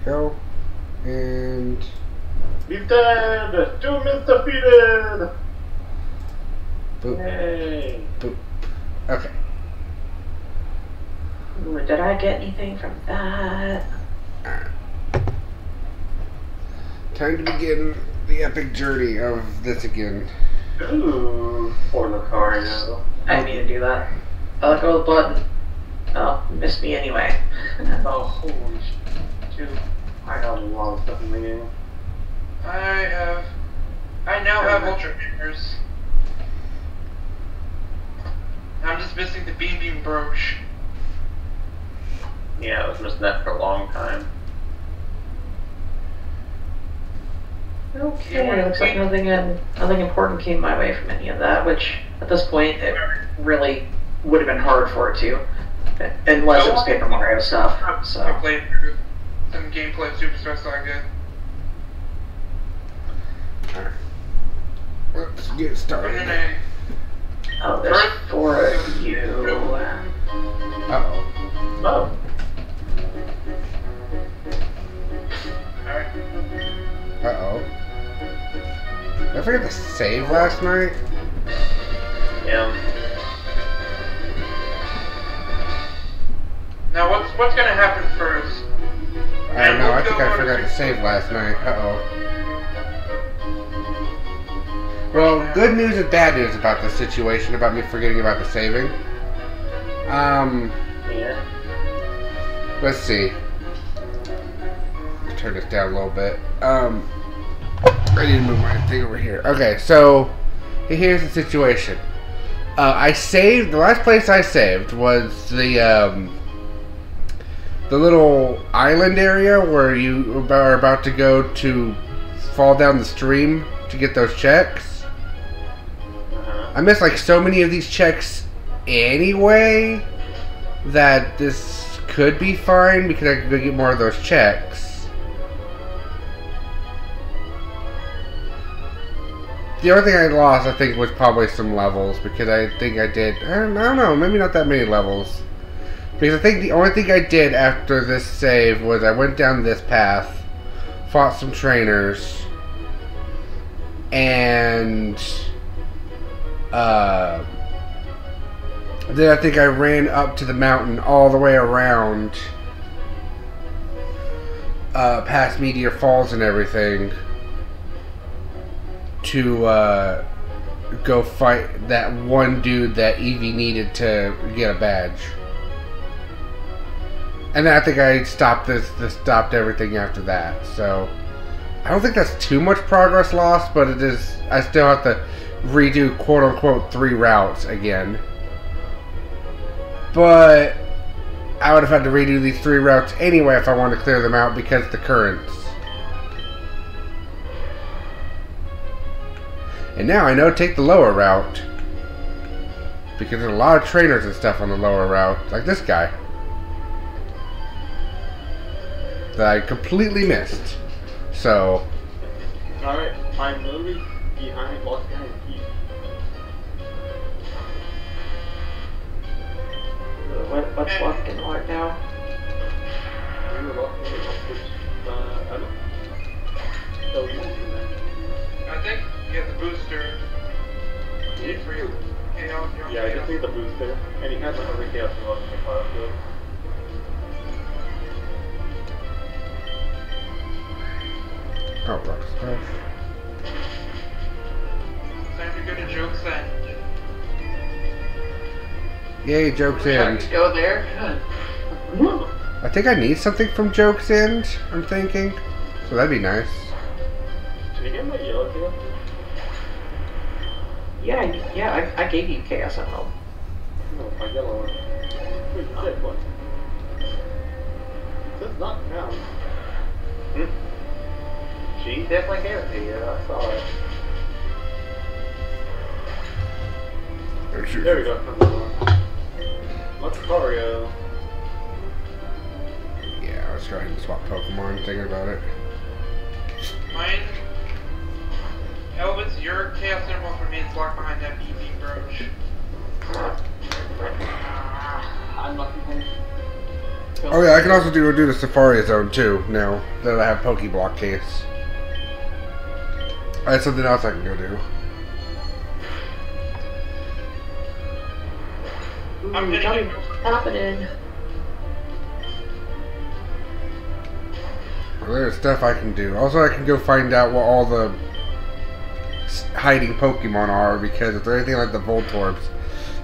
go. And He's dead! Doom is defeated! boop. Yay! Boop. Okay. Ooh, did I get anything from that? Alright. Time to begin the epic journey of this again. Ooh, for Lucario. I need to do that. I let go of the button. Oh, missed me anyway. Oh, holy shit. I got a lot of stuff in the game. I now have Ultra Fingers. I'm just missing the Beam brooch. Yeah, I was missing that for a long time. Okay, looks like nothing important came my way from any of that, which at this point it really would have been hard for it to, unless it was Paper Mario stuff. So I played through some gameplay of Superstar Saga. Alright. Let's get started. oh, there's 4 of you. Uh-oh. Oh. Alright. Uh-oh. Did I forget to save last night? Yeah. Now what's gonna happen first? I don't know, I think I forgot to save last night. Uh-oh. Well, good news and bad news about this situation, about me forgetting about the saving. Yeah. Let's see. Turn this down a little bit. I need to move my thing over here. Okay, so here's the situation. I saved, the last place I saved was the little island area where you are about to go to fall down the stream to get those checks. I missed like so many of these checks anyway that this could be fine because I could go get more of those checks. The only thing I lost, I think, was probably some levels because I think I did, I don't know, maybe not that many levels. Because I think the only thing I did after this save was I went down this path, fought some trainers, and then I think I ran up to the mountain all the way around, past Meteor Falls and everything, to go fight that one dude that Evie needed to get a badge. And then I think I stopped stopped everything after that. So I don't think that's too much progress lost, but it is. I still have to redo quote unquote 3 routes again. But I would have had to redo these 3 routes anyway if I wanted to clear them out because of the currents. And now I know to take the lower route. Because there's a lot of trainers and stuff on the lower route. Like this guy. That I completely missed. So. Alright, I'm literally behind locked behind Keith. What's left in what now? We were locked in I don't know. So we didn't do that. I think you get the booster. Need for you. Chaos, Yeah, I just need the booster. And he has another chaos in the file too. Oh, rocks. Time to go to Joke's End. Yay, Joke's End. Go there? Good. I think I need something from Joke's End, I'm thinking. So that'd be nice. Did you get my yellow chaos? Yeah, I gave you Chaos Emerald. No, my yellow one. Wait, you said what? It says not found. She definitely gave it to you, I saw it. There we go. Lucario. Yeah, let's go ahead and swap Pokemon, thinking about it. Mine. Elvis, your Chaos Emerald remains locked behind that EV brooch. I'm lucky. Oh yeah, I can also do the Safari Zone too now that I have Pokeblock case. That's something else I can go do. I'm Ooh, hitting what's happening? Well, there's stuff I can do. Also, I can go find out what all the hiding Pokemon are, because if they're anything like the Voltorbs,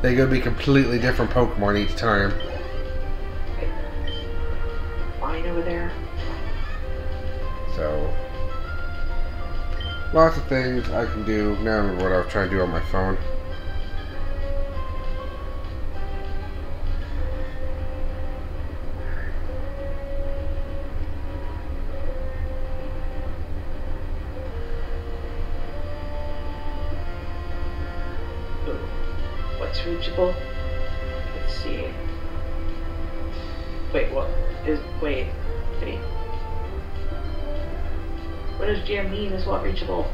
they're going to be completely different Pokemon each time. Fine over there. So, lots of things I can do. Now I remember what I was trying to do on my phone. What's reachable? Let's see. Wait, what is? Wait. What does GM mean? Is what reachable?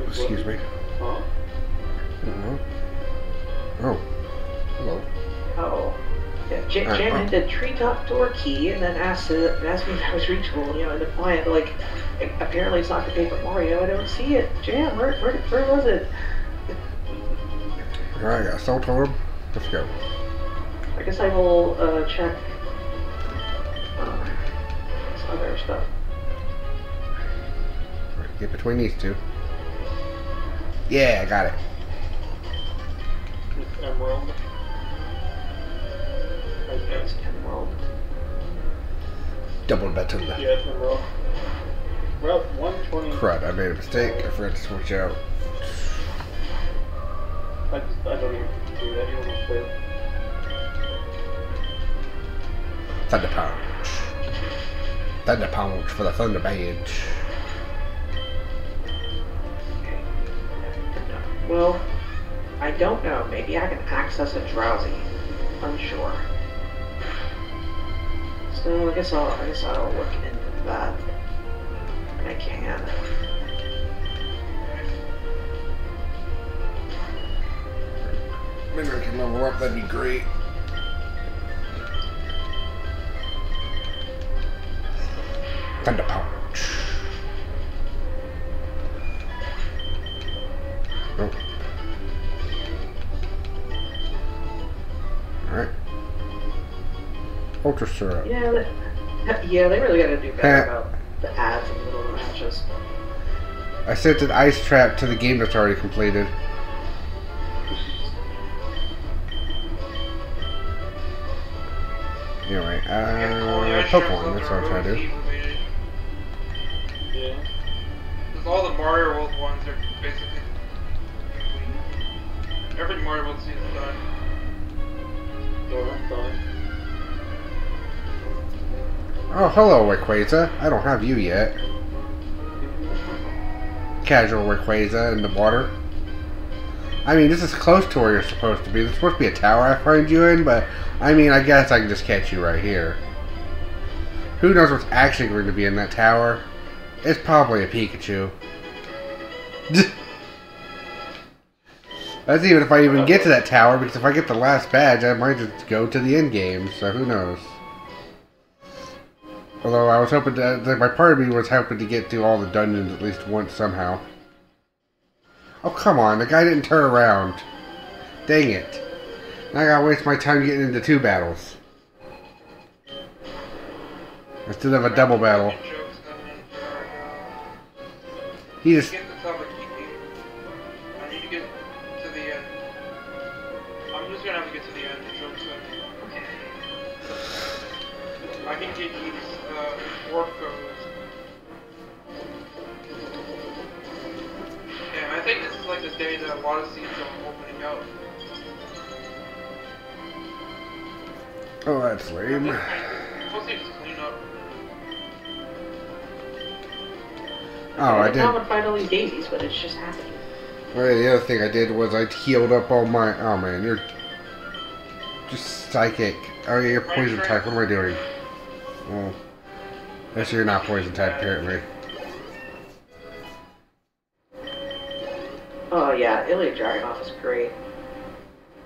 Excuse me. Huh? Oh. Hello. Oh. Yeah, Jam hit the treetop door key and then asked me if I was reachable, you know, in the client, like, apparently it's not the Paper Mario, I don't see it. Jam, where was it? Alright, I got a Soul Totem. Let's go. I guess I will, check, some other stuff. Alright, get between these two. Yeah, I got it. It's Emerald. It's Emerald. Double battle. Yeah, it's Emerald. Route 120. Crud, I made a mistake. I forgot to switch out. I don't even do that. You almost did. Thunder Punch. Thunder Punch for the Thunder Badge. Well, I don't know. Maybe I can access a Drowsy. Unsure. So I guess I'll look into that. And I can. Maybe I can level up, that'd be great. Thunder Punch. Oh. Alright. Ultra Syrup. Yeah, they really gotta do better about the ads in the middle of the matches. I sent an ice trap to the game that's already completed. Anyway, Pokemon, that's what I'm trying to do. Yeah. Because all the Mario World ones are basically complete. Every Mario World season's done. So that's fine. Oh, hello, Rayquaza. I don't have you yet. Casual Rayquaza in the water. I mean, this is close to where you're supposed to be. There's supposed to be a tower I find you in, but I mean, I guess I can just catch you right here. Who knows what's actually going to be in that tower? It's probably a Pikachu. That's even if I even get to that tower, because if I get the last badge, I might just go to the end game, so who knows. Although I was hoping to, my part of me was hoping to get through all the dungeons at least once somehow. Oh, come on, the guy didn't turn around. Dang it. Now I gotta waste my time getting into 2 battles. Instead of a double battle. He just... Get the top of Kiki. I need to get to the end. I'm just gonna have to get to the end. The joke's in. I can get these warp codes. Yeah, I think this is like the day that a lot of seeds are opening up. Oh, that's lame. Mostly just clean up. Oh, I did. I would find all these daisies, but it's just happening. Oh, yeah, the other thing I did was I healed up all my... Oh, man, you're... just psychic. Oh, yeah, you're poison type. What am I doing? Oh. Guess you're not poison type, apparently. Oh yeah, Ilya Dragunov is great.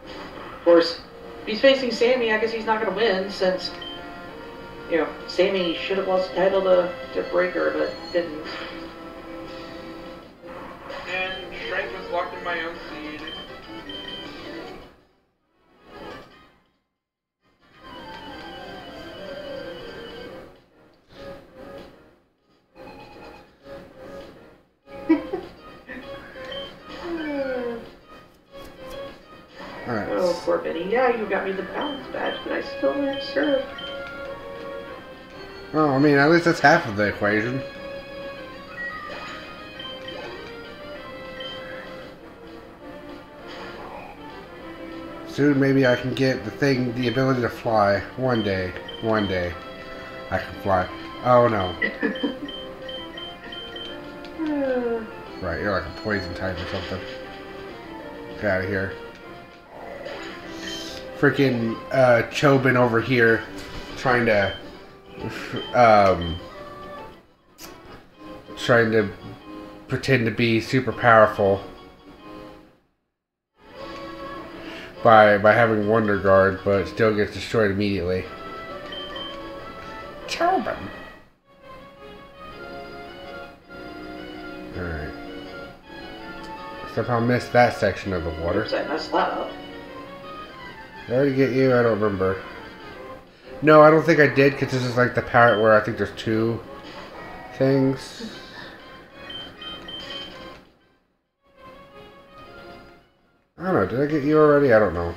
Of course, if he's facing Sammy, I guess he's not going to win since, you know, Sammy should have lost the title to Breaker, but didn't. And Strength was locked in my own seed. Alright. Oh, poor Benny. Yeah, you got me the balance badge, but I still didn't serve. Well, I mean, at least that's half of the equation. Soon, maybe I can get the ability to fly. One day, I can fly. Oh no. Right, you're like a poison type or something. Get out of here. Freaking Chobin over here trying to pretend to be super powerful by having Wonder Guard, but still gets destroyed immediately. Chobin. Alright. Somehow missed that section of the water. Oops, I messed that up. Did I already get you? I don't remember. No, I don't think I did, because this is like the part where I think there's two things. I don't know, did I get you already? I don't know.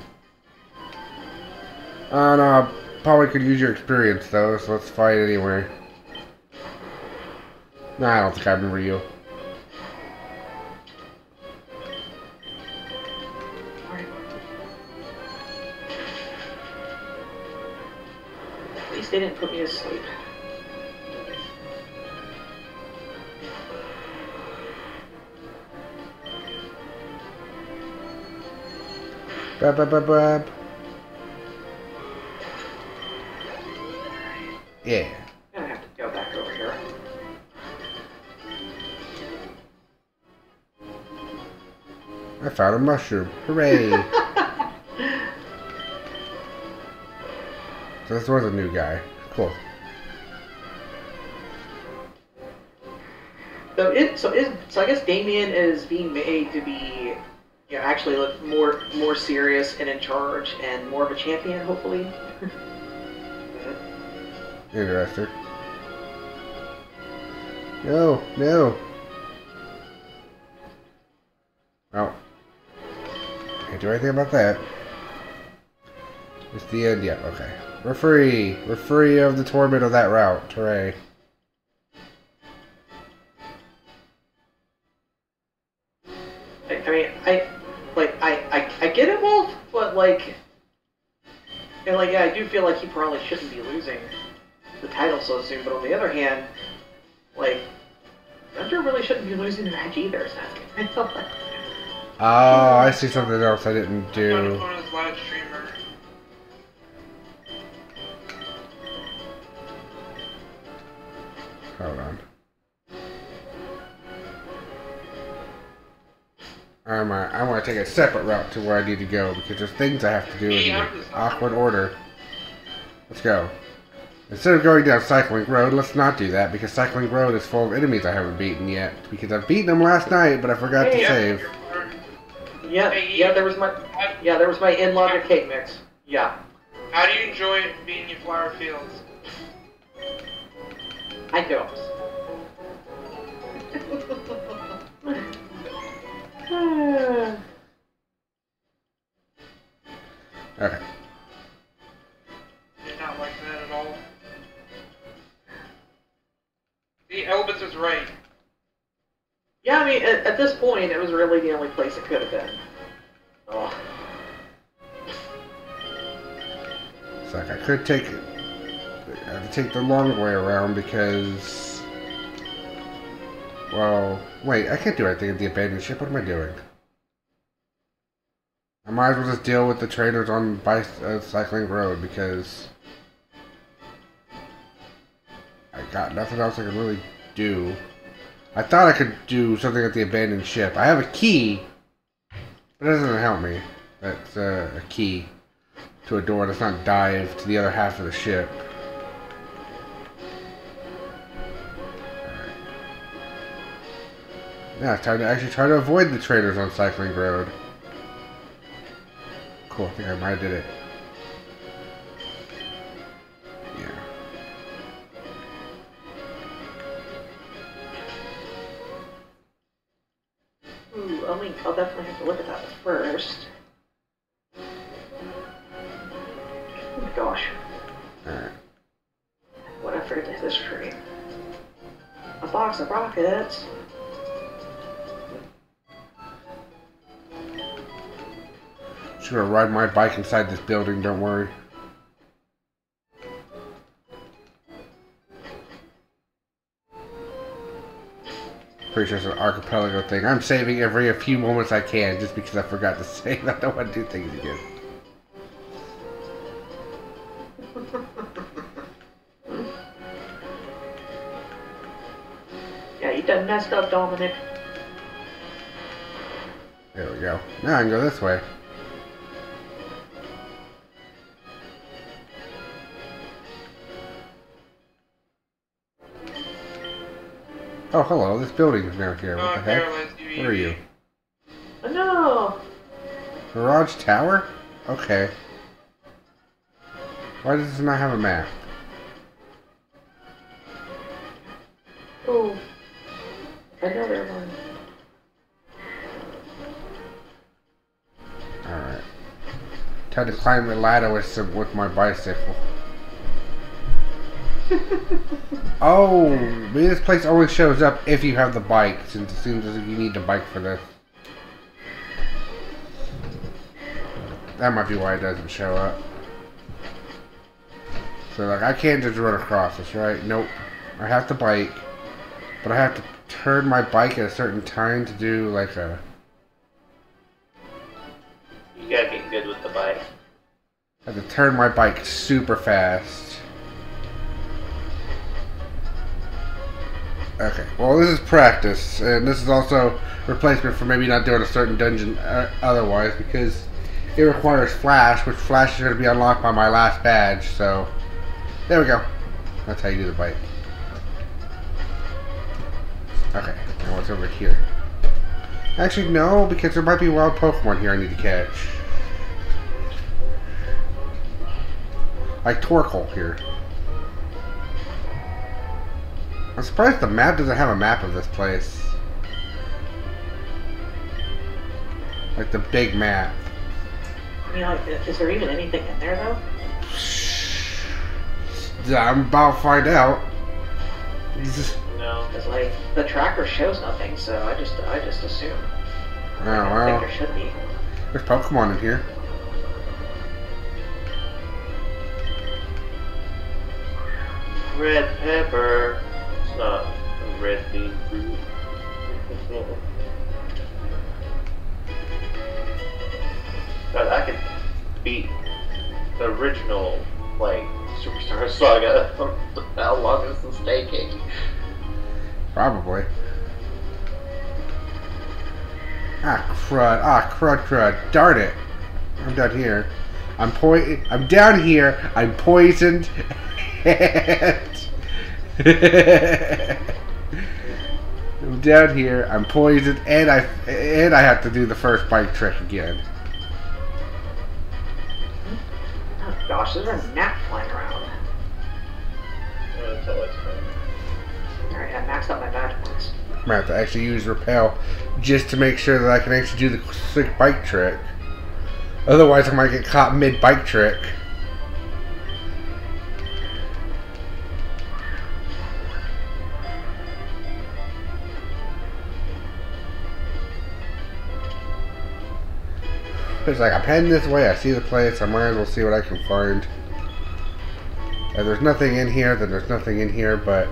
No, I probably could use your experience though, so let's fight anyway. No, I don't think I remember you. At least they didn't put me to sleep. Bab, bab, bab, bab. Yeah. I have to go back over here. I found a mushroom. Hooray! So this was a new guy. Cool. So I guess Damien is being made to be, you know, actually look more serious and in charge and more of a champion, hopefully. Interesting. No, no. Oh. Can't do anything about that. It's the end. Yeah, okay. We're free. We're free of the torment of that route. Hooray. I get it, Wolf, but like, and like, yeah, I do feel like he probably shouldn't be losing the title so soon. But on the other hand, like, Hunter really shouldn't be losing the match either. So Oh, I see something else I didn't do. Live streamer. Hold on. I want to take a separate route to where I need to go because there's things I have to do in awkward order. Let's go. Instead of going down Cycling Road, let's not do that because Cycling Road is full of enemies I haven't beaten yet. Because I've beaten them last night, but I forgot to save. Yeah, there was my in-logger cake mix. Yeah. How do you enjoy being in flower fields? I don't. Okay. Did not like that at all. See, Elvis is right. Yeah, I mean, at this point, it was really the only place it could have been. Oh. It's like I could take it. I have to take the long way around because... Well, wait, I can't do anything at the abandoned ship. What am I doing? I might as well just deal with the traders on Cycling Road because... I got nothing else I can really do. I thought I could do something at the abandoned ship. I have a key But it doesn't help me. That's a key to a door that's not dive to the other half of the ship. Alright. Yeah, it's time to actually try to avoid the traders on Cycling Road. Cool, I think I might have did it. Yeah. Ooh, I'll definitely have to look at that first. Oh my gosh. Alright. What effort is this tree? A box of rockets. Just gonna ride my bike inside this building, don't worry. Pretty sure it's an Archipelago thing. I'm saving every few moments I can just because I forgot to save. I don't want to do things again. Yeah, you done messed up, Dominic. There we go. Now I can go this way. Oh, hello. This building is now here. What the heck? Where are you? Oh no! Garage Tower? Okay. Why does this not have a map? Oh, another one. Alright. Time to climb the ladder with my bicycle. Oh, maybe this place only shows up if you have the bike, since it seems as if you need the bike for this. That might be why it doesn't show up. So, like, I can't just run across this, right? Nope. I have the bike, but I have to turn my bike at a certain time to do, like, a... You gotta get good with the bike. I have to turn my bike super fast. Okay, well this is practice, and this is also replacement for maybe not doing a certain dungeon otherwise, because it requires Flash, which Flash is going to be unlocked by my last badge, so there we go. That's how you do the bike. Okay, now what's over here? Actually, no, because there might be wild Pokemon here I need to catch. Like Torkoal here. I'm surprised the map doesn't have a map of this place. Like the big map. You know, is there even anything in there though? I'm about to find out. No. Because like the tracker shows nothing, so I just assume. Oh I well. think there should be. There's Pokemon in here. Red pepper. It's not a red bean fruit. God, I could beat the original, like, Superstar Saga. How long is this taking? Probably. Ah, crud. Ah, crud. Darn it. I'm down here. I'm down here. I'm poisoned. I'm down here. I'm poisoned, and I have to do the first bike trick again. Oh gosh, there's a map flying around. That's always fun. Alright, I maxed out my badge points. I'm gonna have to actually use repel just to make sure that I can actually do the sick bike trick. Otherwise, I might get caught mid bike trick. It's like I'm heading this way, I see the place, I might as well see what I can find. If there's nothing in here, then there's nothing in here, but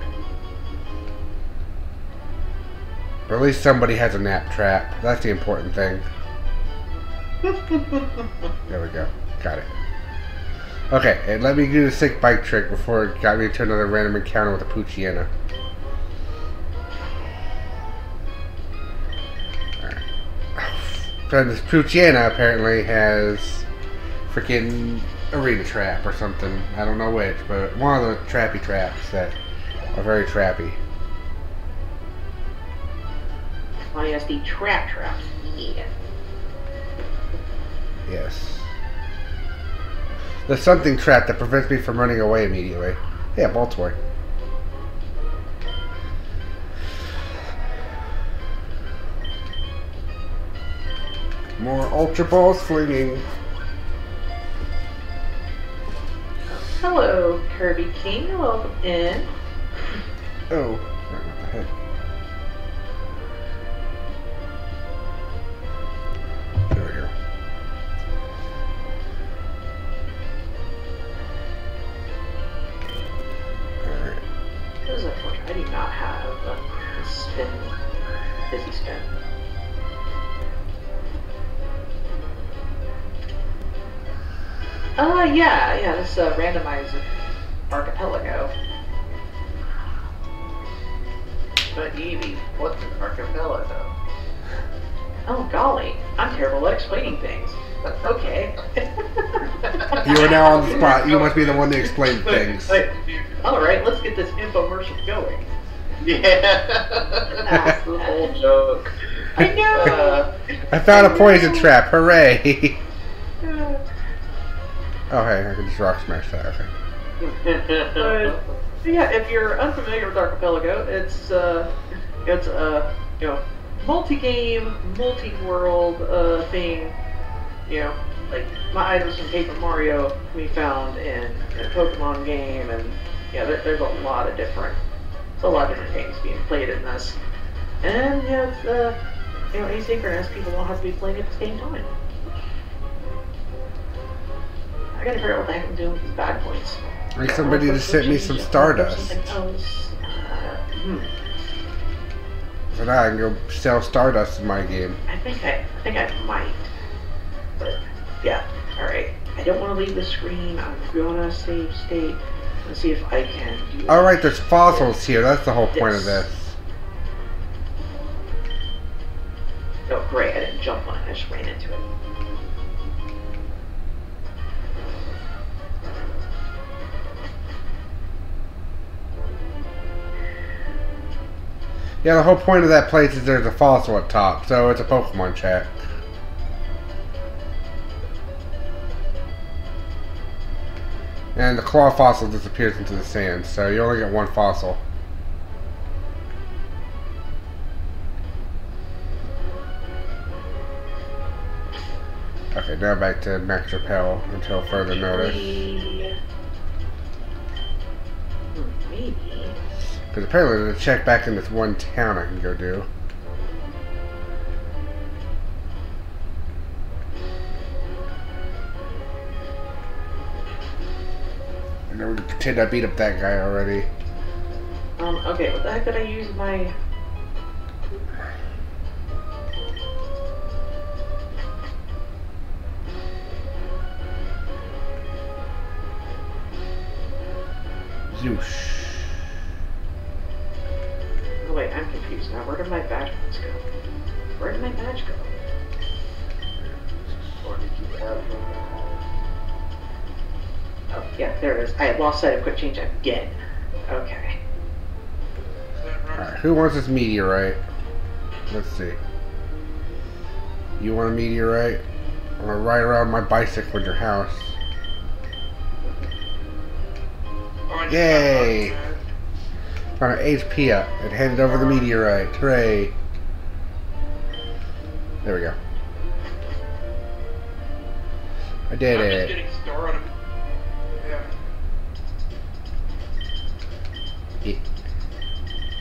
at least somebody has a nap trap. That's the important thing. There we go. Got it. Okay, and let me do the sick bike trick before it got me to another random encounter with a Poochyena. Alright. This Poochyena apparently has freaking arena trap or something. I don't know which, but one of the trappy traps that are very trappy. Oh yes, the traps. Yeah. Yes. There's something trapped that prevents me from running away immediately. Yeah, Baltimore. More Ultra Balls flinging. Hello, Kirby King. Welcome in. Oh, right with the head. There we go. Alright. This is unfortunate. I do not have a spin, busy spin. Yeah, this Randomizer Archipelago. But Evie, what's an archipelago? Oh golly, I'm terrible at explaining things. But okay. You are now on the spot. You must be the one to explain things. Alright, let's get this infomercial going. Yeah. That's the whole joke. I know! I found a poison trap. Hooray! Oh, hey, I can just rock smash that. Okay. Yeah, if you're unfamiliar with Archipelago, it's multi-game, multi-world thing. You know, like my items from Paper Mario can be found in a Pokémon game, and yeah, there's a lot of different games being played in this. And yeah, it's asynchronous. People don't have to be playing at the same time. I gotta figure out what the heck I'm doing with these bad points. Like somebody just sent me some Stardust. So now I can go sell Stardust in my game. I think I might. But yeah, alright. I don't want to leave the screen. I'm gonna save state and see if I can do Alright, there's fossils here. That's the whole point of this. Oh great, I didn't jump on it, I just ran into it. Yeah, the whole point of that place is there's a fossil at top, so it's a Pokemon chat. And the claw fossil disappears into the sand, so you only get one fossil. Okay, now back to Max Repel until further notice. Maybe. Because apparently there's a check back in this one town I can go do. And then we can pretend I beat up that guy already. Okay, what the heck did I use my... Zoosh. Oh wait, I'm confused now. Where did my badge points go? Where did my badge go? Or did you have them? Oh, yeah, there it is. I had lost sight of quick change again. Okay. Alright, who wants this meteorite? Let's see. You want a meteorite? I'm gonna ride around my bicycle in your house. Yay! Found an HP up and handed over the meteorite. Hooray! There we go. I did I'm it. just getting started. Yeah.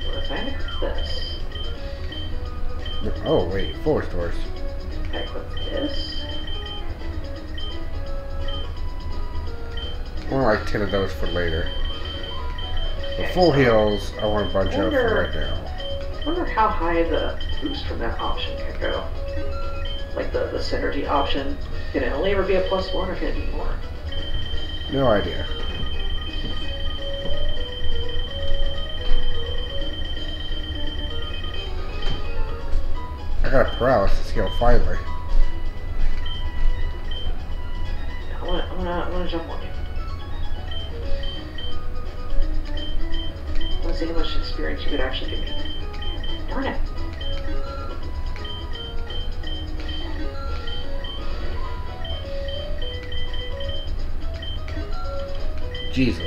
What if I click this? Oh wait, 4 stores. I click this. I want like 10 of those for later. The full heals, I want a bunch of for right now. I wonder how high the boost from that option can go. Like the synergy option. Can it only ever be a +1 or can it be more? No idea. I got a paralysis heal finally. want to jump on you. I want to see how much experience you could actually give me. Darn it. Jesus.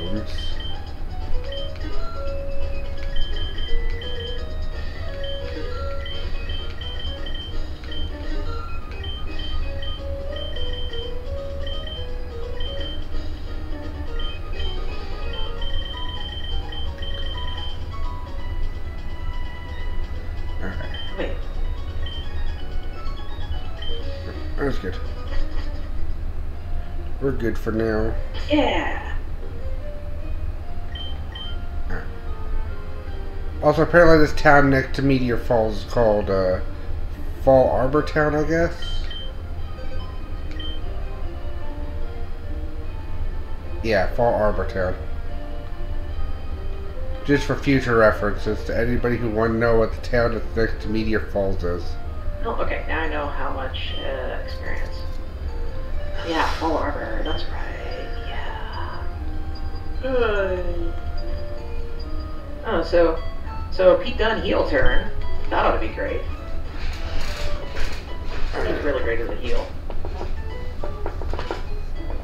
Wait. That's good. We're good for now. Yeah. Also, apparently this town next to Meteor Falls is called, Fall Arbor Town, I guess? Yeah, Fall Arbor Town. Just for future references to anybody who want to know what the town that's next to Meteor Falls is. Oh, okay, now I know how much experience. Yeah, Fall Arbor, that's right, yeah. Oh, so Pete Dunne heel turn. That ought to be great. He's really great as a heel.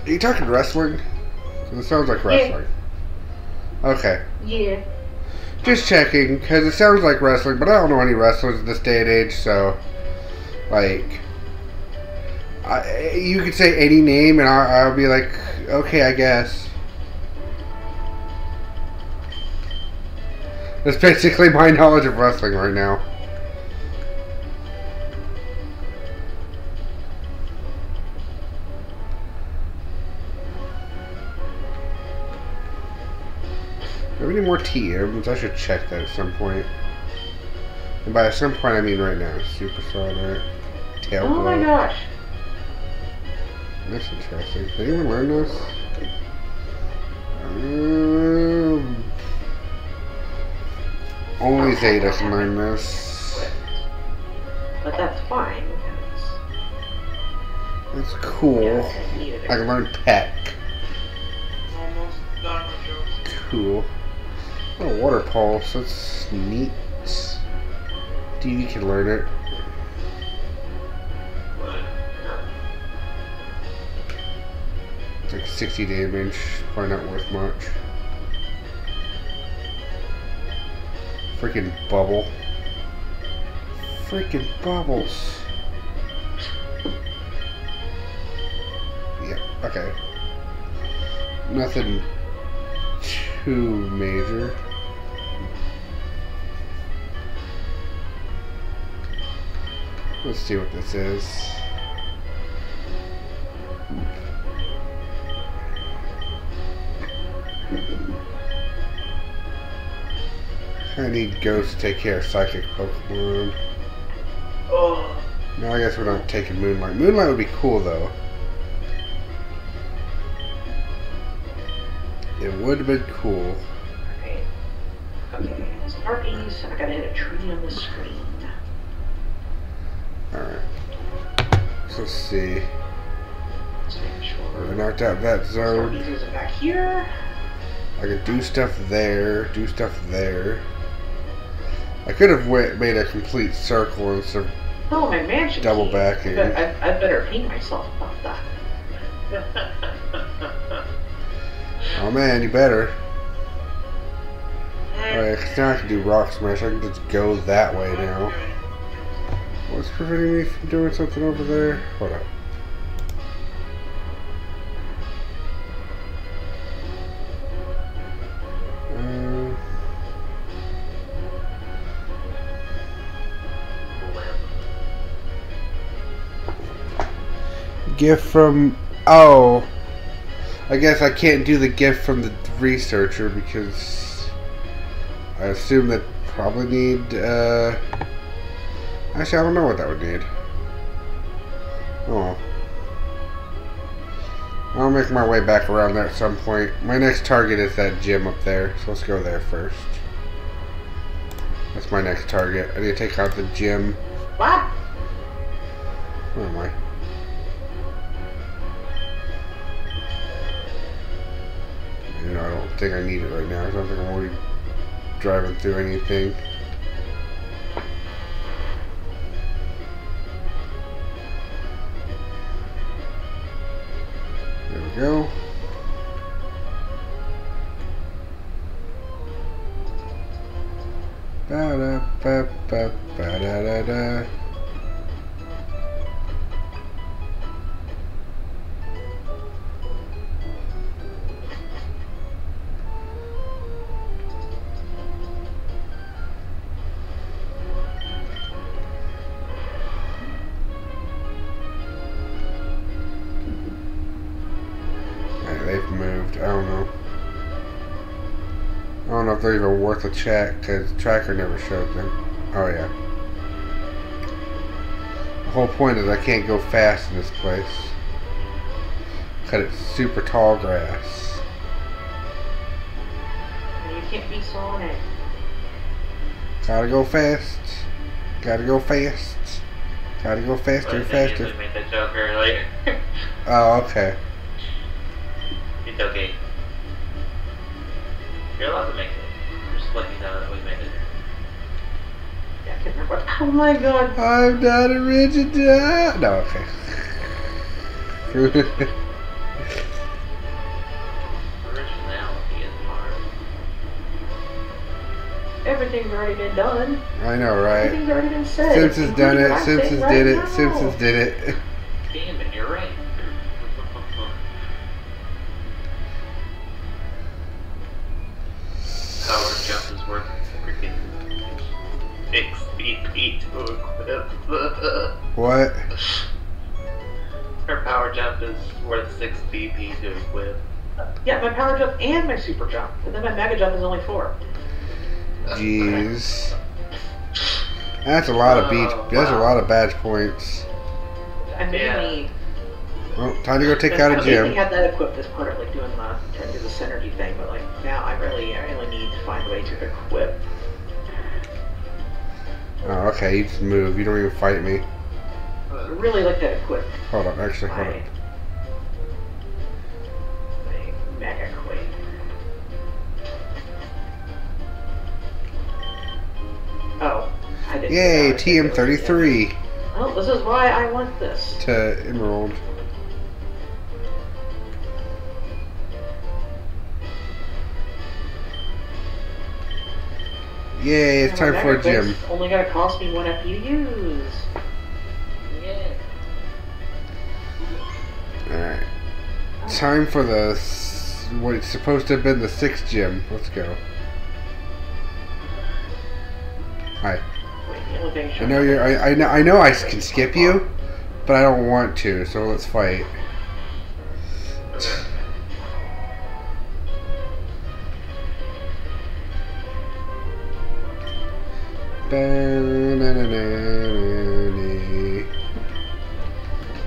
Are you talking wrestling? It sounds like wrestling. Yeah. Okay. Yeah. Just checking, because it sounds like wrestling, but I don't know any wrestlers in this day and age, so... Like... you could say any name, and I'll be like, okay, I guess. That's basically my knowledge of wrestling right now. Do we need more TMs? I should check that at some point. And by some point, I mean right now. Supersonic, tail Oh my blow. gosh. That's interesting. Did anyone learn this? Only Zeta can learn this. But that's fine. That's cool. Yeah, I can learn Peck. Almost done with jokes. Cool. Oh, water pulse. That's neat. DV can learn it. It's like 60 damage. Probably not worth much. Freaking bubble. Freaking bubbles. Yeah, okay. Nothing too major. Let's see what this is. I need Ghost to take care of Psychic Pokemon. Oh. No, I guess we're not taking Moonlight. Moonlight would be cool, though. It would have been cool. Okay. Okay. Start these. I gotta hit a tree on the screen. Alright. So let's see. Let's make sure. I knocked out that Start zone. these is back here. I could do stuff there, do stuff there. I could have made a complete circle instead of Oh, my mansion. double key. backing. I better paint myself about that. Oh man, you better. Alright, cause now I can do Rock Smash. I can just go that way now. What's preventing me from doing something over there? Hold up. Gift from... Oh. I guess I can't do the gift from the researcher because I assume that probably need, actually I don't know what that would need. Oh well. I'll make my way back around there at some point. My next target is that gym up there, so let's go there first. That's my next target. I need to take out the gym. What? Where am I? think I need it right now. I don't think I'm really driving through anything. There we go. Ba da ba ba ba da da da. They've moved. I don't know. I don't know if they're even worth a check because the tracker never showed them. Oh yeah. The whole point is I can't go fast in this place because it's super tall grass. You can't be Sonic. Gotta go fast. Gotta go fast. Gotta go faster, faster. I made that joke earlier. Oh, okay. It's okay. You're allowed to make it. Just let me know that we made it. Yeah, I can't remember what. Oh my god. I'm not original. No, okay. Originality is hard. Everything's already been done. I know, right? Everything's already been said. Simpsons done it. Simpsons did it. Simpsons did it. Damn it, you're right. Power jump is worth freaking 6 BP to equip. What? Her power jump is worth 6 BP to equip. Yeah, my power jump and my super jump. And then my mega jump is only 4. Jeez. That's a lot of beach. That's a lot of badge points. I mainly. Well, time to go take out a I gym. had that equipped as part of like doing the trying to do the synergy thing, but like now I really need to find a way to equip. Oh, okay. You just move. You don't even fight me. I really like that equip. Hold on. Actually, hold on. My mega quake. Oh, I didn't. Yay, TM33 Well, this is why I want this. to Emerald. Yay, it's time for a gym. Only gonna cost me 1 FP to use. Yeah. Alright. Time for the what's supposed to have been the 6th gym. Let's go. Hi. I know you're. I know I can skip you, but I don't want to. So let's fight.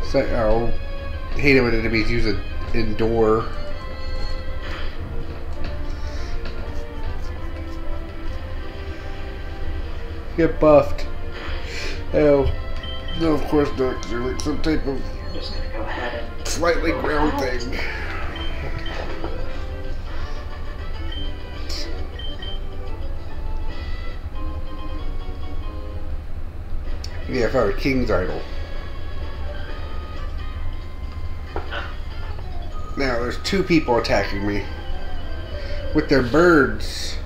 So, oh, hate it when enemies use an indoor. Get buffed. Oh, no, of course not. Because you're like some type of Just gonna go ahead and slightly ground thing. Yeah, I found a king's idol. Now there's 2 people attacking me with their birds.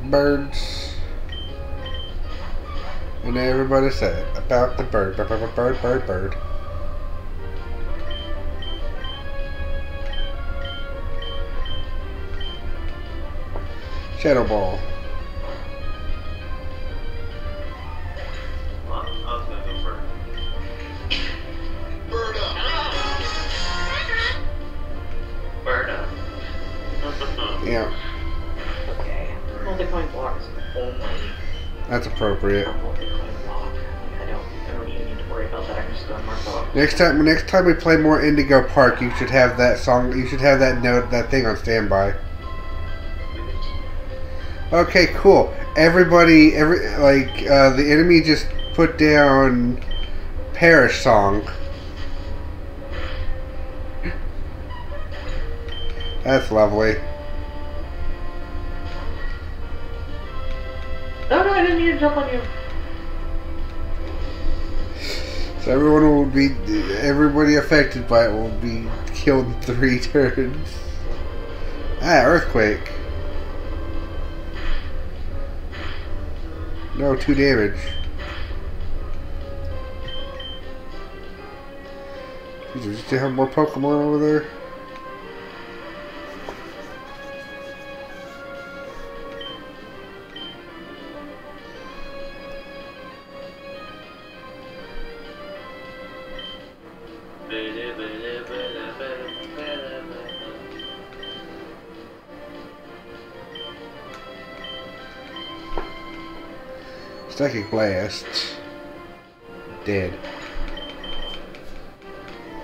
Birds. And everybody said about the bird. Bird. Shadow Ball. Well, I was gonna go for Bird up. Bird up. Yeah. Okay. Multi-coin block is only. That's appropriate. Multi-coin block. I don't even need to worry about that. I'm just gonna mark off. Next time we play more Indigo Park, you should have that song. You should have that note, that thing on standby. Okay, cool. Everybody, the enemy just put down Parish song. That's lovely. No, I didn't mean to jump on you. So everybody affected by it will be killed in 3 turns. Ah, earthquake. No, 2 damage. Jeez, we still have more Pokemon over there. Psychic Blast. Dead.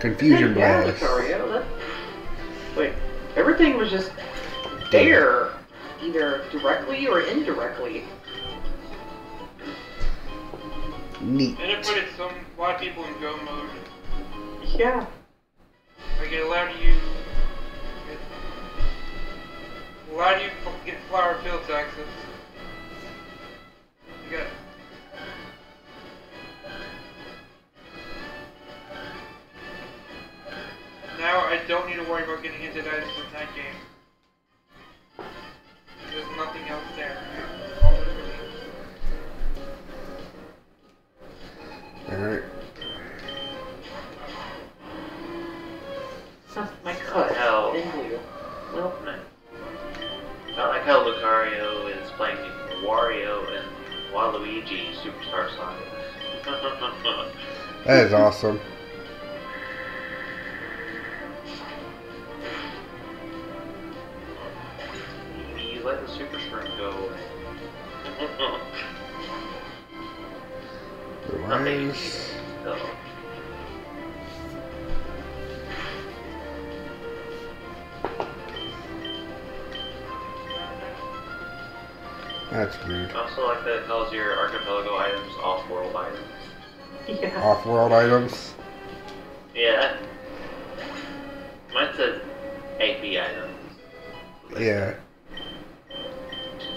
Confusion Blast. Lucario, wait, everything was just there, either directly or indirectly. Neat. And it put a lot of people in go mode. Yeah. Like it allowed you to get flower fields access. You got. Now I don't need to worry about getting into that in that game. There's nothing else there. All there's really. Alright. My God. Hell. Well, I like how Lucario is playing Wario and Waluigi Superstar Saga. That is awesome. You let the Super Shrimp go away. Reliance. No. That's rude. I also like that it calls your Archipelago items off-world items. yeah. Off-world items. Yeah. Mine says AP items. Yeah.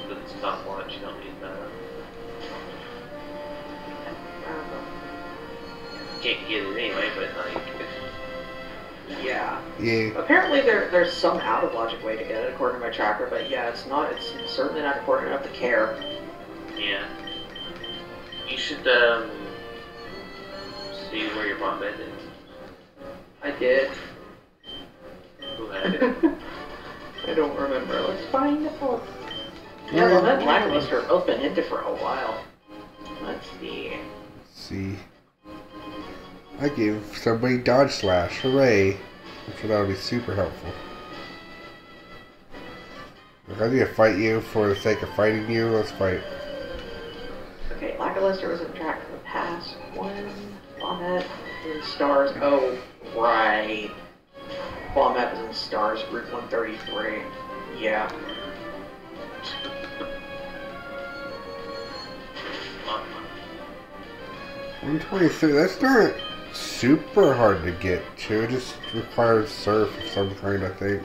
But it's not launch, you don't need that. You can't get it anyway, but like... Yeah. Yeah. Apparently there's some out of logic way to get it according to my tracker, but yeah, it's certainly not important enough to care. Yeah. You should, see where your bomb bed is. I did. Who had it? I don't remember. Let's find out. Yeah, well, that Lackluster have both been hinted for a while. Let's see. Let's see. I gave somebody Dodge Slash. Hooray. I'm sure that would be super helpful. If I need to fight you for the sake of fighting you, let's fight. Okay, Lackluster was in track for the past one. Bombette in stars. Oh, right. Bombette was in stars, Route 133. Yeah. 123, that's not super hard to get to. It just requires surf of some kind, I think.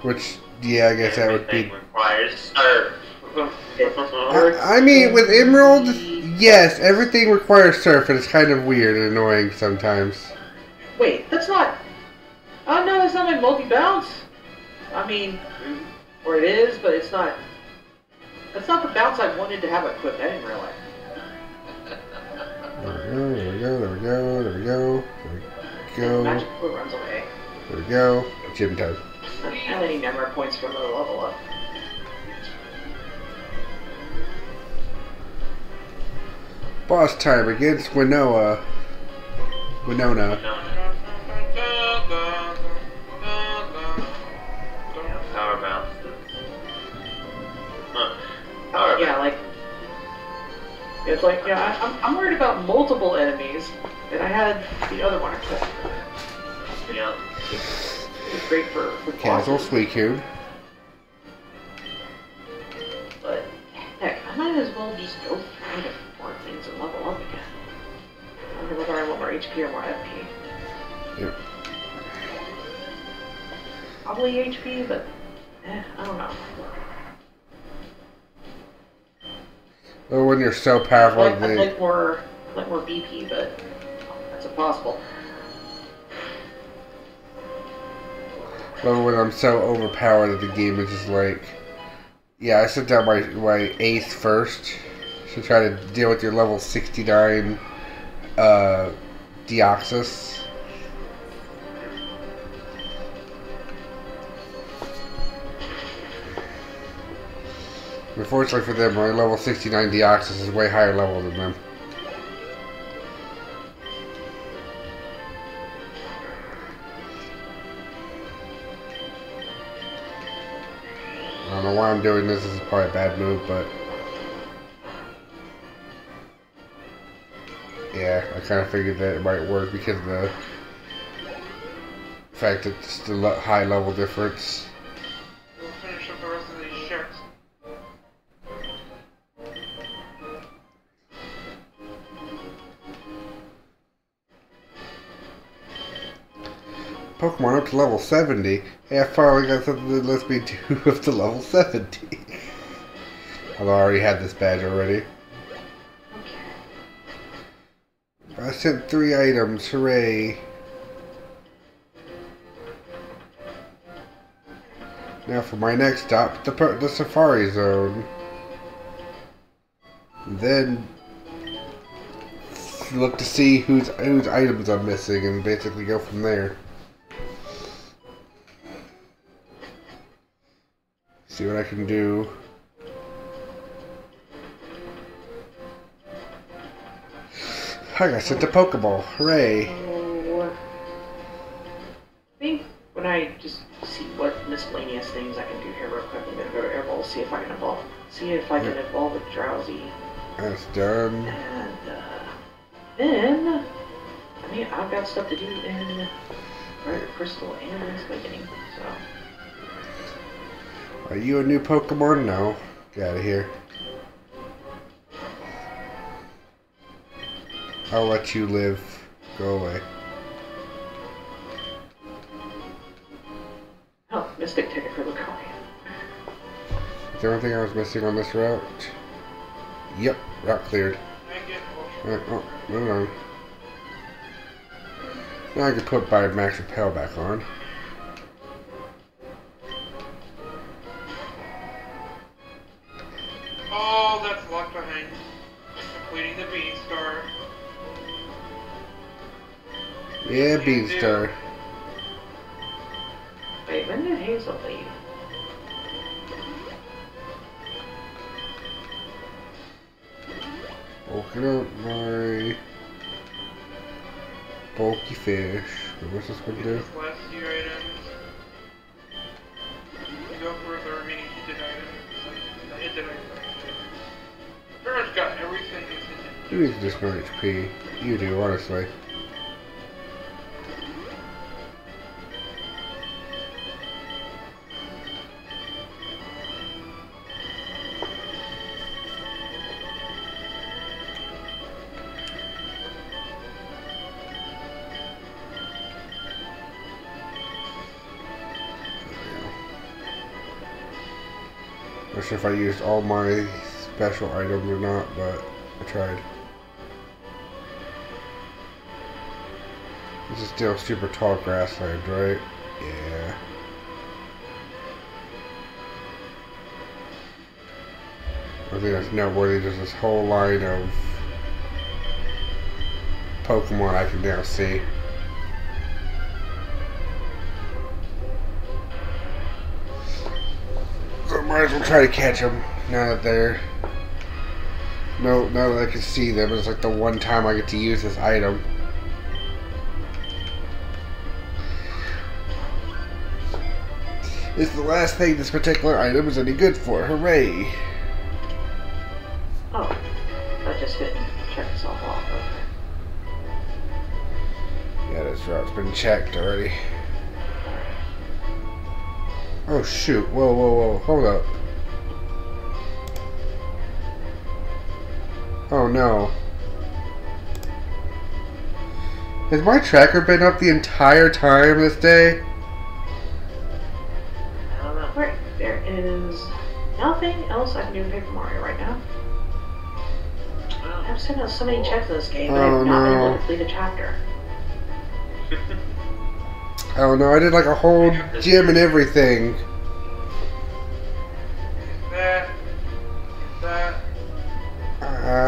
Which, yeah, I guess that would be... requires surf. I mean, with Emerald, yes, everything requires surf, and it's kind of weird and annoying sometimes. Wait, that's not... Oh, no, that's not my multi-bounce. I mean, or it is, but it's not... That's not the bounce I wanted to have equipped. I didn't realize. There we go, there we go, there we go, there we go. Magic Blue runs away. There we go. Gym time. How many memory points for another level up? Boss time against Winona. Yeah, power bounce. Power Yeah, like... It's like, yeah, I'm worried about multiple enemies, and I had the other one equipped. Yeah. It's great for Cancel bosses. Suicune. But, heck, I might as well just go try to more things and level up again. I wonder whether I want more HP or more FP. Yep. probably HP, but I don't know. Well, when you're so powerful, I'd like more BP, but that's impossible. Well, when I'm so overpowered that the game is just like, yeah, I sent out my ace first to try to deal with your level 69 Deoxys. Unfortunately for them, my level 69 Deoxys is way higher level than them. I don't know why I'm doing this. This is probably a bad move, but yeah, I kind of figured that it might work because of the fact that it's the high level difference. We'll finish up the rest of these checks. Pokemon up to level 70. Hey, I finally got something that lets me do up to level 70. Although I already had this badge already. I sent 3 items, hooray. Now for my next stop, the Safari Zone. Then look to see whose items I'm missing and basically go from there. See what I can do. I got sent a Pokeball. Hooray. So, I think when I just see what miscellaneous things I can do here real quick, I'm gonna go to Airball, see if I can evolve. See if I can evolve with Drowsy. That's done. And then, I mean, I've got stuff to do in Rare Crystal and in Awakening, so. Are you a new Pokemon? No. Get out of here. I'll let you live. Go away. Oh, Mystic ticket for Lucario. Is there anything I was missing on this route? Yep, route cleared. Oh, moving on. Now I can put my Max Repel back on. Oh, that's left behind. Completing the Beanstar. Yeah, Beanstar. Wait, when did Hazel leave? Bulking up my bulky fish. What's this one do? These last few items. Go for the remaining hinted items. The hinted items. Pretty much got everything that's hinted. You need just more HP. You do, honestly. Not sure if I used all my special items or not, but I tried. This is still super tall grassland, right? Yeah. I think that's noteworthy. There's this whole line of Pokemon I can now see. So I might as well try to catch them now that they're... now that I can see them. It's like the one time I get to use this item. It's the last thing this particular item is any good for. Hooray! Oh, that just didn't check itself off. Okay. Yeah, that's right. It's been checked already. Oh shoot! Whoa, whoa, whoa! Hold up! Oh no! Has my tracker been up the entire time this day? is nothing else I can do in Paper Mario right now. I've sent out so many checks in this game, but I've not been able to complete a chapter. Oh no, I did like a whole gym and everything.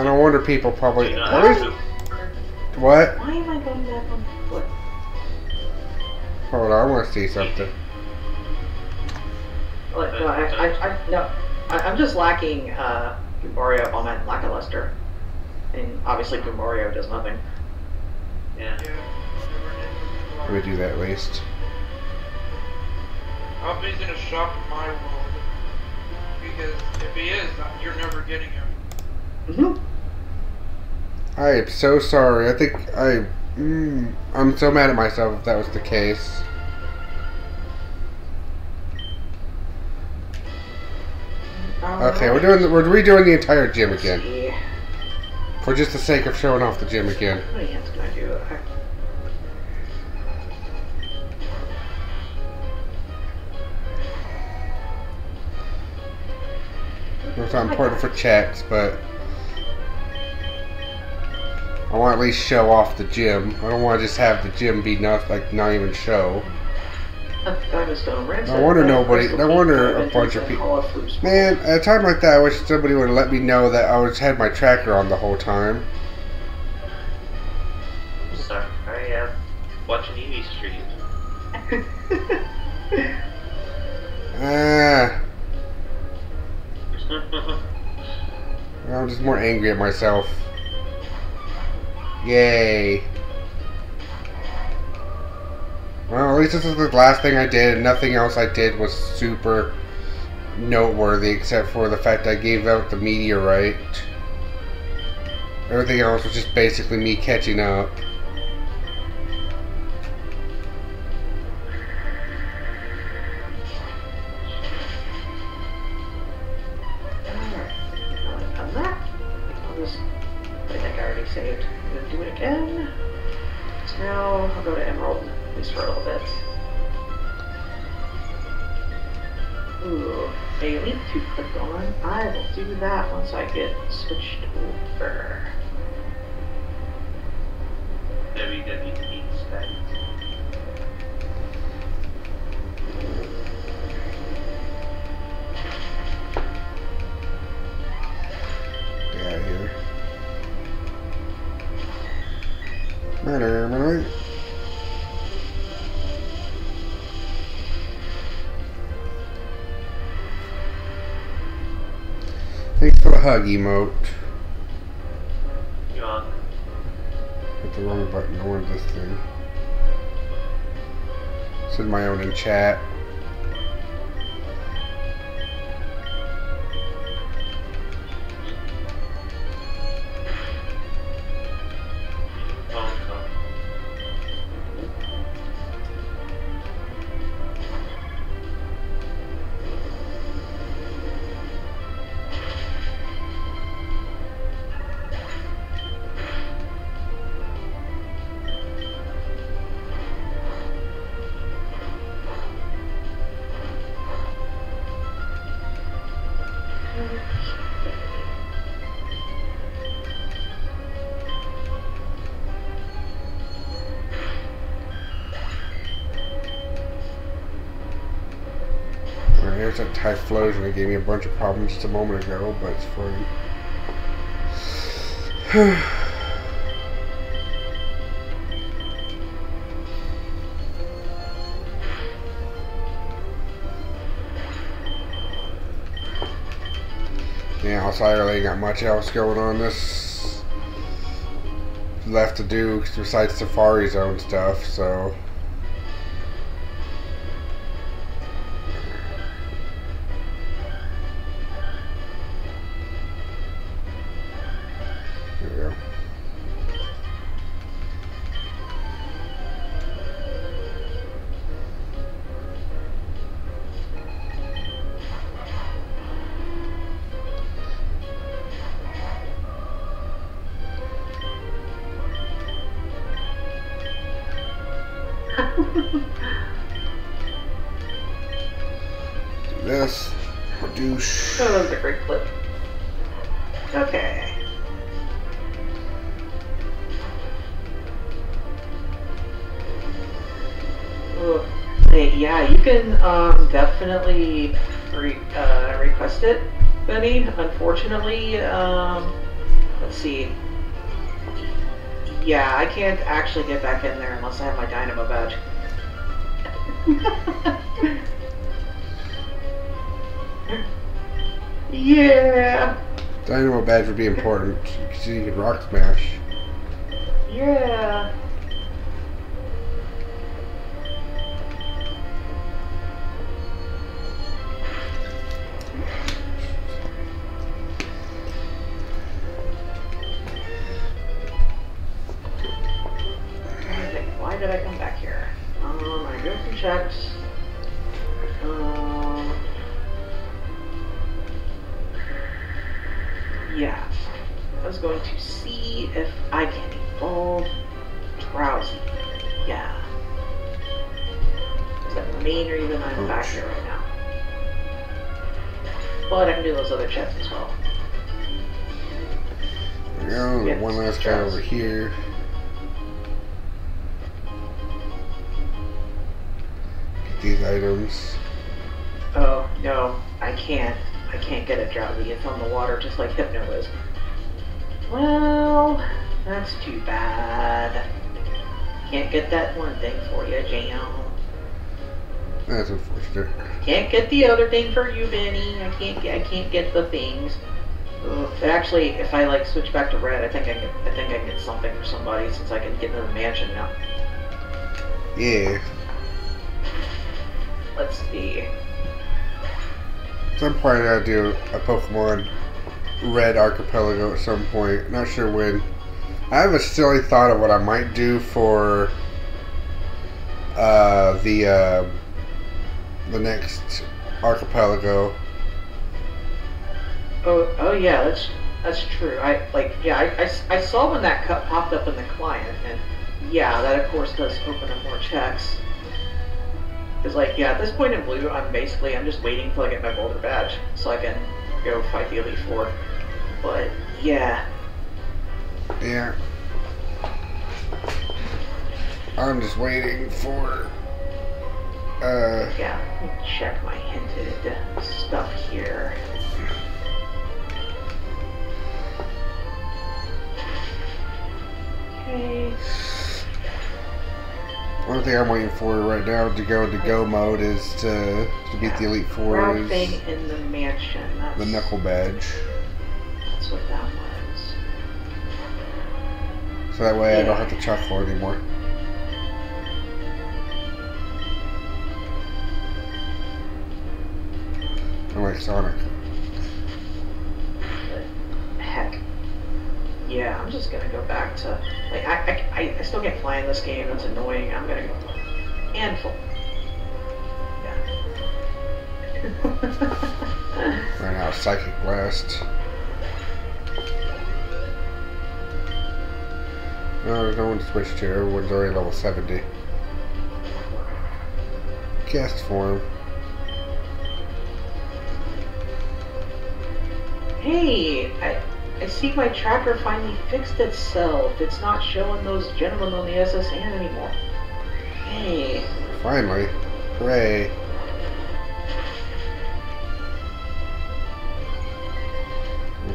No wonder people probably... What? Why am I going back on foot? Hold on, I want to see something. No, I'm just lacking Mario on my lackluster. And obviously Mario does nothing. Yeah. Let me do that at least. I hope he's gonna shop in my world. Because if he is, you're never getting him. I am so sorry. I think I'm so mad at myself if that was the case. Okay, we're redoing the entire gym again. For just the sake of showing off the gym again. How many hands can I do? It's not important for checks, but I want to at least show off the gym. I don't want to just have the gym be not even show. No wonder a bunch of people. Man, at a time like that, I wish somebody would have let me know that I had my tracker on the whole time. Sorry, I am watching Evie stream. I'm just more angry at myself. Yay. Well, at least this is the last thing I did, and nothing else I did was super noteworthy except for the fact I gave out the meteorite. Everything else was just basically me catching up. Saved. I'm gonna do it again. So now I'll go to Emerald, at least for a little bit. Ooh, a link to click on. I will do that once I get switched over. EvieMyst. Get out of here. Matter. Thanks for the hug emote. Yeah. Hit the wrong button. I wanted this thing. Said my own in chat. There's that Typhlosion that gave me a bunch of problems just a moment ago, but it's fine. Yeah, also I really ain't got much else going on this left to do besides Safari Zone stuff, so. This. Douche. Oh, that was a great clip. Okay. Oh, hey, yeah, you can definitely request it, Benny. Unfortunately, let's see. Yeah, I can't actually get back in there unless I have my Dynamo badge. Yeah. Dynamo badge would be important because you could rock smash. Yeah. Why did I come back here? I do some checks. Yeah. I was going to see if I can evolve Drowsy. Yeah. Is that the main reason I'm back here right now? But I can do those other checks as well. There we go. Get One last guy over here. Get these items. Oh, no. I can't get it Drowsy. It's on the water just like Hypno is. Well, that's too bad. Can't get that one thing for you, Jam. That's unfortunate. Can't get the other thing for you, Benny. I can't get the things. Ugh. But actually, if I like switch back to red, I think I can get something for somebody since I can get into the mansion now. Yeah. Let's see. At some point I gotta do a Pokemon Red Archipelago at some point. Not sure when. I have a silly thought of what I might do for the next Archipelago. Oh yeah, that's true. I saw when that cut popped up in the client, and yeah, that of course does open up more checks. Cause like yeah, at this point in Blue, I'm just waiting till I get my Boulder badge so I can go fight the Elite Four. But yeah. Yeah. I'm just waiting for yeah, let me check my hinted stuff here. Okay. One thing I'm waiting for right now to go into go mode is to beat the Elite Four Route is thing in the mansion. That's, the Knuckle badge. That's what that was. So that way I don't have to chuckle anymore. I'm like Sonic. But heck. Yeah, I'm just gonna go back to like I still can't fly in this game, that's annoying. I'm gonna go handful. Yeah. Right now, Psychic Blast. No, there's no one to switch to. Everyone's already level 70. Cast form. Hey, I see my tracker finally fixed itself. It's not showing those gentlemen on the SSN anymore. Hey. Finally. Hooray.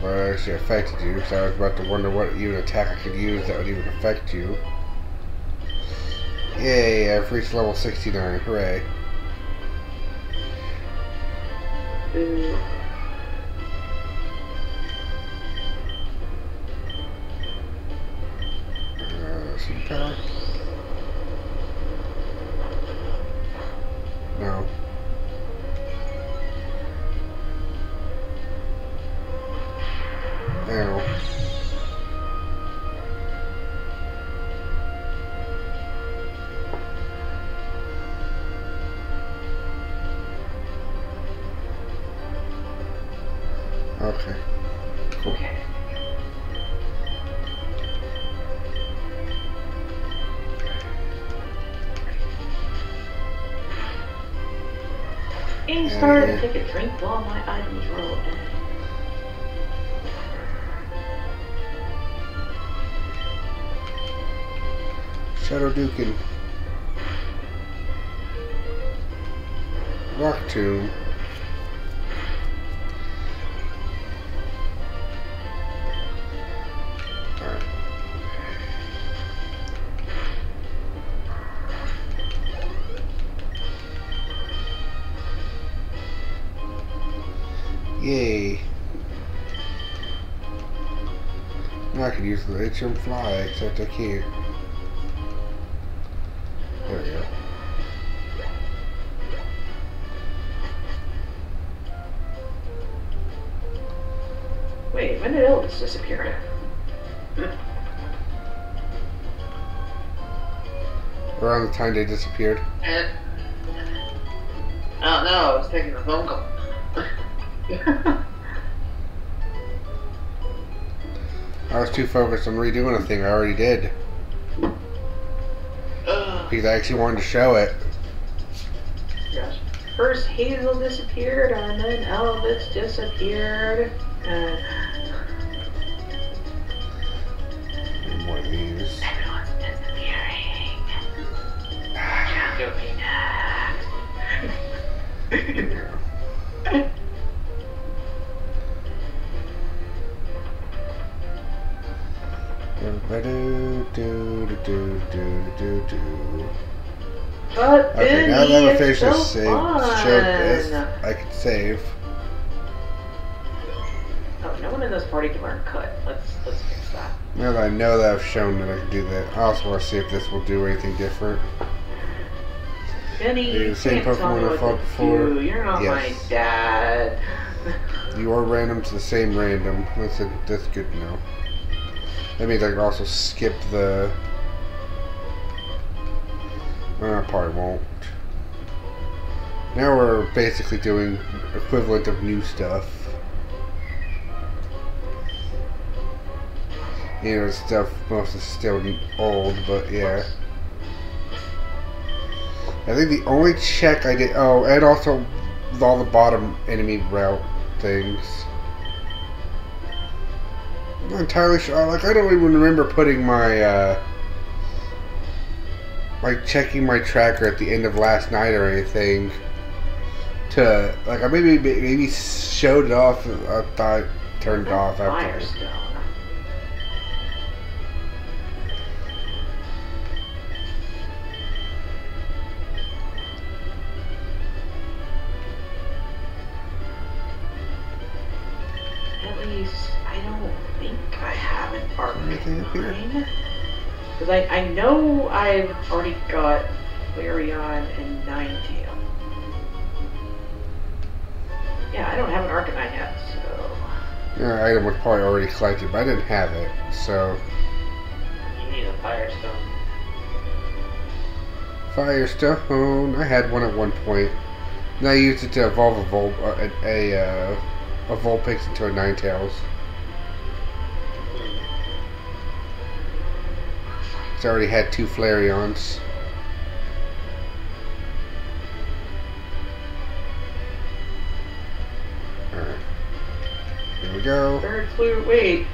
Well, it actually affected you, so I was about to wonder what even attack I could use that would even affect you. Yay, I've reached level 69. Hooray. Some power? No. Ow. Okay. Cool. Okay. Game started to take a drink while my items roll. Shadow Dukin. Rock Tomb. Alright. Yay. Now I could use the HM fly, except I can't. There we go. Wait, when did Elvis disappear? Around the time they disappeared. And I don't know, I was taking a phone call. I was too focused on redoing a thing I already did. Because I actually wanted to show it. Gosh. First Hazel disappeared, and then Elvis disappeared. One of these. Everyone's disappearing. But Okay, now that I'm finished so this showed this, I can save. Oh, no one in this party can learn cut. Let's fix that. Now that I know that I've shown that I can do that, I also want to see if this will do anything different. Benny, The you same can't tell me Pokemon I what fought to before. do. You're not Yes. my dad. You are random to the same random. That's good to know. That means I can also skip the... Well, I probably won't. Now we're basically doing equivalent of new stuff. You know, stuff most is still old, but yeah. I think the only check I did... Oh, and also all the bottom enemy route things. I'm not entirely sure. Like, I don't even remember putting my, like, checking my tracker at the end of last night or anything. To, like, I maybe showed it off. I thought I turned it off after. Firestone. At least, I don't think I have an Anything up here? Arcanine. Because I know I've already got Flareon and Ninetale. Yeah, I don't have an Arcanine yet, so... Yeah, item was probably already collected, but I didn't have it, so... You need a Firestone. Firestone, I had one at one point. And I used it to evolve a Vulpix into a Ninetales. It's already had 2 Flareons. Alright. Here we go. Bird flu. Wait,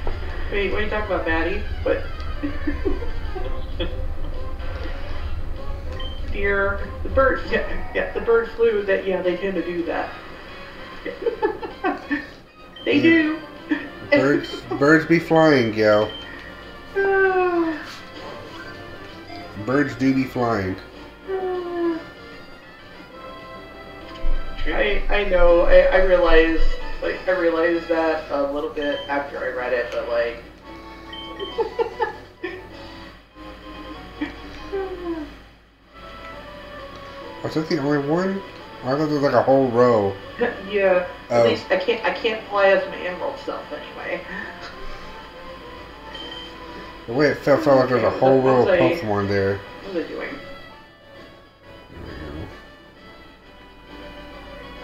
what are you talking about, Maddie? What? Dear, the bird. Yeah, the bird flu. That they tend to do that. They do. Birds be flying, yo. Birds do be flying. I know. I realized. I realized that a little bit after I read it, but like. Was that the only one? I thought there was like a whole row. Yeah. Oh. At least I can't fly as my emerald self anyway. The way it felt like there was a whole row of Pokemon there. What are they doing? There we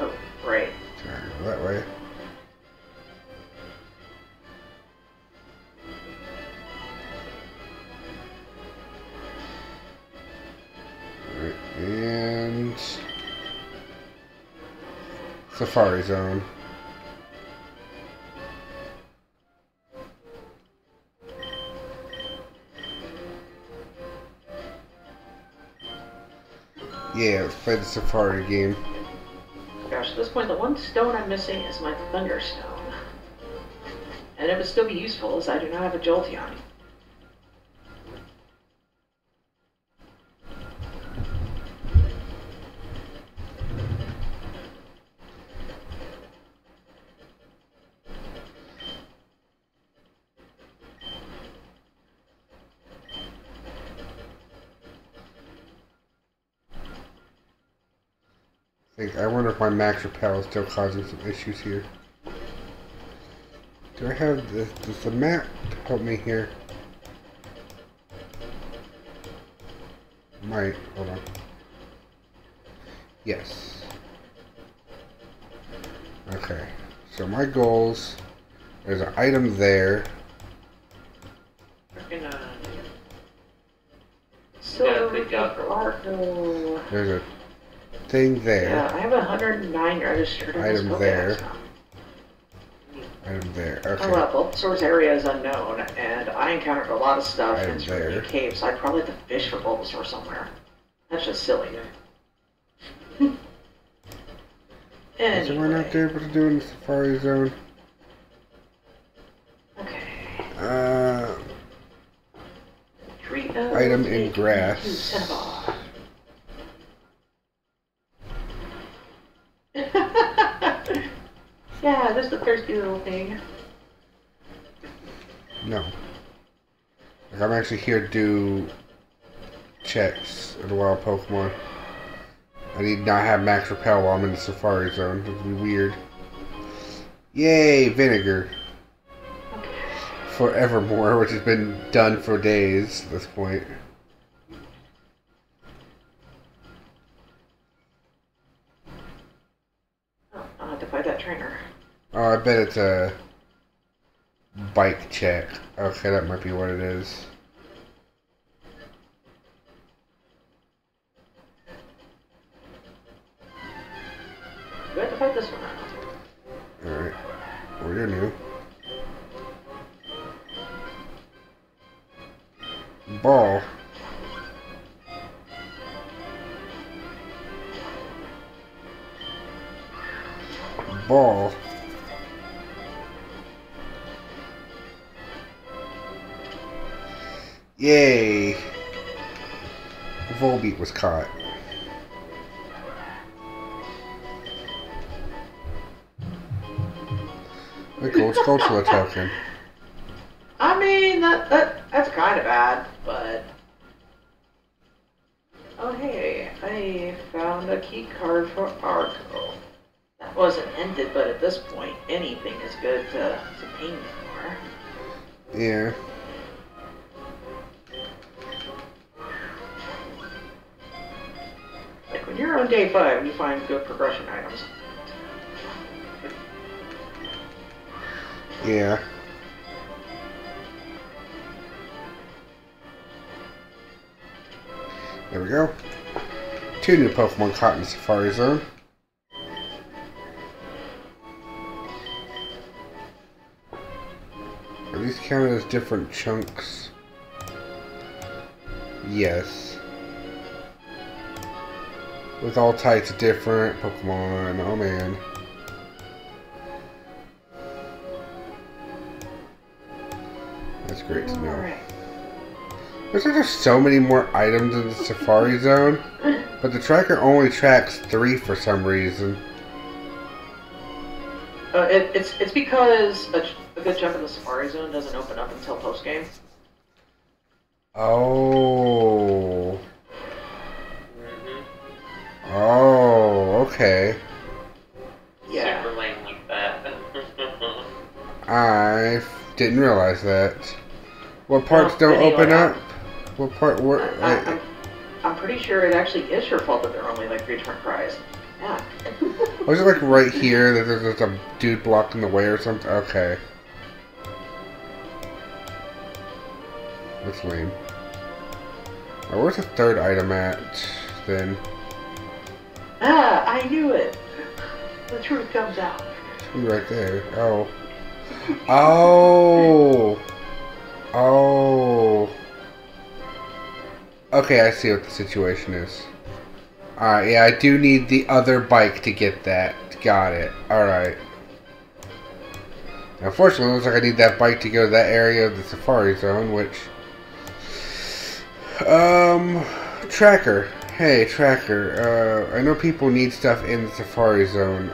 go. Oh, right. Try to go that way. Alright, and... Safari Zone. Yeah, let's play the Safari game. Gosh, at this point, the one stone I'm missing is my Thunderstone. And it would still be useful, as I do not have a Jolteon. I wonder if my max repel is still causing some issues here. Do I have this? Does the map help me here? Might. Hold on. Yes. Okay. So my goals. There's an item there. There's a thing there. Yeah, I have 109 registered. Item there. Item there. Okay. Oh, well, Bulbasaur's area is unknown, and I encountered a lot of stuff Item in surrounding caves, so I'd probably have to fish for Bulbasaur somewhere. That's just silly. Is there not there able to do in the Safari Zone? Okay. Item in grass. Yeah, there's the thirsty little thing. No. Like, I'm actually here to do checks of the wild Pokemon. I need not have max repel while I'm in the Safari Zone. It would be weird. Yay, vinegar. Okay. Forevermore, which has been done for days at this point. Oh, I'll have to fight that trainer. Oh, I bet it's a bike check. Okay, that might be what it is. We have to fight this one out. Alright. Well, you're new. Ball. Ball. Yay! Volbeat was caught. The gold Skulltula token. I mean, that's kind of bad, but... Oh hey, I found a key card for Arco. That wasn't ended, but at this point, anything is good to ping for. Yeah. Like when you're on day 5, you find good progression items. Yeah. There we go. 2 new Pokemon caught in the Safari Zone. Are these counted as different chunks? Yes. With all types of different Pokemon. Oh man. That's great to know. Alright. There's just so many more items in the Safari Zone, but the tracker only tracks 3 for some reason. It's because a good chunk of the Safari Zone doesn't open up until post-game. Oh. Oh, okay. Yeah. Super lame like that. I didn't realize that. What parts don't open up? What part? I'm pretty sure it actually is your fault that there are only like 3 different cries. Yeah. Was it like right here that there's just a dude blocking the way or something? Okay. That's lame. Now, where's the 3rd item at, then? Ah, I knew it! the truth comes out. Right there. Oh. Oh. Oh. Okay, I see what the situation is. Alright, yeah, I do need the other bike to get that. Got it. Alright. Unfortunately, it looks like I need that bike to go to that area of the Safari Zone, which... Tracker. Hey, Tracker. I know people need stuff in the Safari Zone.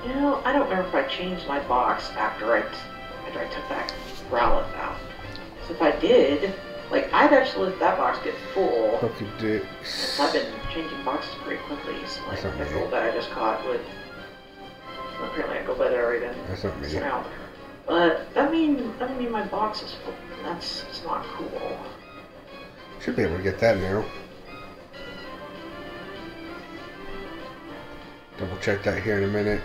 You know, I don't remember if I changed my box after I took that Growlithe out. So if I did, like, I'd actually let that box get full. Okay, dicks. I've been changing boxes pretty quickly, so like, the gold that I just caught would... Apparently I go better already then. That's not me. Out. But, that mean my box is full. It's not cool. Should be able to get that now. Double check that here in a minute.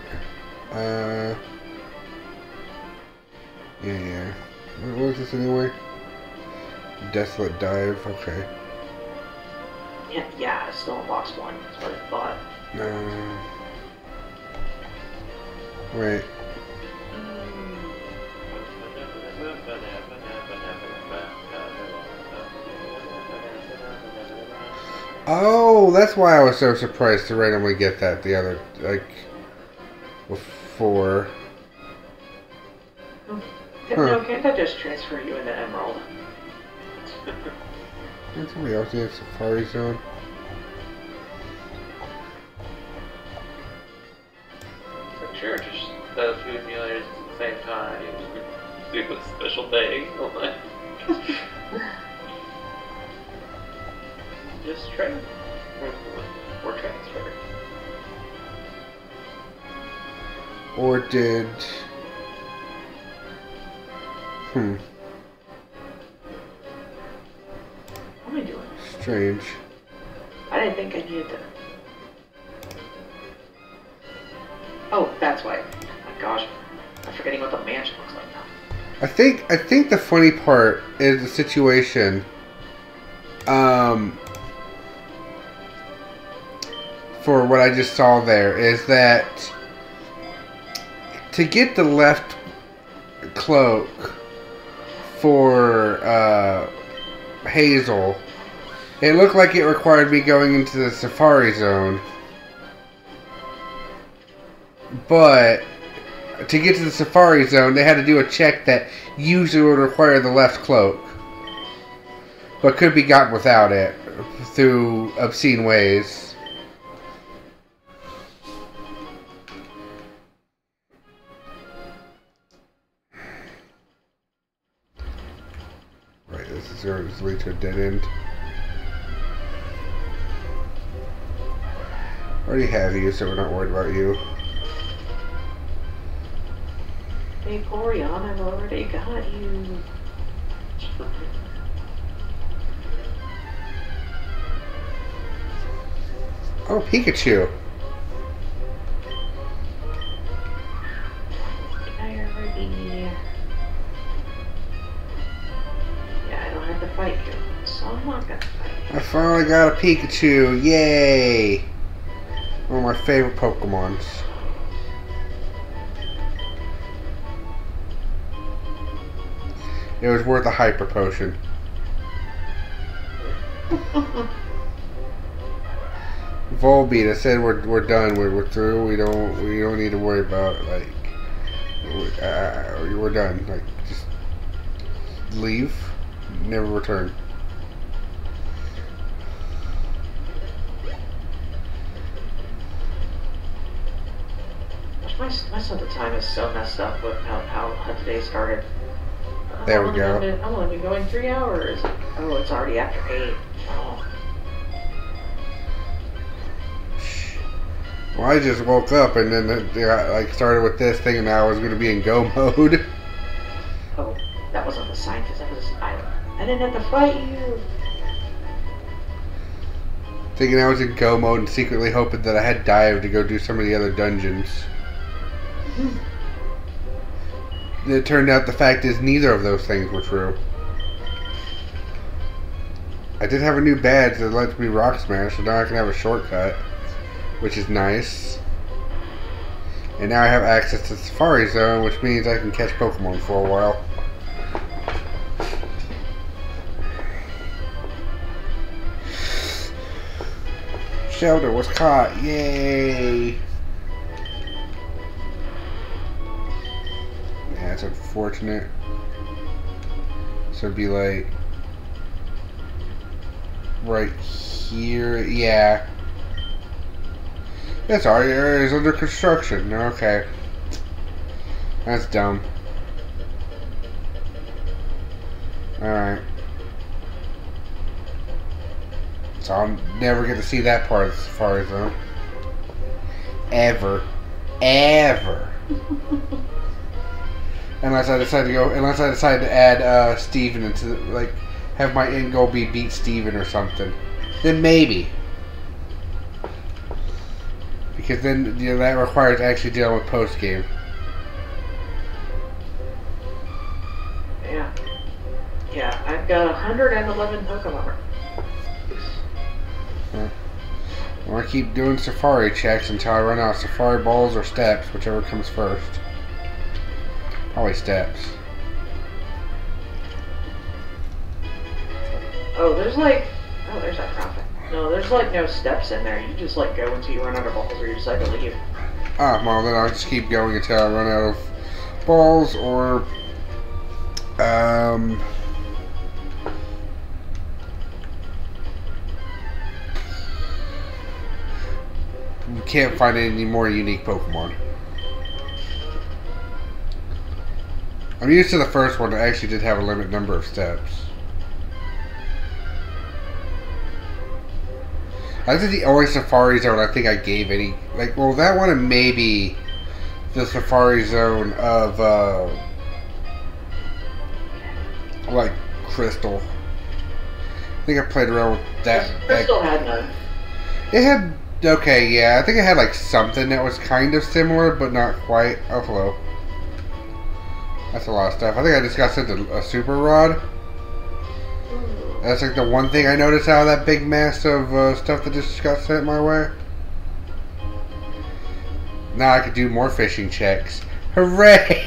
Yeah. What was this anyway? Desolate Dive, okay. Yeah, it's still in box 1. That's what I thought. Wait. Oh, that's why I was so surprised to randomly get that the other, like, before. No, can't I just transfer you into Emerald? Can somebody else in the Safari Zone? Sure, just those two emulators at the same time. Do a special day. Just trade. Or transfer. Or did... What am I doing? Strange. I didn't think I needed to... Oh, that's why. Oh my gosh. I'm forgetting what the mansion looks like now. I think the funny part is the situation. For what I just saw there is that to get the left cloak for Hazel, it looked like it required me going into the Safari Zone. But to get to the Safari Zone, they had to do a check that usually would require the left cloak, but could be gotten without it through obscene ways. Right, this is going to lead to a dead end. Already have you, so we're not worried about you. Hey, Corian, I've already got you. Oh, Pikachu. Yeah, I don't have to fight you, so I'm not gonna fight you. I finally got a Pikachu. Yay! One of my favorite Pokemons. It was worth a hyper potion. Volbeat, I said we're done. We're through. We don't need to worry about like we're done. Like just leave, never return. My sense of time is so messed up with how today started. There we go. I've only been going 3 hours. Oh, it's already after 8. Oh. Well, I just woke up and then like started with this thing, and now I was going to be in go mode. Oh, that wasn't the scientist. That was I didn't have to fight you. Thinking I was in go mode and secretly hoping that I had dive to go do some of the other dungeons. It turned out the fact is neither of those things were true. I did have a new badge that lets me rock smash, so now I can have a shortcut. which is nice. And now I have access to the Safari Zone, which means I can catch Pokemon for a while. Shelter was caught, yay! Yeah, that's unfortunate. So it'd be like right here, yeah. That's our area is under construction. Okay. That's dumb. Alright. So I'll never get to see that part of the Safari Zone. Ever. Ever. Unless I decide to add Steven into, like, have my end goal be beat Steven or something. Then maybe. Because then, you know, that requires actually dealing with post-game. Yeah. Yeah, I've got 111 Pokemon. I want to keep doing Safari checks until I run out of Safari balls or steps, whichever comes first. Probably steps. Oh, there's like... Oh, there's that profit. No, there's like no steps in there. You just like go until you run out of balls or you decide to leave. Ah, well then I'll just keep going until I run out of balls or... we can't find any more unique Pokemon. I'm used to the first one that actually did have a limited number of steps. I think the only Safari Zone I think I gave any... Like, well, that one and maybe the Safari Zone of, like, Crystal. I think I played around with that. Crystal had none. It had... Okay, yeah. I think it had, like, something that was kind of similar, but not quite. Oh, hello. That's a lot of stuff. I think I just got sent a Super Rod. That's like the one thing I noticed out of that big mass of stuff that just got sent my way. Now I could do more fishing checks. Hooray!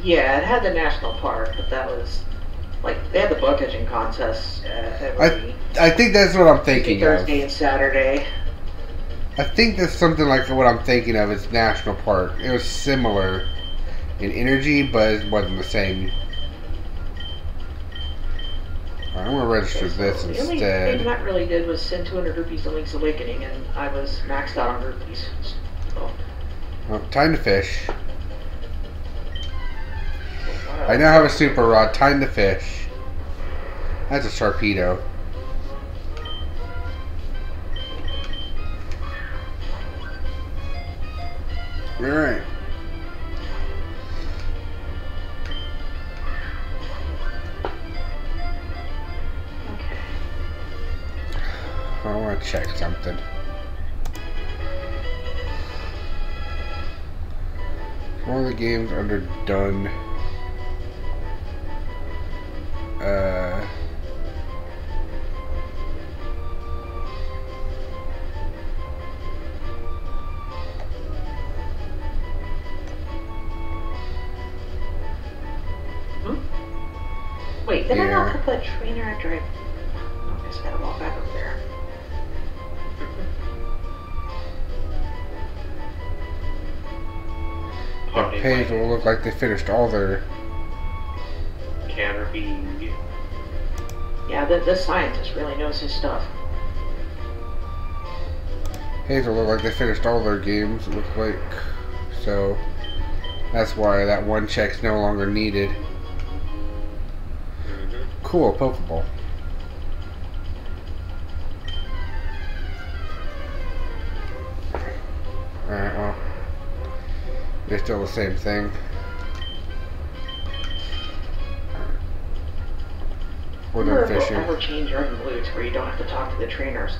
Yeah, it had the national park, but that was... Like, they had the book catching contests every... I think that's what I'm thinking Thursday of. and Saturday. I think that's something like what I'm thinking of is National Park. It was similar in energy, but it wasn't the same. Alright, I'm going to register this instead. The only thing that really did was send 200 rupees to Link's Awakening, and I was maxed out on rupees. So. Well, time to fish. I now have a Super Rod. Time to fish. That's a Sharpedo. Alright. I want to check something. One of the games under done. Wait, did I not put that trainer after I... Oh, I just gotta walk back up there. The page will look like they finished all their... Canopy. Yeah, this scientist really knows his stuff. Hazel look like they finished all their games, it looks like. So, that's why that one check's no longer needed. Cool, Pokeball. Alright, well. They're still the same thing. We're done fishing. Ever change red and blue to where you don't have to talk to the trainers.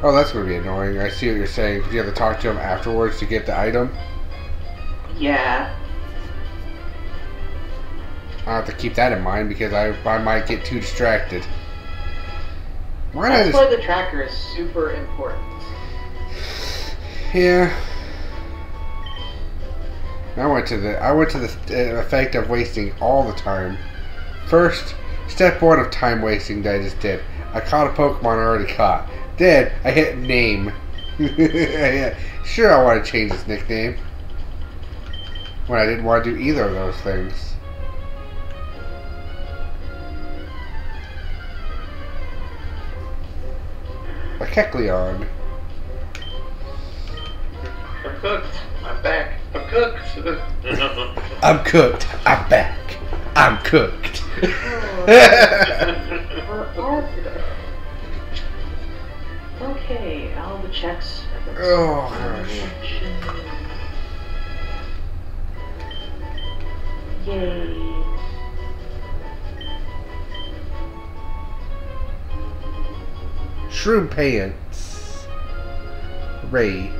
Oh, that's going to be annoying. I see what you're saying. You have to talk to them afterwards to get the item. Yeah. I'll have to keep that in mind because I might get too distracted. Why That's not why the tracker is super important. Yeah. I went to the effect of wasting all the time. First, step 1 of time wasting that I just did. I caught a Pokemon I already caught. Then I hit name. Sure, I want to change his nickname. When I didn't want to do either of those things. Like Kecleon. I'm cooked. I'm back. I'm cooked. I'm cooked. I'm back. I'm cooked. Okay, all the checks. Oh gosh. Yay. Shroom pants. Ray.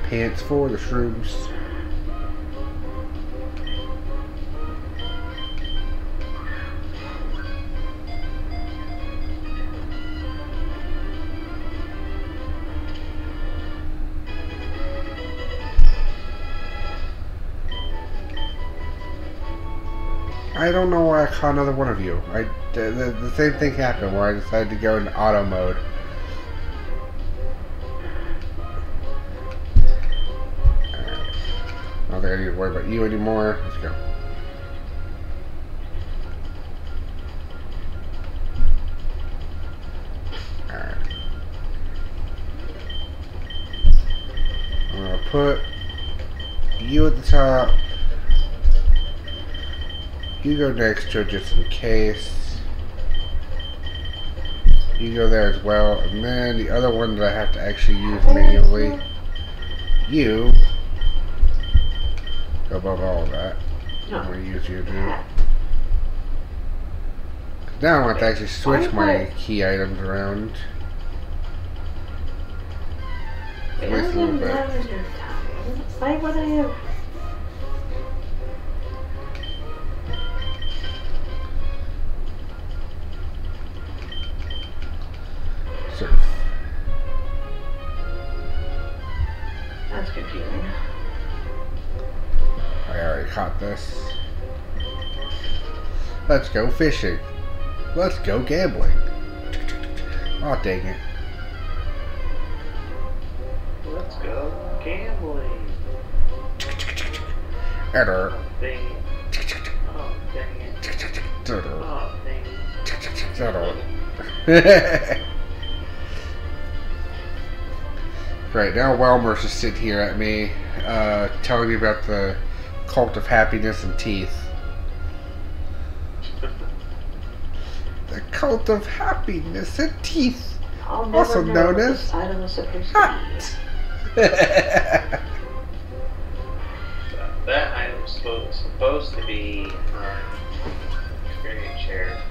Pants for the shrooms. I don't know why I caught another one of you. The same thing happened where I decided to go into auto mode. I don't think I need to worry about you anymore. Let's go. Alright. I'm gonna put you at the top. You go next to it just in case. You go there as well. And then the other one that I have to actually use manually. You go above all of that. I'm going to use you too. Now I want to actually switch my key items around. Waste a little bit. Why would I have... That's confusing. I already caught this. Let's go fishing. Let's go gambling. Oh, dang it. Let's go gambling. Error. Dang it. Oh, dang it. Oh, dang it. Right, now Welmer's just sitting here at me, telling me about the cult of happiness and teeth. The cult of happiness and teeth. Also known as hat. That item's supposed to be experience share.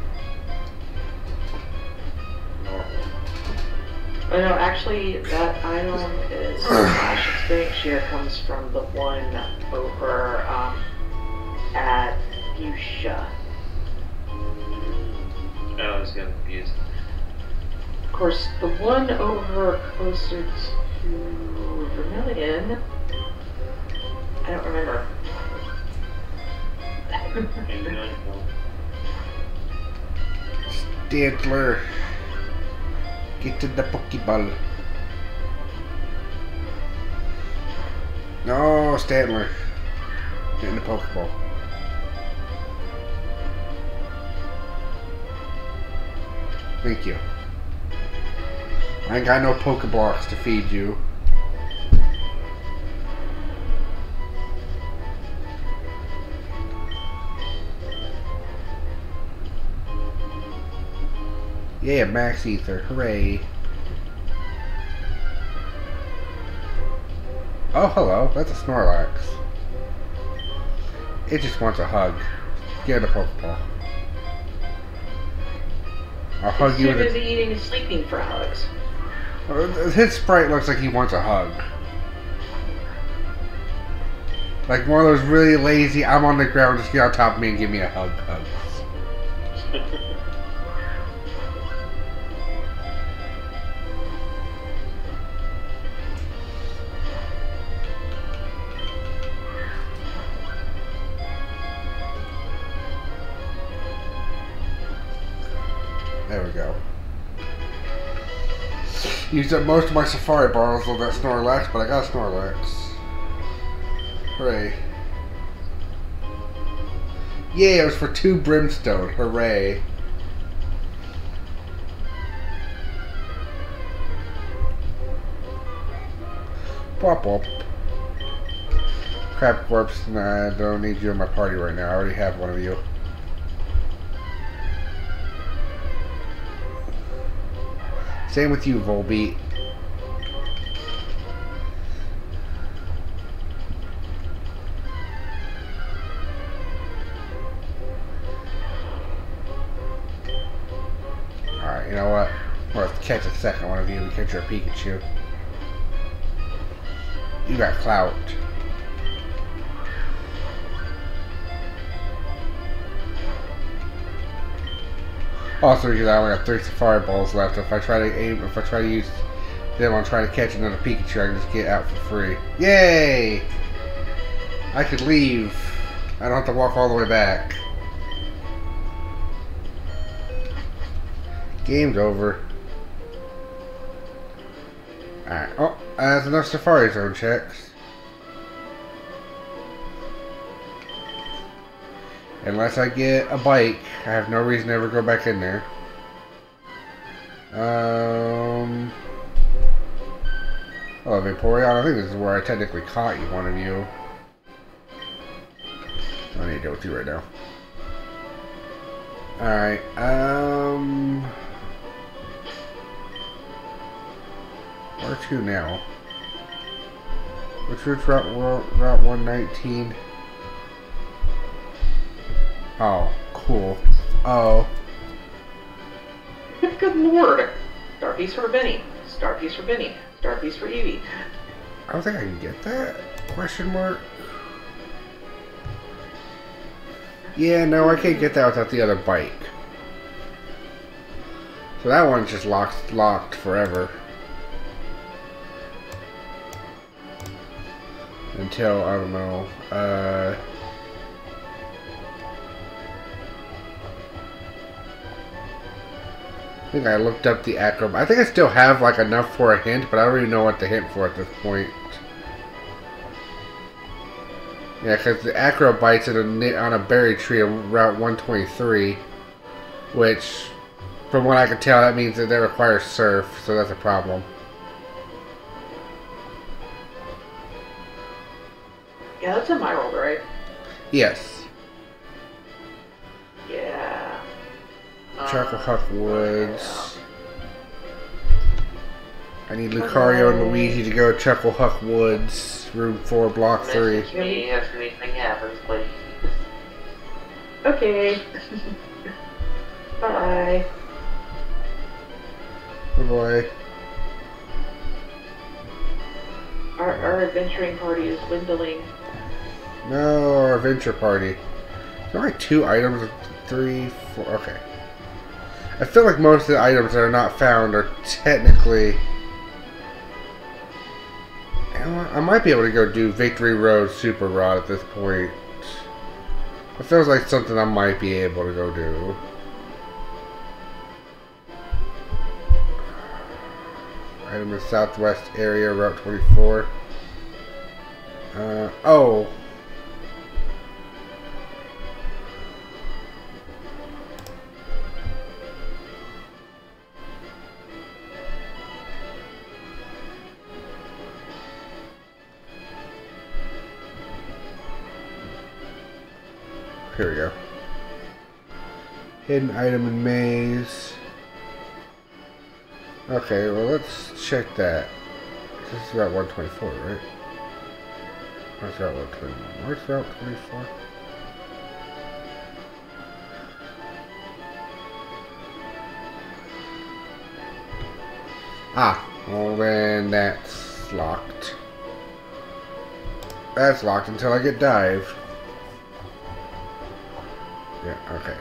Normal. Oh no, actually, that item is experience share comes from the one over at Fuchsia. I was getting confused. Of course, the one over closer to Vermilion, I don't remember. Stantler. Get to the Pokeball. No, Stantler. Get in the Pokeball. Thank you. I ain't got no Pokeblocks to feed you. Yeah, Max Ether. Hooray. Oh, hello. That's a Snorlax. It just wants a hug. Get a Pokeball. I'll hug you with He's too busy eating and sleeping for hugs. His sprite looks like he wants a hug. Like one of those really lazy, I'm on the ground, just get on top of me and give me a hug hugs. There we go. Used up most of my safari bottles on that Snorlax, but I got a Snorlax. Hooray. Yay, it was for 2 brimstone. Hooray. Pop up. Crap corpse. Nah, I don't need you in my party right now. I already have one of you. Same with you, Volbeat. Alright, you know what? We'll have to catch a second one of you and catch your Pikachu. You got clout. Also, because I only got 3 Safari Balls left, if I try to use them on trying to catch another Pikachu, I can just get out for free. Yay! I could leave. I don't have to walk all the way back. Game's over. Alright. Oh, that's enough Safari Zone checks. Unless I get a bike, I have no reason to ever go back in there. Oh, Vaporeon, I think this is where I technically caught you, one of you. I don't need to deal with you right now. Alright, where to now? Which route's Route 119? Oh, cool. Oh. Good lord. Star piece for Benny. Star piece for Benny. Star piece for Eevee. I don't think I can get that? Question mark? Yeah, no, I can't get that without the other bike. So that one's just locked forever. Until, I don't know, I think I looked up the acro. I think I still have like enough for a hint, but I don't even know what to hint for at this point. Yeah, because the acro bites on a berry tree of Route 123, which, from what I can tell, that means that they require surf, so that's a problem. Yeah, that's in my world, right? Yes. Yeah. Chucklehuck Woods. I need Lucario and Luigi to go Chucklehuck Woods, room 4, block 3. Message me if anything happens, please. Okay. Bye. Oh boy. Our adventuring party is dwindling. No, our adventure party. There's only 2 items, 3, 4, okay. I feel like most of the items that are not found are technically... You know what? I might be able to go do Victory Road Super Rod at this point. It feels like something I might be able to go do. Item in Southwest area, Route 24. Oh. Here we go. Hidden item in maze. Okay, well let's check that. This is Route 124, right? Where's Route 124? Where's Route 24? Ah, well then that's locked. That's locked until I get dive. Yeah, okay.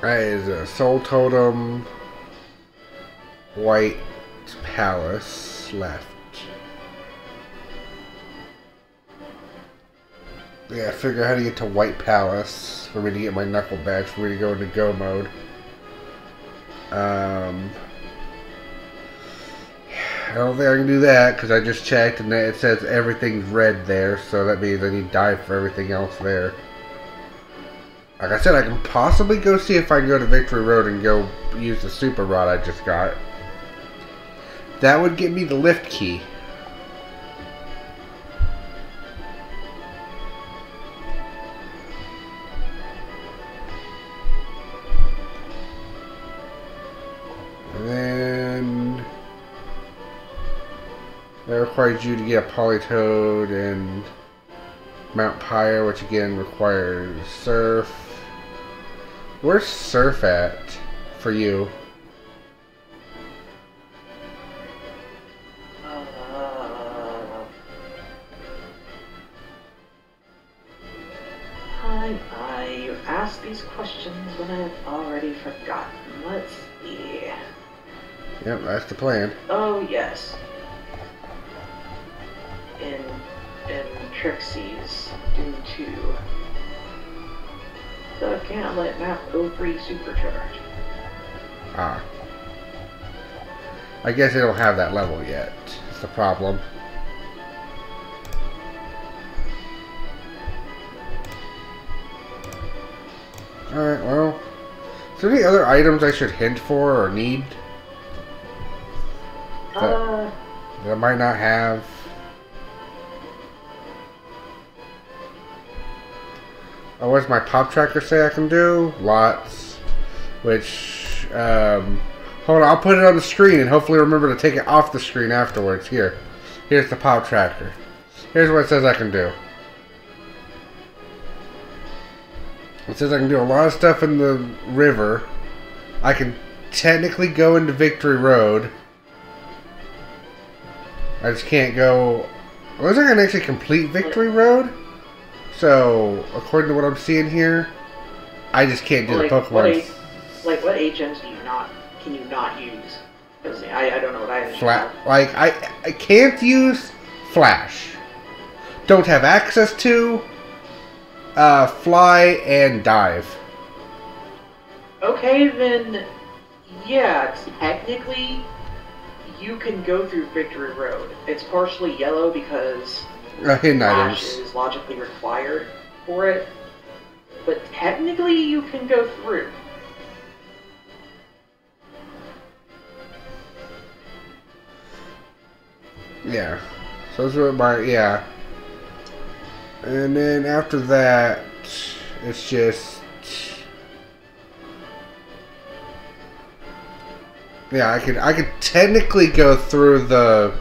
That is a Soul Totem, White Palace left. Yeah, figure out how to get to White Palace for me to get my knuckle badge for me to go into go mode. I don't think I can do that because I just checked and it says everything's red there, so that means I need dive for everything else there. Like I said, I can possibly go see if I can go to Victory Road and go use the super rod I just got. That would get me the lift key. And then that requires you to get a Politoed and Mount Pyre, which again requires Surf. Where's Surf at for you? You ask these questions when I've already forgotten. Let's see. Yep, that's the plan. Oh, yes. In Trixie's Doom 2. The Gauntlet Map 03 Supercharge. Ah. I guess they don't have that level yet. It's the problem. Alright, well. Is there any other items I should hint for or need? That I might not have. Oh, what does my pop tracker say I can do? Lots. Which, hold on, I'll put it on the screen and hopefully remember to take it off the screen afterwards. Here's the pop tracker. Here's what it says I can do. It says I can do a lot of stuff in the river. I can technically go into Victory Road. I just can't go... Unless I can actually complete Victory Road. So, according to what I'm seeing here, I just can't do the Pokemon. What HMs can you not use? Because I don't know what I I can't use Flash. Don't have access to... Fly and Dive. Okay, then, yeah, technically, you can go through Victory Road. It's partially yellow because hidden Flash items is logically required for it, but technically you can go through. Yeah. So those are my, yeah. And then after that, it's just... Yeah, I could technically go through the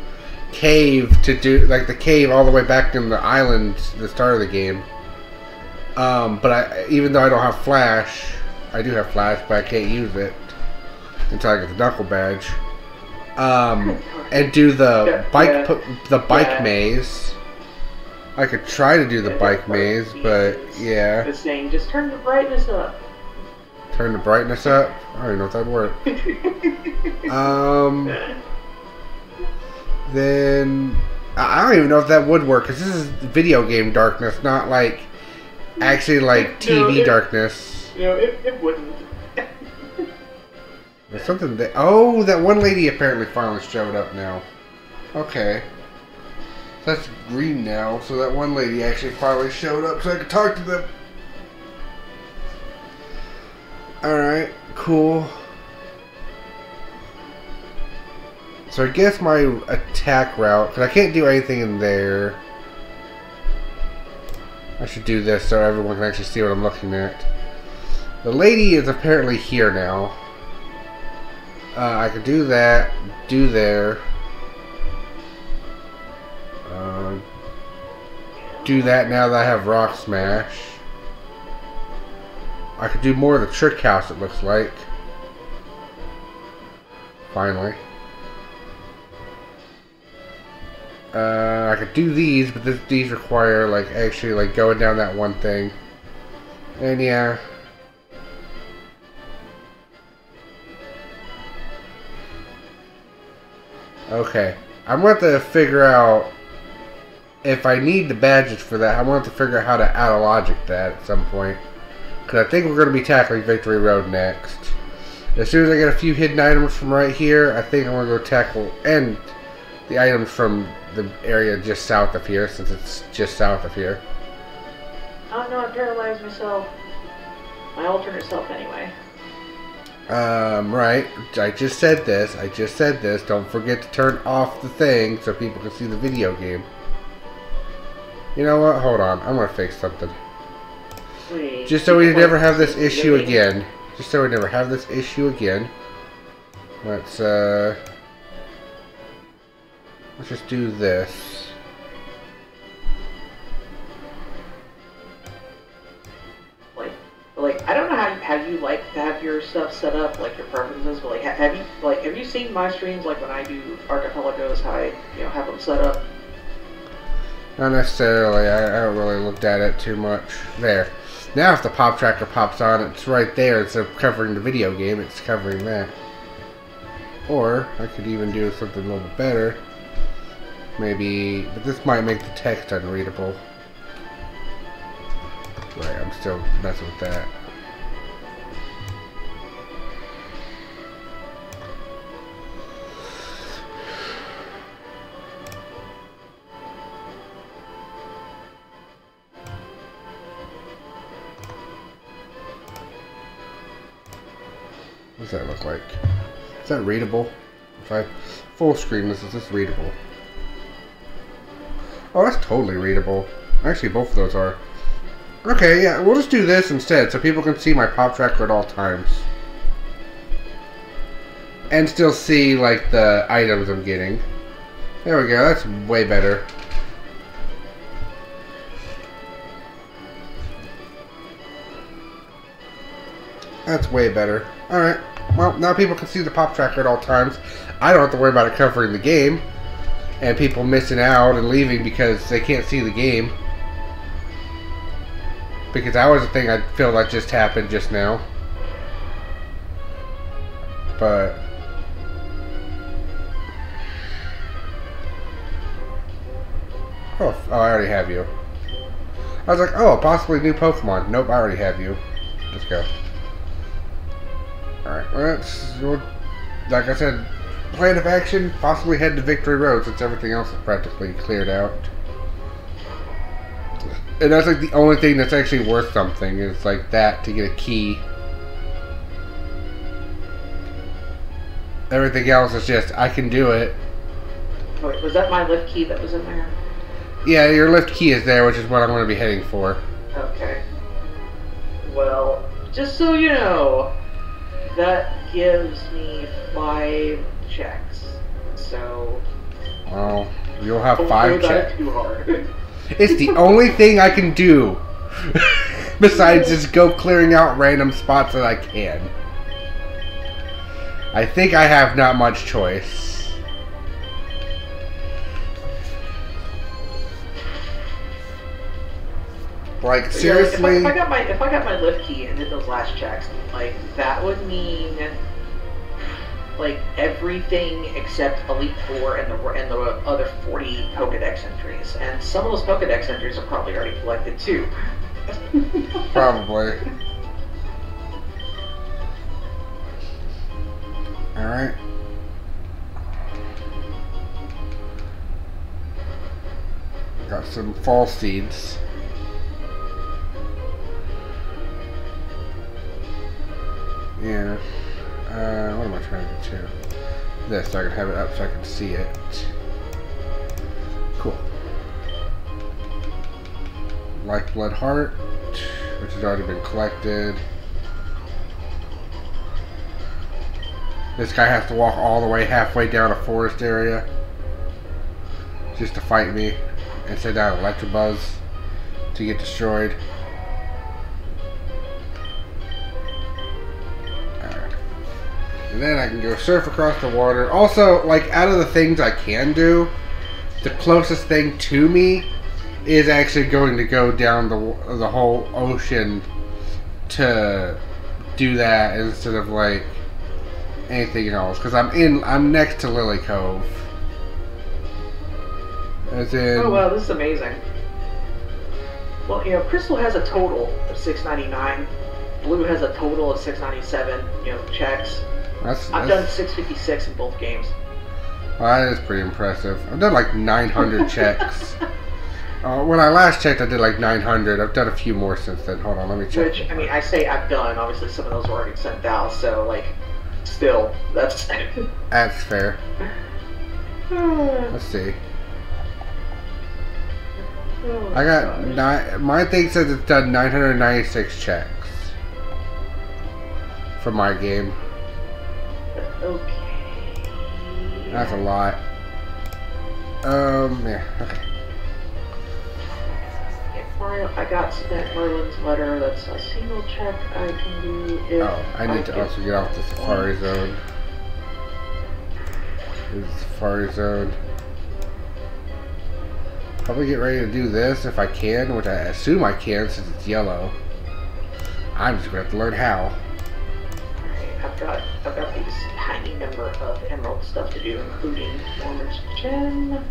cave to do, like the cave all the way back in the island at the start of the game. But even though I don't have Flash, I do have Flash, but I can't use it until I get the Knuckle Badge. And do the bike maze. I could try to do the bike maze, but yeah. It's saying just turn the brightness up. Turn the brightness up? I don't even know if that'd work. Then I don't even know if that would work because this is video game darkness, not like actually like TV darkness. No, it wouldn't. There's something that... Oh, that one lady apparently finally showed up now. Okay. That's green now, so that one lady actually finally showed up so I could talk to them. Alright, cool. So I guess my attack route, because I can't do anything in there. I should do this so everyone can actually see what I'm looking at. The lady is apparently here now. I could do that, do there. Do that now that I have Rock Smash. I could do more of the Trick House, it looks like. Finally. I could do these, but these require, like, actually, like, going down that one thing. And yeah. Okay. I'm going to have to figure out if I need the badges for that, I want to figure out how to out-of-logic that at some point. Because I think we're going to be tackling Victory Road next. As soon as I get a few hidden items from right here, I think I'm going to go tackle and the items from the area just south of here, since it's just south of here. Oh no, I paralyzed myself. My alternate self anyway. Right. I just said this. Don't forget to turn off the thing so people can see the video game. You know what? Hold on. I'm going to fix something. Wait, Just so we never have this issue again. Let's just do this. Like I don't know how you like to have your stuff set up, like your preferences, but like have you seen my streams, like when I do Archipelagos, how I have them set up? Not necessarily. I haven't really looked at it too much. There. Now if the pop tracker pops on, it's right there. Instead of covering the video game, it's covering that. Or I could even do something a little bit better. Maybe, but this might make the text unreadable. Right, I'm still messing with that. What does that look like? Is that readable? If I full screen this, is this readable? Oh, that's totally readable. Actually, both of those are. Okay, yeah, we'll just do this instead so people can see my pop tracker at all times. And still see, like, the items I'm getting. There we go, that's way better. That's way better. Alright, well, now people can see the pop tracker at all times. I don't have to worry about it covering the game. And people missing out and leaving because they can't see the game. Because that was the thing I feel like just happened just now. But oh, I already have you. I was like, oh, possibly new Pokemon. Nope, I already have you. Let's go. Alright, well, like I said, plan of action, possibly head to Victory Road since everything else is practically cleared out. And that's like the only thing that's actually worth something is like that to get a key. Everything else is just, I can do it. Wait, was that my lift key that was in there? Yeah, your lift key is there, which is what I'm going to be heading for. Okay. Well, just so you know, that gives me 5 checks. So Well, you'll have 5 checks. Too hard. It's the only thing I can do besides just go clearing out random spots that I can. I think I have not much choice. Like, seriously? If I got my lift key and did those last checks, like, that would mean like everything except Elite Four and the other 40 Pokedex entries, and some of those Pokedex entries are probably already collected too. Probably. All right. Got some fall seeds. Yeah. What am I trying to do? This, so I can have it up so I can see it. Cool. Lifeblood Heart, which has already been collected. This guy has to walk all the way halfway down a forest area just to fight me and send out Electabuzz to get destroyed. And then I can go surf across the water. Also, like, out of the things I can do, the closest thing to me is actually going to go down the whole ocean to do that instead of, like, anything else. Because I'm next to Lily Cove. As in... Oh wow, this is amazing. Well, you know, Crystal has a total of 699. Blue has a total of 697. You know, checks. I've done 656 in both games. Well, that is pretty impressive. I've done like 900 checks. When I last checked, I did like 900. I've done a few more since then. Hold on, let me check. Which, I mean, I say I've done. Obviously, some of those were already sent out, so, like, still, that's... That's fair. Let's see. I got... My thing says it's done 996 checks. For my game. Okay. That's a lot. Yeah, okay. Mario, I got that Merlin's letter. That's a single check I can do if I need to also get off the Safari Zone. This is the Safari Zone. Probably get ready to do this if I can, which I assume I can since it's yellow. I'm just gonna have to learn how. Alright, I've got these tiny number of emerald stuff to do, including Norman's Gem.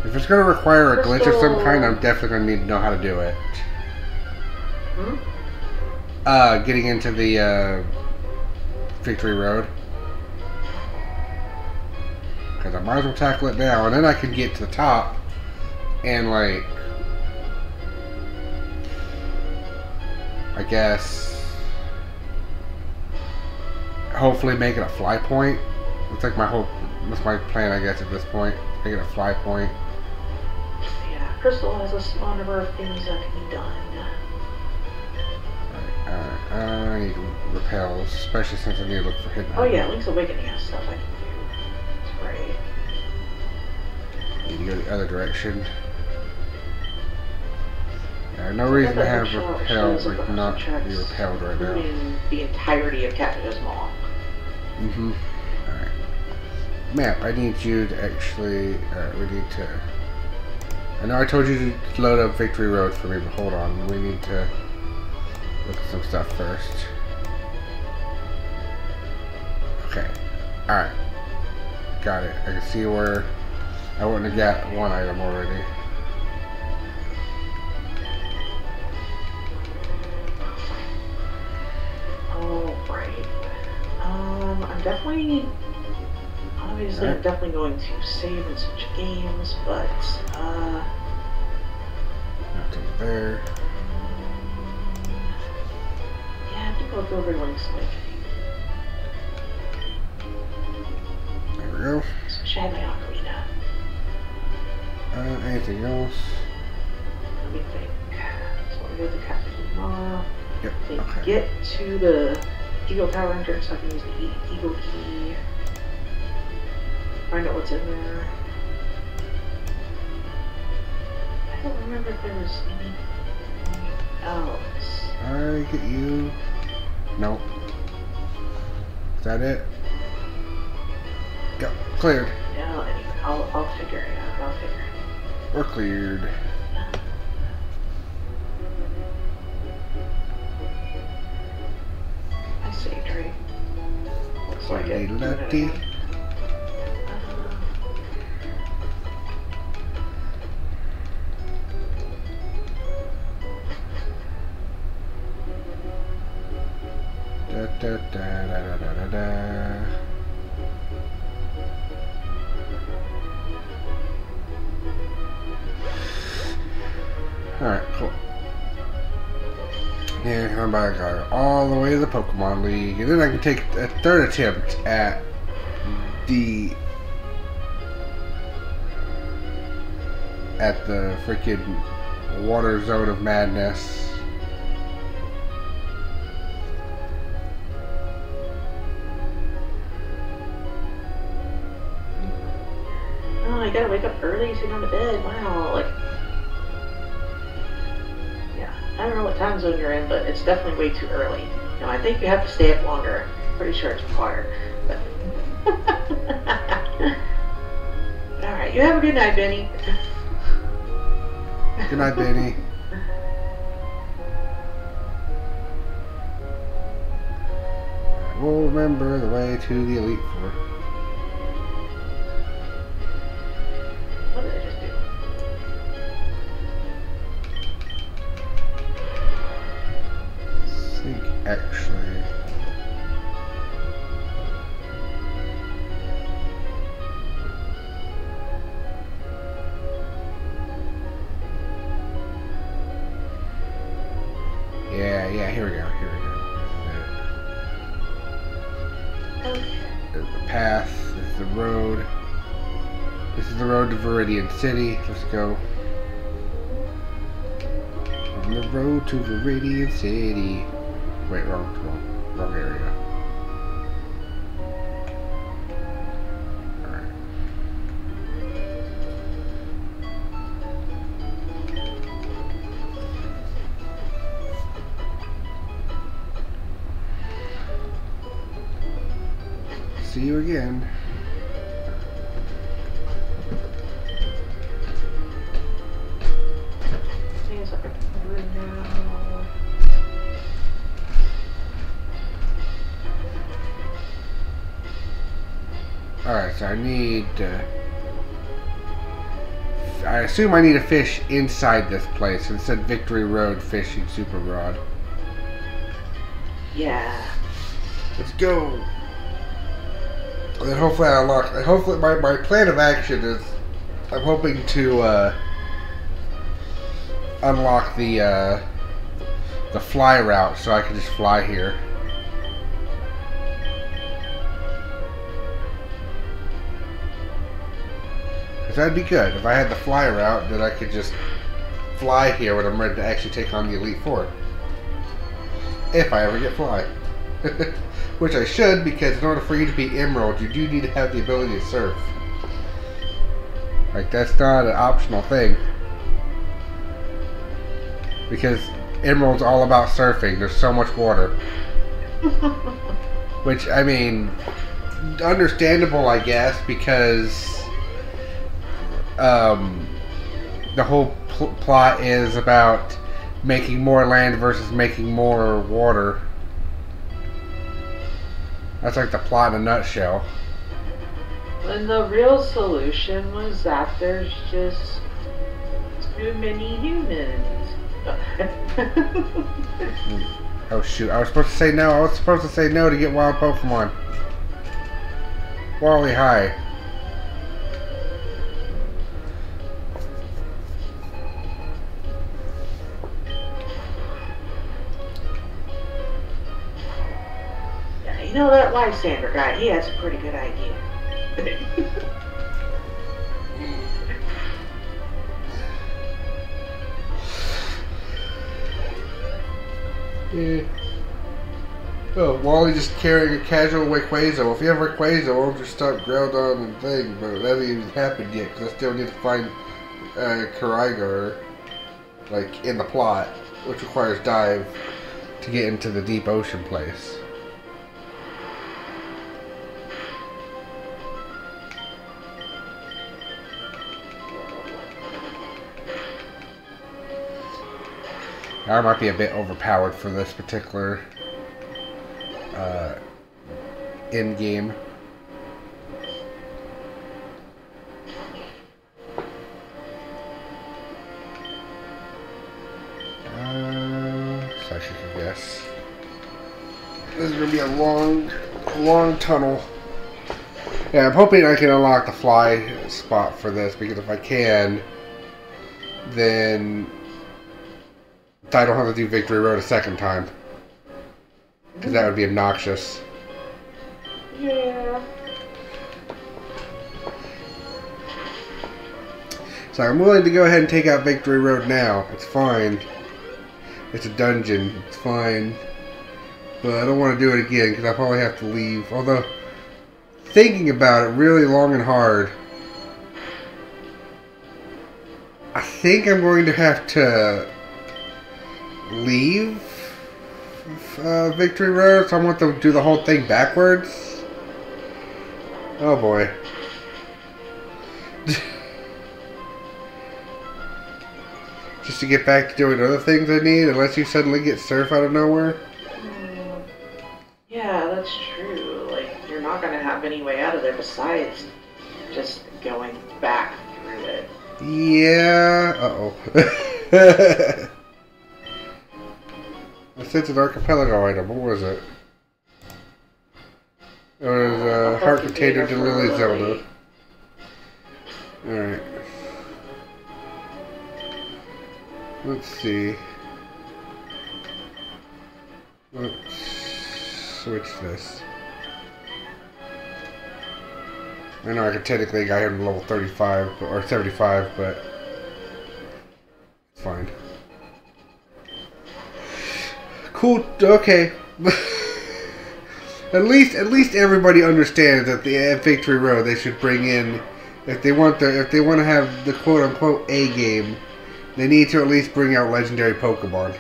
If it's going to require a glitch of some kind, I'm definitely going to need to know how to do it. Getting into the Victory Road. Because I might as well tackle it now, and then I can get to the top and, like, I guess, hopefully make it a fly point. It's like that's my plan, I guess, at this point. Make it a fly point. Crystal has a small number of things that can be done. I need repels, especially since I need to look for hidden. Oh yeah, Link's Awakening has stuff I can do. That's great. Need to go the other direction. Yeah, no reason to have repels, like not be repelled right now. The entirety of Cactus Maw. Alright. Map, I need you to actually, we need to... I know I told you to load up Victory Road for me, but hold on. We need to look at some stuff first. Okay. Alright. Got it. I can see where I wouldn't have got one item already. Alright. I'm definitely... Obviously, I'm definitely going to save and switch games, but, Not there. yeah, I think I'll go over Link's Awakening. There we go. Switch out my ocarina. Anything else? Let me think. So I go to Cactus Maw. Yep, Okay. Get to the Eagle Tower entrance so I can use the Eagle Key. Find out what's in there. I don't remember if there was anything else. I get you. Nope. Is that it? Yep, cleared. No, anyway, I'll figure it out. We're cleared. I saved, right? Looks like it. Lefty. Da, da, da, da, da, da, da. Alright, cool. Yeah, I'm about to go all the way to the Pokemon League, and then I can take a third attempt at the freaking water zone of madness. Oh, you gotta wake up early so you don't go to bed. Wow, like... Yeah, I don't know what time zone you're in, but it's definitely way too early. You know, I think you have to stay up longer. Pretty sure it's required. But... Alright, you have a good night, Benny. Good night, Benny. We'll remember the way to the Elite Four. What a actually. Yeah, here we go. There's the path, this is the road. This is the road to Viridian City. Let's go. On the road to Viridian City. Wait, wrong area. Alright. See you again. Alright, so I need I assume I need a fish inside this place. It said Victory Road Fishing Super Rod. Yeah. Let's go. And then hopefully I unlock. Hopefully my plan of action is I'm hoping to unlock the fly route so I can just fly here. Because that'd be good. If I had the fly route, then I could just fly here when I'm ready to actually take on the Elite Four. If I ever get fly. Which I should, because in order for you to be Emerald, you do need to have the ability to surf. Like, that's not an optional thing. Because Emerald's all about surfing. There's so much water. Which, I mean, understandable, I guess, because the whole plot is about making more land versus making more water. That's like the plot in a nutshell. And the real solution was that there's just too many humans. Oh shoot, I was supposed to say no. I was supposed to say no to get wild Pokemon. Wally, hi. You know, that Lysander guy, he has a pretty good idea. Yeah. Oh, Wally just carrying a casual Rayquaza. If you have Rayquaza, it won't just stop Groudon and thing, but that hasn't even happened yet, because I still need to find Karigar, like, in the plot, which requires dive to get into the deep ocean place. I might be a bit overpowered for this particular end game. So I should guess. This is gonna be a long tunnel. Yeah, I'm hoping I can unlock the fly spot for this, because if I can, then I don't have to do Victory Road a second time. Because that would be obnoxious. Yeah. So I'm willing to go ahead and take out Victory Road now. It's fine. It's a dungeon. It's fine. But I don't want to do it again, because I probably have to leave. Although, thinking about it really long and hard, I think I'm going to have to leave Victory Road, so I want to do the whole thing backwards. Oh boy. Just to get back to doing other things I need, unless you suddenly get surf out of nowhere. Yeah, that's true. Like, you're not gonna have any way out of there besides just going back through it. Yeah. Uh-oh. it's an Archipelago item. What was it? It was Heart Container to Lily Zelda. Alright. Let's see. Let's switch this. I know I could technically got him to level 35 or 75, but it's fine. Cool. Okay. At least everybody understands that at Victory Road they should bring in, if they want to have the quote unquote A game, they need to at least bring out legendary Pokemon.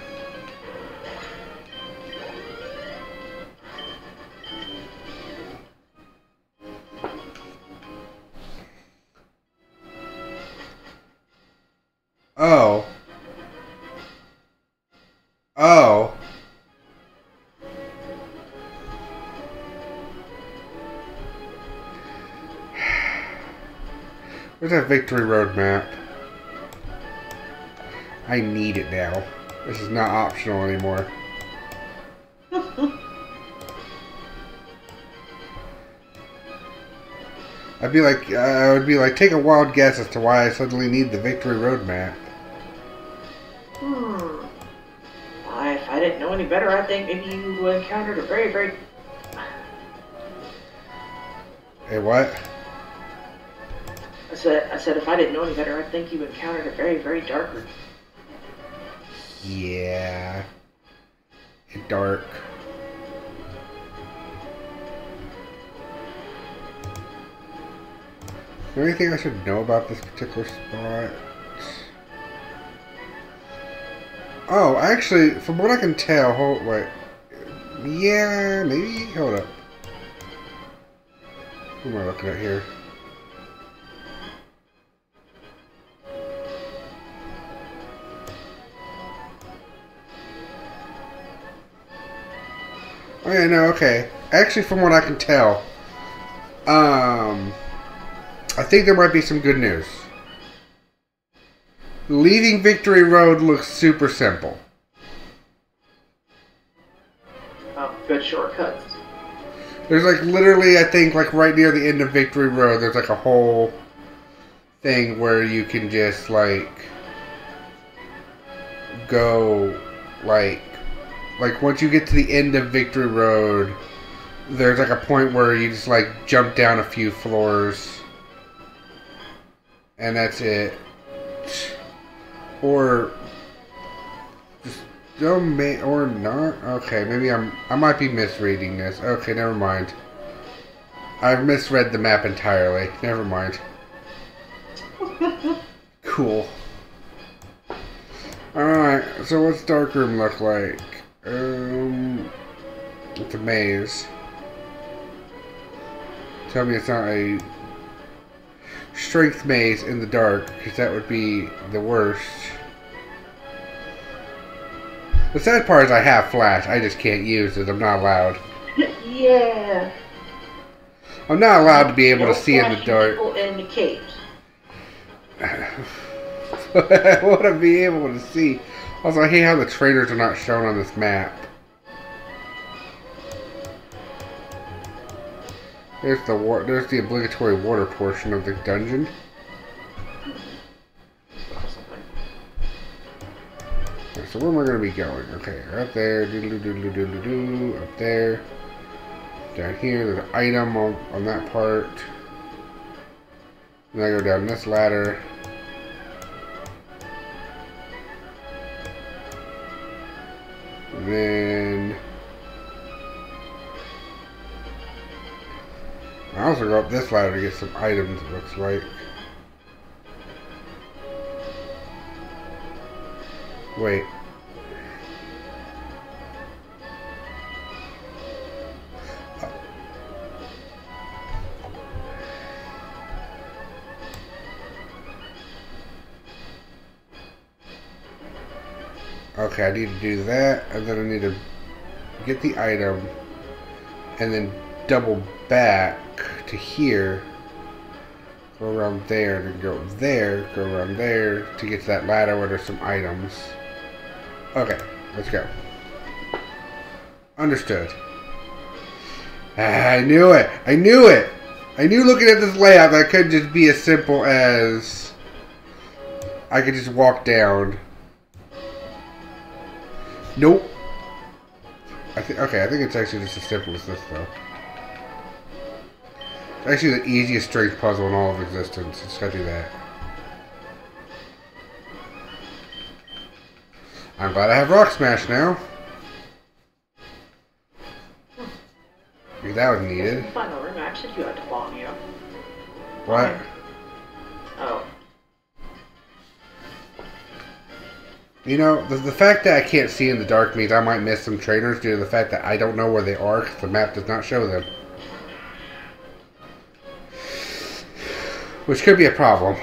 Oh. Oh. Where's that Victory Road map? I need it now. This is not optional anymore. I would be like, take a wild guess as to why I suddenly need the Victory Road map. If I didn't know any better, I think maybe you encountered a very, very... Hey, what? I said if I didn't know any better, I think you encountered a very, very dark... Yeah. Dark. Is there anything I should know about this particular spot? Oh, actually, from what I can tell, wait. Yeah, maybe? Hold up. What am I looking at here? Oh yeah, no, okay. Actually, from what I can tell, I think there might be some good news. Leaving Victory Road looks super simple. Oh, good shortcuts. There's like literally, I think, like right near the end of Victory Road, there's like a whole thing where you can just like go like once you get to the end of Victory Road, there's like a point where you just like jump down a few floors and that's it. Or just or not. Okay, maybe I might be misreading this. Okay, never mind. I've misread the map entirely. Never mind. Cool. Alright, so what's Dark Room look like? It's a maze. Tell me it's not a strength maze in the dark, because that would be the worst. The sad part is I have flash, I just can't use it. I'm not allowed. Yeah. I'm not allowed to be able to see in the dark. People in the caves. I want to be able to see. Also, I hate how the trainers are not shown on this map. There's the obligatory water portion of the dungeon. Okay, so where am I going to be going? Okay, up there, doodle-doo-doo-doo-doo-doo, up there. Down here, there's an item on that part. And I go down this ladder. And then I also go up this ladder to get some items, it looks like. Wait. Okay, I need to do that, and then I need to get the item, and then double back to here, go around there, then go there, go around there, to get to that ladder where there's some items. Okay, let's go. Understood. I knew it. I knew it. I knew looking at this layout that couldn't just be as simple as I could just walk down. Nope. I think it's actually just as simple as this though. It's actually the easiest strength puzzle in all of existence. Just gotta do that. I'm glad I have Rock Smash now. Because that was needed. Final room, actually, you had to bomb you. What? Oh. You know, the fact that I can't see in the dark means I might miss some trainers due to the fact that I don't know where they are because the map does not show them. Which could be a problem.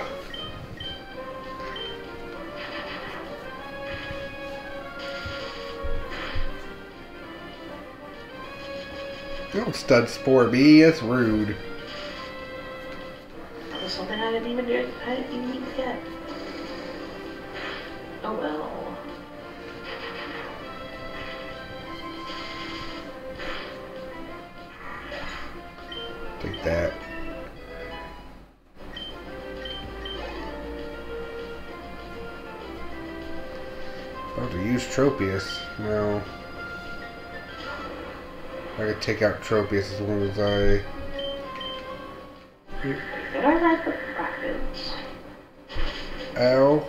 Don't stud spore me, it's rude. That was something I didn't even get. Oh well. Take that. Oh, to use Tropius. No. I could take out Tropius as long as I... Did I like the brackets? Ow.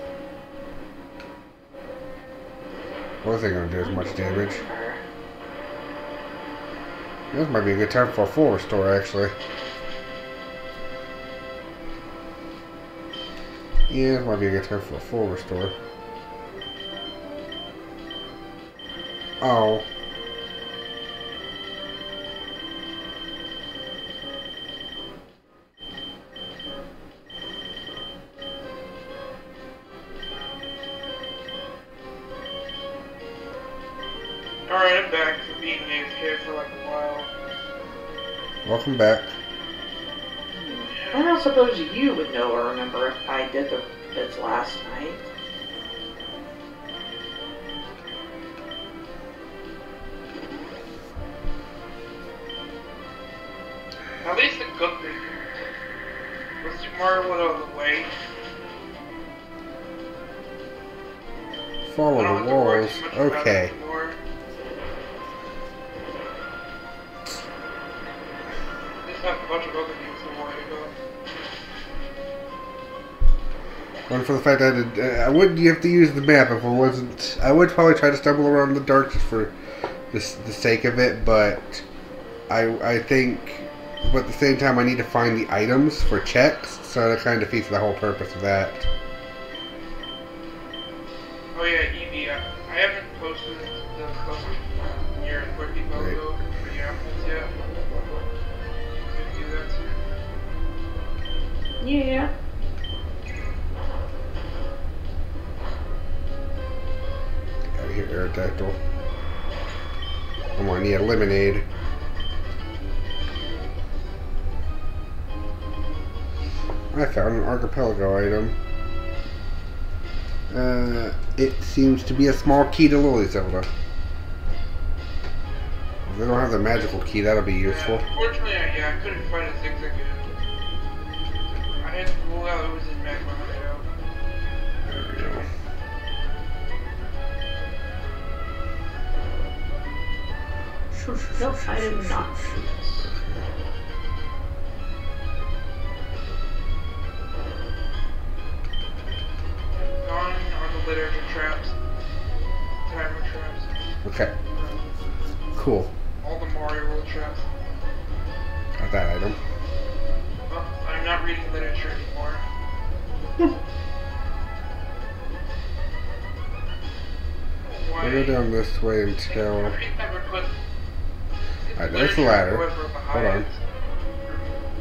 What was I gonna do as much damage? This might be a good time for a full restore, actually. Yeah, this might be a good time for a full restore. Oh. Alright, I'm back from being AFK for like a while. Welcome back. I don't suppose you would know or remember if I did the bits last night. At least the cook did. Was Super Mario World out of the way? Follow the walls. Okay. Have a bunch of other things to worry about. One for the fact that I wouldn't have to use the map if it wasn't. I would probably try to stumble around in the dark just for the sake of it, but I think, but at the same time, I need to find the items for checks, so that kind of defeats the whole purpose of that. Oh yeah, Evie, I haven't posted the post your Archipelago for your outfits yet. Yeah. Out of here, Aerodactyl. Come on, I need a lemonade. I found an Archipelago item. It seems to be a small key to Lily Zelda. If they don't have the magical key, that'll be useful. Unfortunately, I couldn't find a zigzag. I had to rule out it was in magma hideout. There we go. Nope, I did not. Gone are the literature traps. Timer traps. Okay. Cool. All the Mario World traps. Got that item. Well, I'm not reading literature anymore. We'll go down this way until... Alright, there's the ladder. Hold on.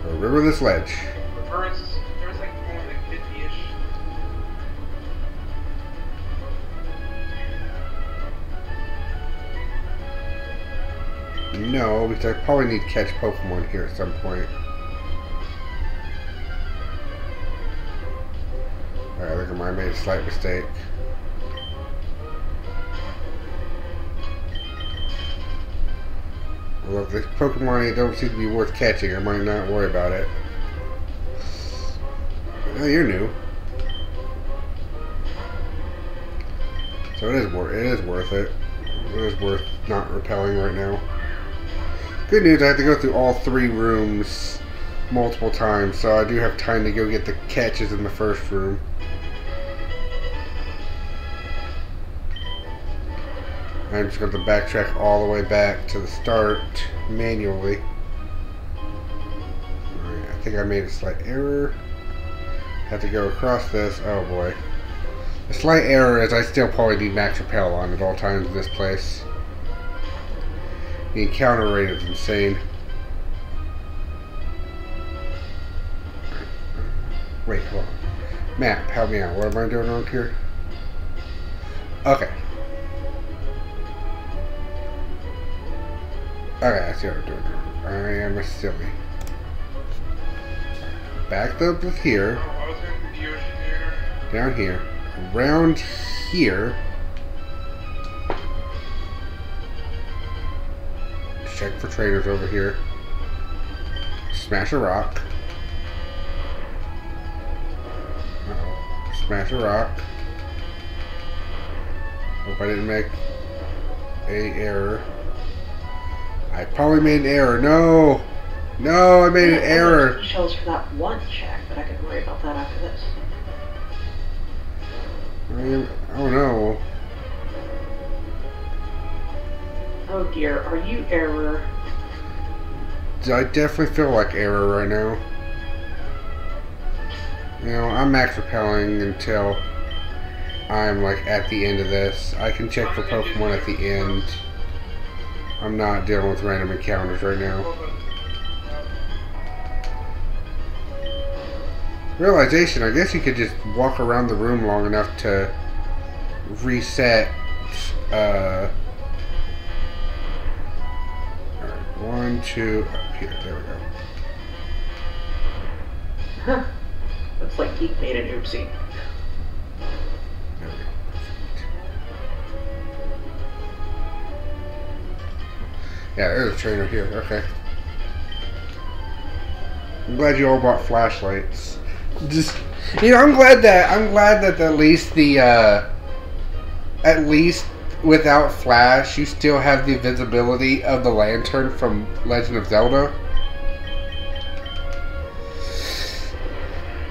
We'll river this ledge. There's like only like 50-ish. No, because I probably need to catch Pokémon here at some point. Alright, look at mine, I made a slight mistake. Well, if the Pokemon don't seem to be worth catching, I might not worry about it. Oh, you're new. So it is worth it. It is worth not repelling right now. Good news, I have to go through all 3 rooms multiple times, so I do have time to go get the catches in the first room. I'm just going to backtrack all the way back to the start manually. Alright, I think I made a slight error. Have to go across this. Oh boy. The slight error is I still probably need max repel on at all times in this place. The encounter rate is insane. Wait, hold on. Map, help me out. What am I doing wrong here? Okay. Okay, I see what I'm doing. I am a silly. Back up to here. Down here. Around here. Check for traders over here. Smash a rock. Uh-oh. Smash a rock. Hope I didn't make a error. I probably made an error. No! No, I made an error. Shells for that one check, but I can worry about that after this. Oh no. Oh dear, are you error? I definitely feel like error right now. You know, I'm max repelling until I'm like at the end of this. I can check for Pokemon at the end. I'm not dealing with random encounters right now. Realization, I guess you could just walk around the room long enough to reset. Alright, 1, 2, up here. There we go. Huh. Looks like Geek made an oopsie. There we go. Yeah, there's a trainer here. Okay. I'm glad you all bought flashlights. Just, you know, I'm glad that at least the at least without flash, you still have the visibility of the lantern from Legend of Zelda.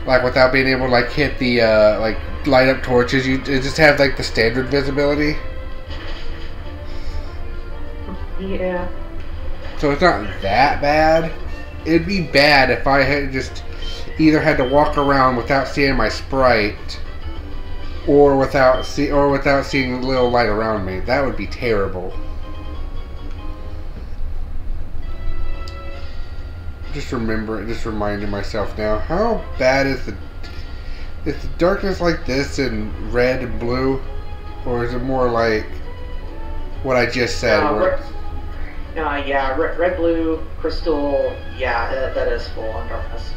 Like without being able to like hit the like light up torches, you just have like the standard visibility. Yeah. So it's not that bad. It'd be bad if I had just either had to walk around without seeing my sprite, or without seeing a little light around me. That would be terrible. Just reminding myself now. How bad is the darkness like this in red and blue, or is it more like what I just said? Yeah, red, blue, crystal. Yeah, that is full on darkness.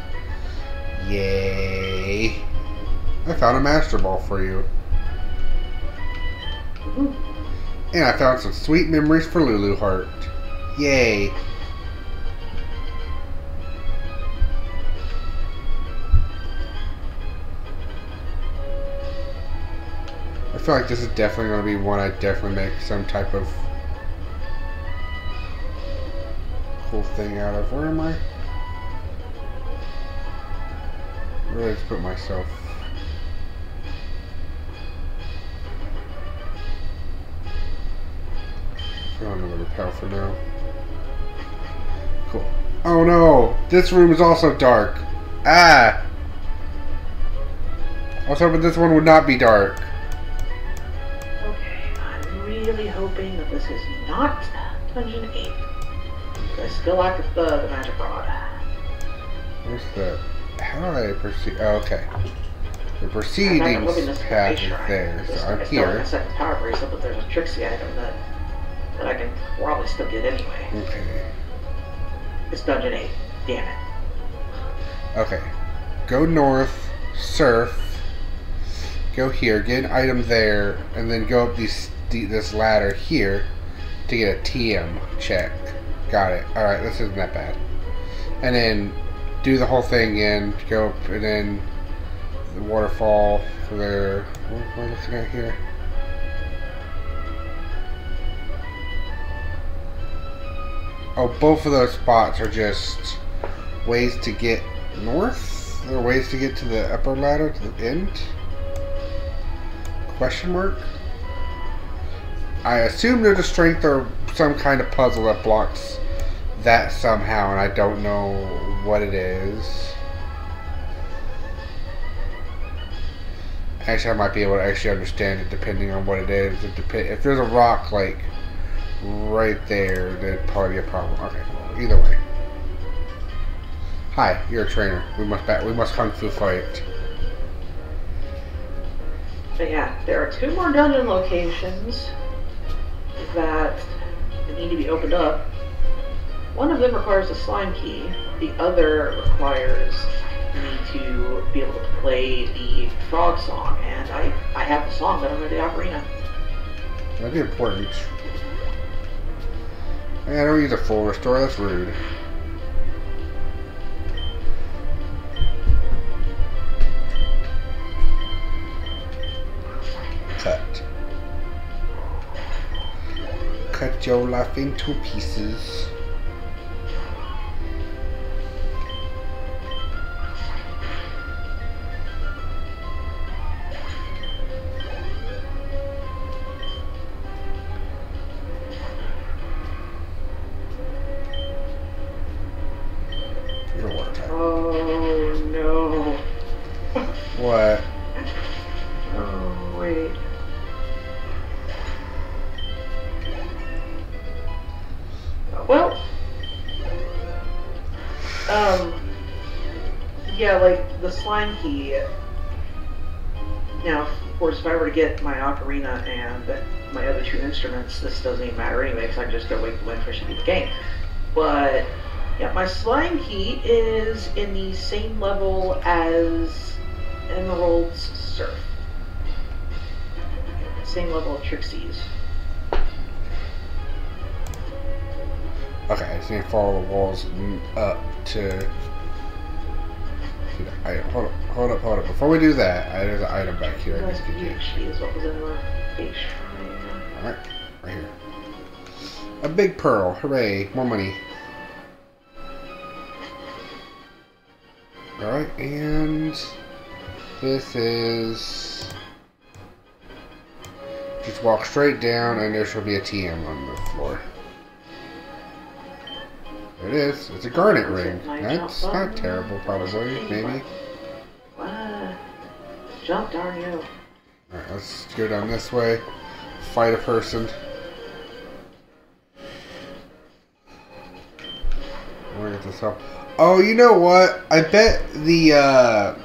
Yay! I found a Master Ball for you. And I found some sweet memories for Lulu Heart. Yay! I feel like this is definitely going to be one I definitely make some type of cool thing out of. Where am I? Where did I just put myself? I don't know where to repel for now. Cool. Oh no! This room is also dark. Ah! I was hoping this one would not be dark. Okay, I'm really hoping that this is not Dungeon 8. I still lack the magic rod. What's that? How do I proceed? Oh, okay. The proceedings path is there, so I'm here. I still have a power bracelet, but there's a Trixie item that I can probably still get anyway. Okay. It's Dungeon 8. Damn it. Okay. Go north, surf, go here, get an item there, and then go up this ladder here to get a TM check. got it. Alright, this isn't that bad. And then do the whole thing again. Go up and then the waterfall for there. What am I looking at here? Oh, both of those spots are just ways to get north? Or ways to get to the upper ladder, to the end? Question mark? I assume there's a strength or some kind of puzzle that blocks that somehow, and I don't know what it is. Actually, I might be able to actually understand it depending on what it is. If there's a rock, like, right there, that'd probably be a problem. Okay, well, either way. Hi, you're a trainer. We must kung fu fight. But yeah, there are 2 more dungeon locations that need to be opened up. One of them requires a slime key. The other requires me to be able to play the frog song, and I have the song, but I'm going to the ocarina. That'd be important. I don't use a full restore, that's rude. Cut your life into pieces. Oh no. What? Oh wait. Well, yeah, like the slime key. Now, of course, if I were to get my ocarina and my other 2 instruments, this doesn't even matter anyway, because I can just go wait for Windfish to beat the game. But yeah, my slime key is in the same level as Emerald's Surf. Same level of Trixie's. Okay, I just need to follow the walls up to... Hold up. Before we do that, there's an item back here. I guess you can. Is what was in the base shrine. Alright, right here. A big pearl. Hooray. More money. Alright, and... this is... just walk straight down and there should be a TM on the floor. There it is. It's a garnet ring. That's not terrible, probably. Maybe. Jump, darn you. Alright, let's go down this way. Fight a person. Where get this up? Oh, you know what? I bet the,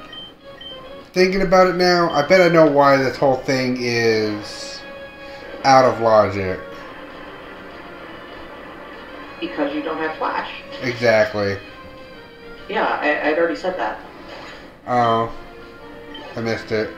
thinking about it now, I bet I know why this whole thing is out of logic. Because you don't have Flash. Exactly. Yeah, I'd already said that. Oh. I missed it.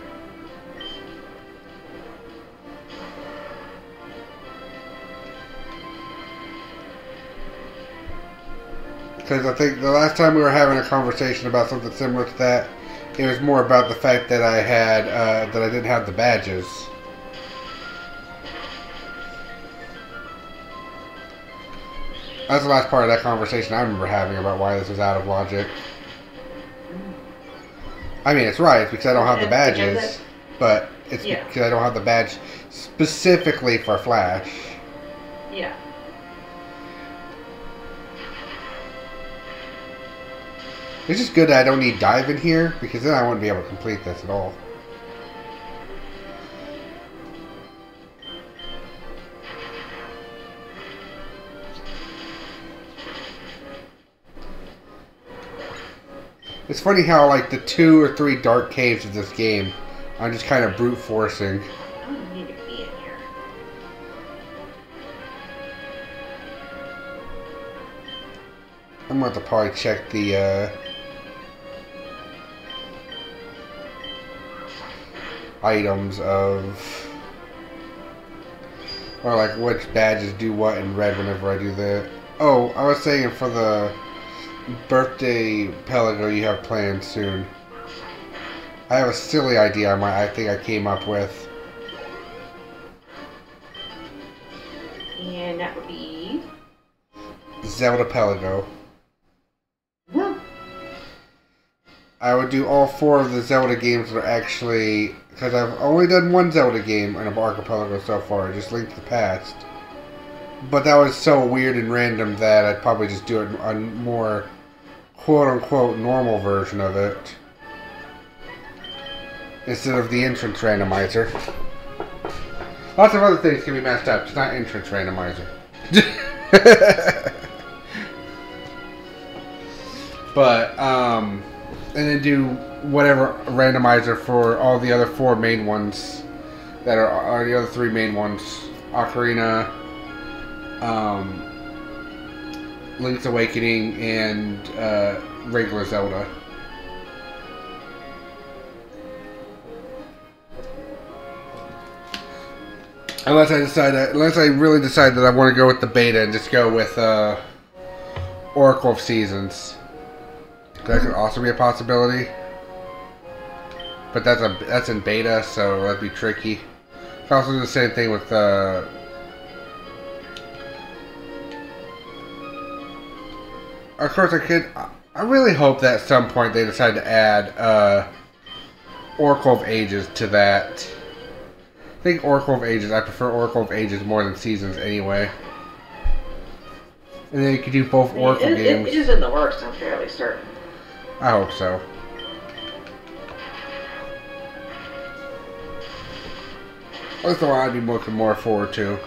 Because I think the last time we were having a conversation about something similar to that, it was more about the fact that I had, that I didn't have the badges. That's the last part of that conversation I remember having about why this was out of logic. I mean, it's right, it's because I don't have the badges, but it's because I don't have the badge specifically for Flash. Yeah. It's just good that I don't need dive in here, because then I wouldn't be able to complete this at all. It's funny how, like, the 2 or 3 dark caves of this game, I'm just kind of brute forcing. I don't need to be in here. I'm going to have to probably check the, items of... or, like, which badges do what in red whenever I do that. Oh, I was saying for the birthday Pelago you have planned soon. I have a silly idea I think I came up with. And that would be... Zelda Pelago. Hmm. I would do all 4 of the Zelda games that are actually... Because I've only done one Zelda game in an Archipelago so far, just Link to the Past. But that was so weird and random that I'd probably just do it on more quote-unquote normal version of it. Instead of the entrance randomizer. Lots of other things can be messed up, it's not entrance randomizer. But, and then do whatever randomizer for all the other 4 main ones that are the other 3 main ones. Ocarina, Link's Awakening, and regular Zelda. Unless I really decide that I want to go with the beta and just go with Oracle of Seasons. That could also be a possibility. But that's in beta, so that'd be tricky. I could also do the same thing with of course I really hope that at some point they decide to add Oracle of Ages to that. I think Oracle of Ages, I prefer Oracle of Ages more than Seasons anyway. And then you could do both Oracle games. It is in the works, I'm fairly certain. I hope so. That's the one I'd be looking more forward to.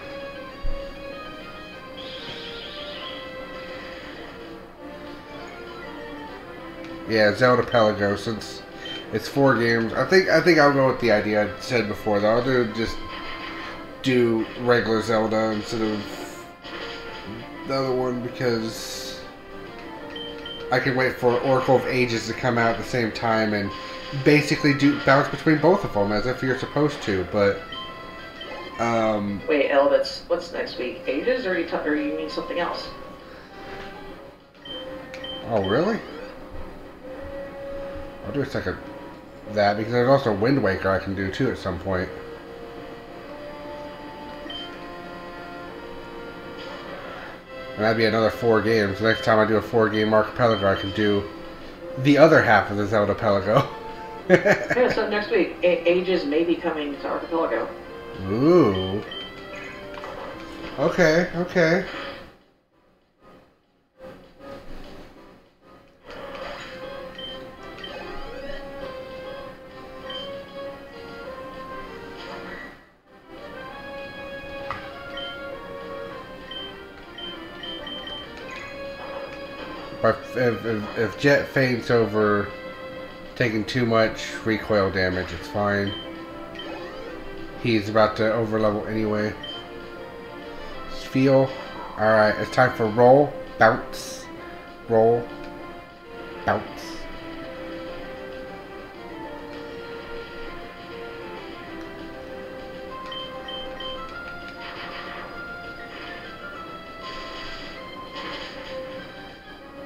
Yeah, Zelda Pelago, since it's 4 games. I think I'll go with the idea I said before though. I'll just do regular Zelda instead of the other one because I can wait for Oracle of Ages to come out at the same time and basically bounce between both of them as if you're supposed to, but Wait, Elvis, what's next week? Ages, or you mean something else? Oh, really? I'll do a second that because there's also Wind Waker I can do too at some point. And that'd be another 4 games. The next time I do a 4-game Archipelago, I can do the other half of the Zelda Pelago. Yeah, so next week, Ages may be coming to Archipelago. Ooh. Okay, okay. If Jet faints over taking too much recoil damage, it's fine. He's about to overlevel anyway. Feel. Alright, it's time for roll, bounce, roll, bounce.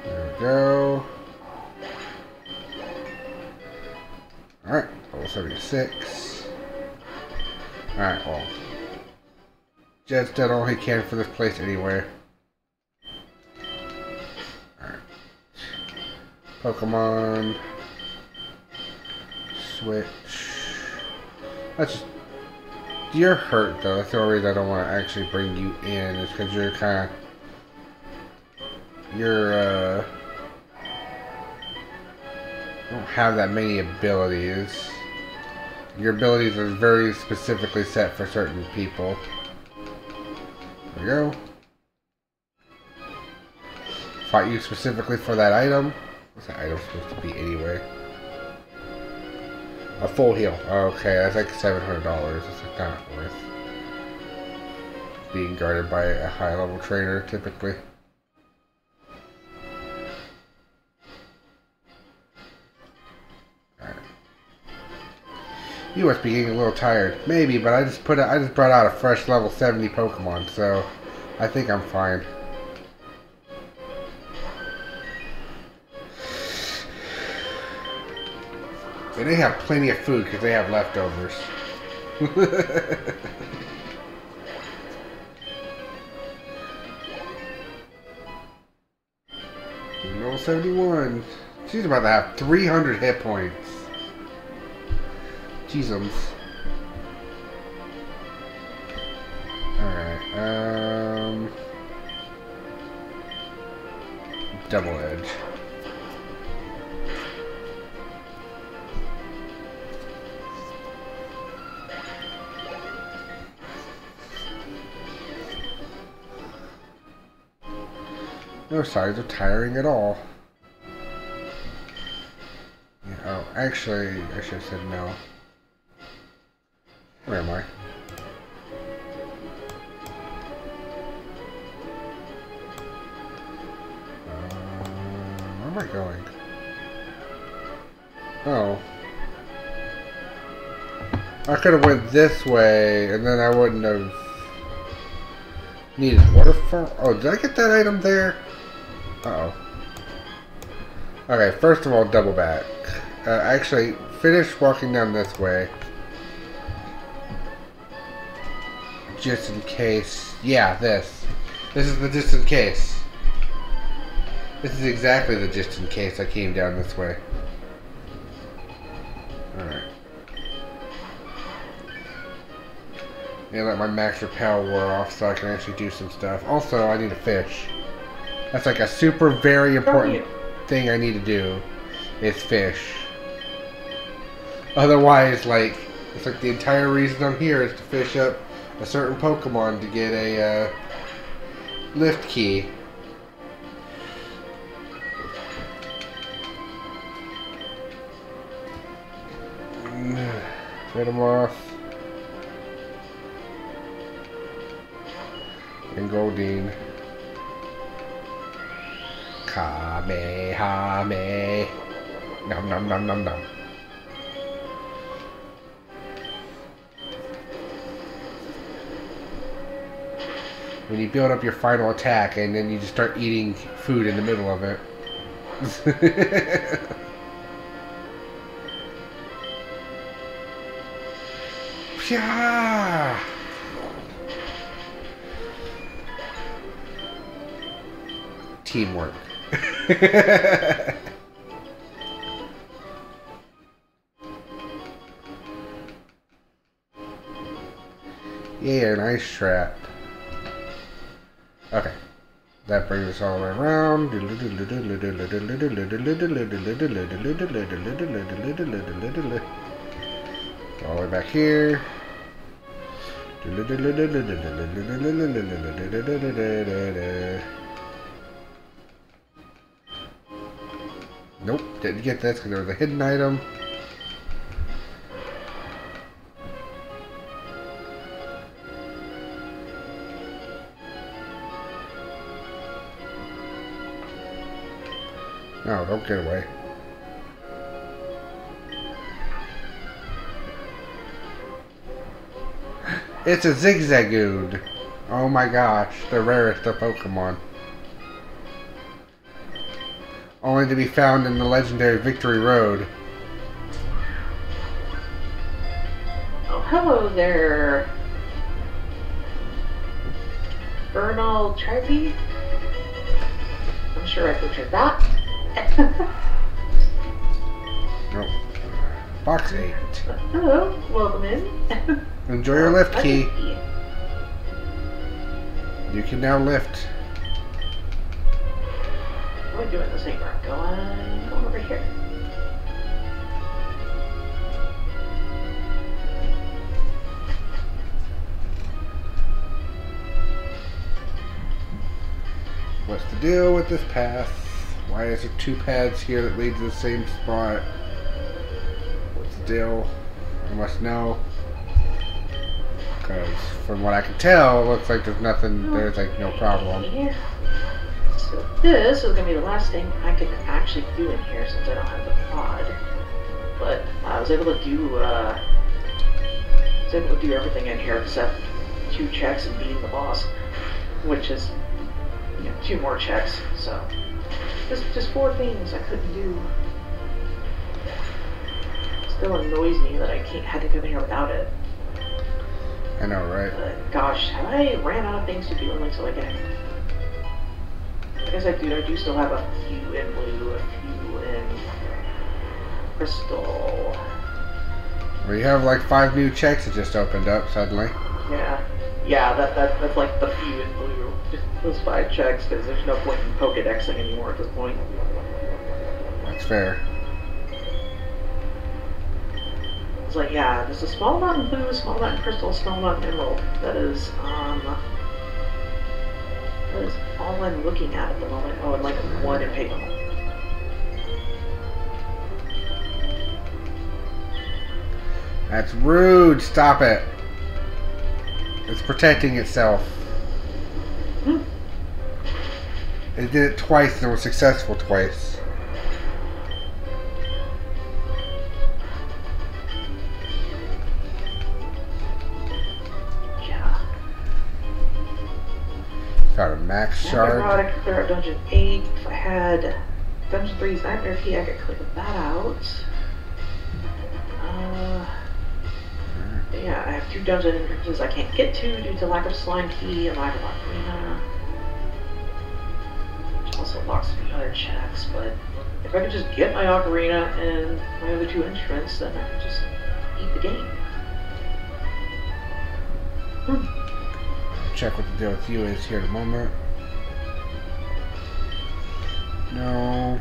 There we go. Alright, level 76. Alright, well. Jet's done all he can for this place anyway. Alright. Pokemon. Switch. That's just... You're hurt though. That's the only reason I don't want to actually bring you in. Is because you're kind of... You're, don't have that many abilities. Your abilities are very specifically set for certain people. There we go. Fight you specifically for that item. What's that item supposed to be anyway? A full heal. Okay, that's like $700. It's like not worth being guarded by a high level trainer typically. You must be getting a little tired. Maybe, but I just brought out a fresh level 70 Pokemon, so I think I'm fine. And they have plenty of food because they have leftovers. Level 71. She's about to have 300 hit points. Jeezums. Alright, double edge. No signs of tiring at all. Yeah, oh, actually, I should have said no. Where am I? Where am I going? Oh. I could have went this way, and then I wouldn't have needed waterfall. Oh, did I get that item there? Uh-oh. Okay, first of all, double back. Actually, finish walking down this way. Just in case. Yeah, this. This is the just in case. This is exactly the just in case I came down this way. Alright. And let my max repel wear off so I can actually do some stuff. Also, I need a fish. That's like a super very important thing I need to do. Is fish. Otherwise, like, it's like the entire reason I'm here is to fish up a certain Pokemon to get a lift key. Get him off. And Goldeen. Kamehame. Nom nom nom nom nom. When you build up your final attack and then you just start eating food in the middle of it. Pya! Teamwork. Yeah, nice trap. Okay. That brings us all the way around. All the way back here. Nope, didn't get this because there was a hidden item. No, don't get away. It's a Zigzagoon. Oh my gosh, the rarest of Pokemon. Only to be found in the legendary Victory Road. Oh, hello there. Bernal Tripe? I'm sure I butchered that. Nope. Box 8. Hello, welcome in. Enjoy your lift key. You can now lift. We're doing the same route. Going over here. What's the deal with this path? Why is there 2 paths here that lead to the same spot? What's the deal? I must know. Because from what I can tell, it looks like there's nothing, there's like no problem. Yeah. So this is going to be the last thing I can actually do in here since I don't have the pod. But I was able to do, everything in here except 2 checks and beating the boss. Which is, 2 more checks, so. Just 4 things I couldn't do. So still annoys me that I had to come here without it. I know, right? But gosh, have I ran out of things to do in like so I can? I guess I do still have a few in blue, a few in crystal. Well, you have like 5 new checks that just opened up suddenly. Yeah, that's like the few in blue. Just those 5 checks, because there's no point in Pokedexing anymore at this point. That's fair. It's like, yeah, there's a small amount in blue, a small amount in crystal, a small amount in emerald. That is all I'm looking at the moment. Oh, and like 1 in Pokémon. That's rude. Stop it. It's protecting itself. It did it twice and it was successful twice. Yeah. Got a max shard. I could clear out Dungeon 8. If I had Dungeon 3's Nightmare Key, I could clear that out. Yeah, I have 2 dungeon entrances I can't get to due to lack of slime key and lack of ocarina. Which also locks a few other checks, but if I could just get my ocarina and my other 2 instruments, then I could just beat the game. Check what the deal with you is here in a moment. No.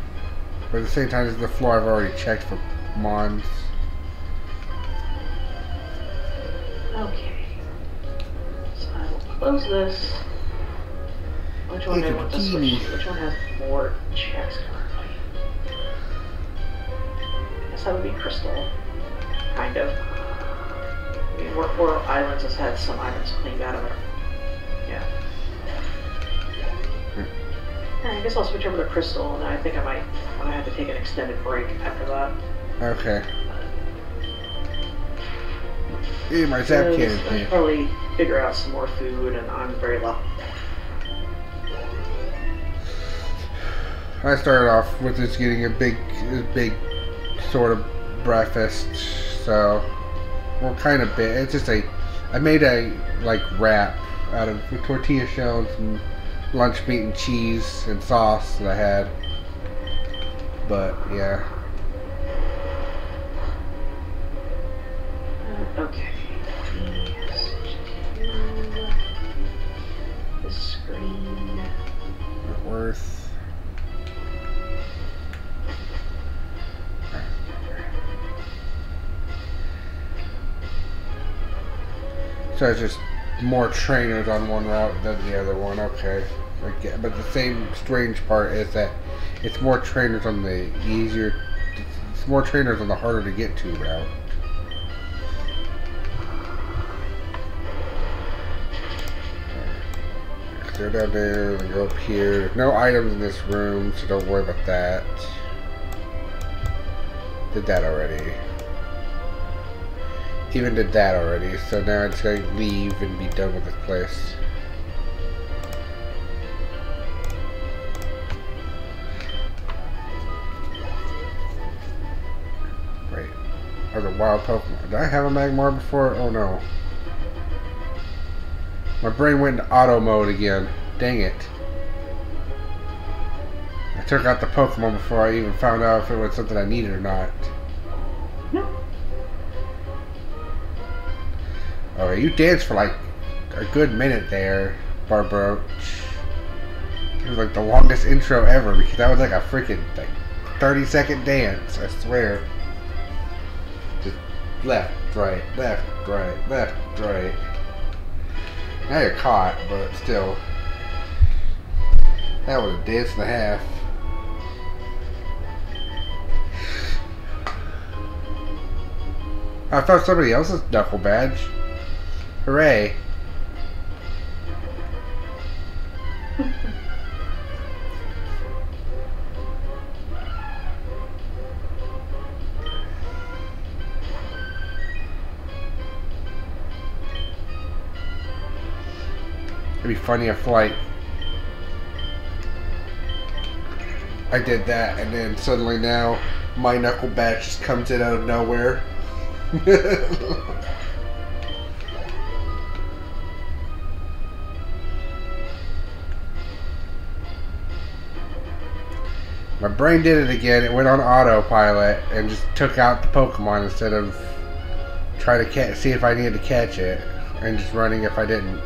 But at the same time, this is the floor I've already checked for Mons. Okay. So I will close this. Which one do I want to switch to? Which one has more checks currently? I guess that would be crystal. Kind of. I mean, World Islands has had some items cleaned out of it. Yeah. Alright, I guess I'll switch over to crystal, and I think I might have to take an extended break after that. Okay. Hey, my zap cannon. I'll probably figure out some more food, and I'm very low. I started off with just getting a big sort of breakfast, so well, kind of big. It's just I made a like wrap out of tortilla shells and lunch meat and cheese and sauce that I had. But yeah. Okay. The screen. Not worth. So it's just more trainers on one route than the other one. Okay. But the same strange part is that it's more trainers on the easier. It's more trainers on the harder to get to route. Go down there and go up here. There's no items in this room, so don't worry about that. Did that already. Even did that already, so now I'm just going to leave and be done with this place. Wait. Are the wild Pokemon? Did I have a Magmar before? Oh no. My brain went into auto mode again. Dang it. I took out the Pokemon before I even found out if it was something I needed or not. No. Okay, you danced for like a good minute there, Barbroach. It was like the longest intro ever because that was like a freaking like 30-second dance, I swear. Just left, right, left, right, left, right. Now you're caught, but still. That was a dance and a half. I found somebody else's knuckle badge. Hooray. It'd be funny if, like, I did that and then suddenly now my knuckle badge just comes in out of nowhere. My brain did it again. It went on autopilot and just took out the Pokemon instead of trying to see if I needed to catch it and just running if I didn't.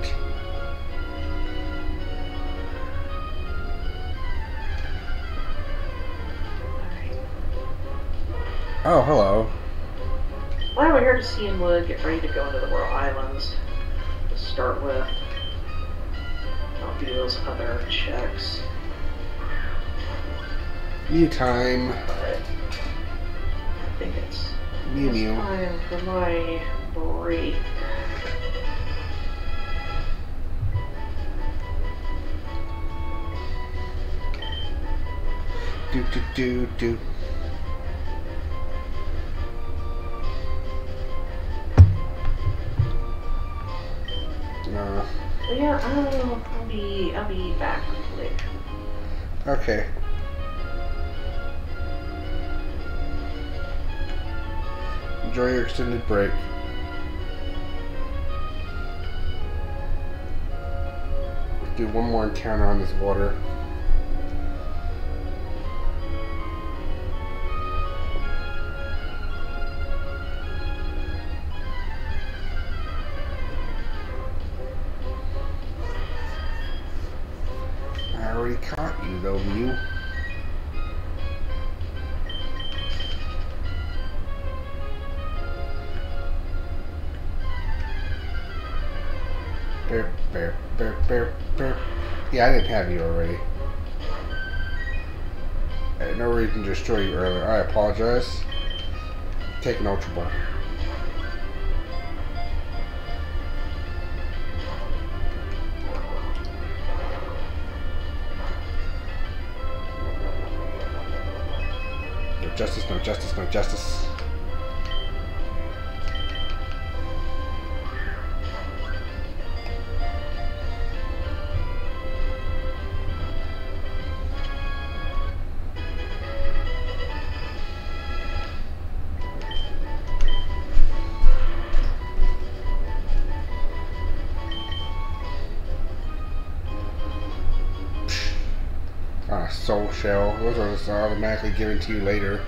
Oh, hello. Well, we're here to see him get ready to go into the World Islands to start with. I'll do those other checks. Mew time. But I think it's Mew. time for my break. Do. But yeah, I'll be back quick. Okay. Enjoy your extended break. Let's do one more encounter on this water. I already caught you though, Mew. Bear. Yeah, I didn't have you already. I had no reason to destroy you earlier. I apologize. Take an Ultra Ball. No justice, no justice, no justice. Soul shell. Those are just automatically given to you later.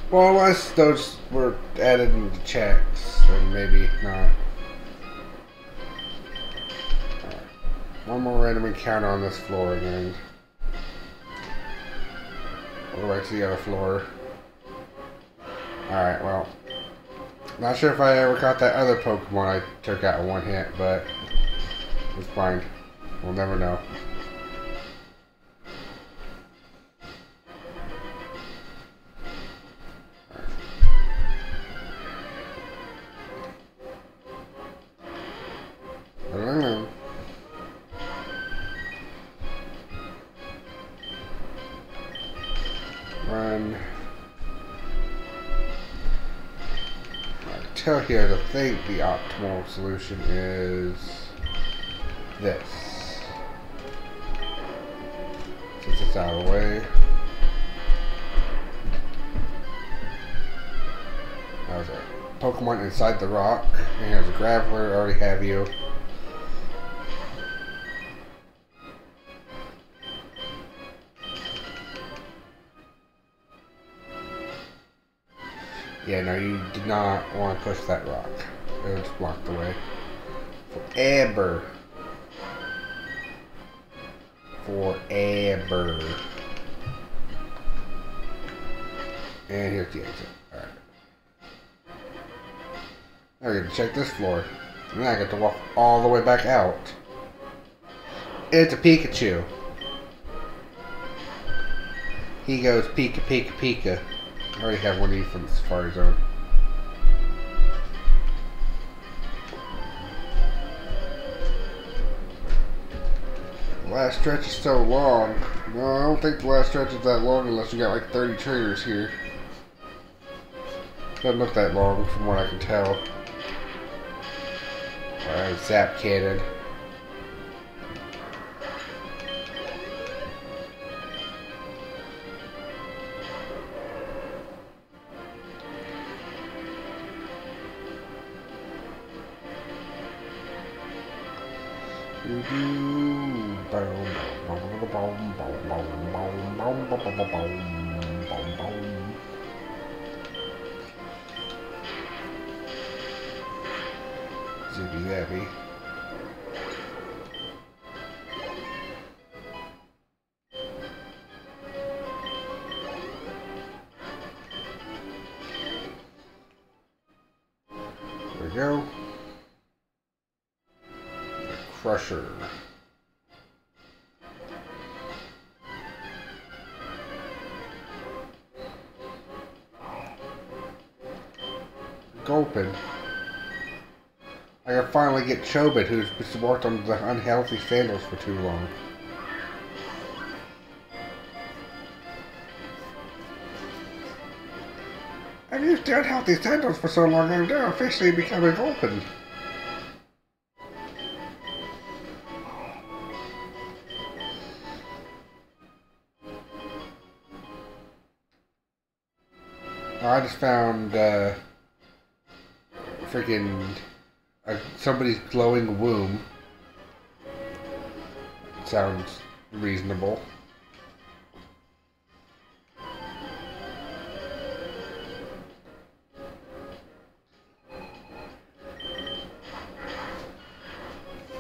Well, unless those were added into checks, then maybe not. Right. One more random encounter on this floor, and then we'll go back to the other floor. Alright, well. Not sure if I ever caught that other Pokemon I took out in one hit, but it's fine. We'll never know. Run. Tell here to think the optimal solution is this. Since it's out of the way. There's a Pokemon inside the rock. And there's a Graveler. I already have you. Yeah, no, you did not want to push that rock. It was blocked the way. Forever. And here's the exit. Alright. Now we're gonna check this floor. And then I get to walk all the way back out. It's a Pikachu. He goes Pika Pika Pika. I already have one of you from the Safari Zone. The last stretch is so long. No, I don't think the last stretch is that long unless you got like 30 trainers here. Doesn't look that long from what I can tell. Alright, Zap Cannon. Zippy zappy. There we go. The Crusher. Gulpin. I can finally get Chobit, who's worked on the unhealthy sandals for too long. I've used the unhealthy sandals for so long, and they're officially becoming Gulpin. I just found freaking somebody's glowing womb. Sounds reasonable.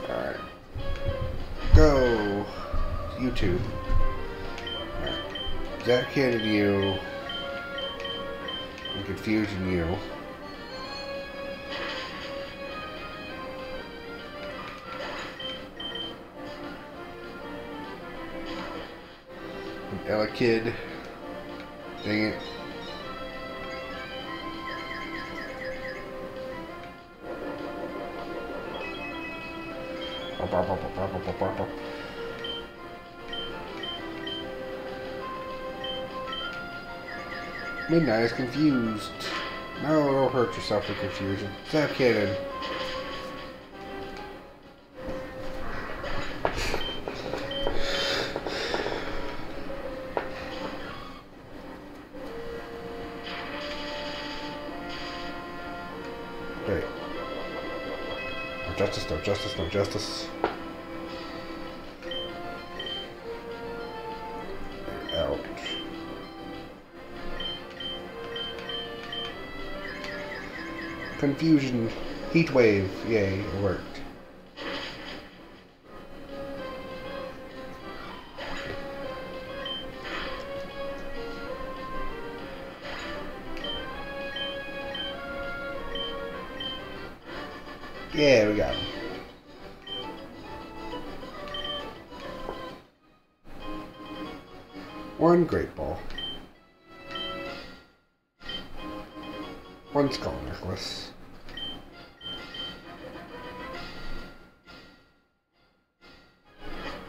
Alright. Go! YouTube. Alright. That kid and you. And Confusion you. And Ella Kid. Dang it. Midnight is confused. No, don't hurt yourself with confusion. Stop kidding. Wait. No justice, no justice, no justice. Ouch. Confusion. Heat wave. Yay, it worked. Yeah, we got him. One great ball. One skull necklace.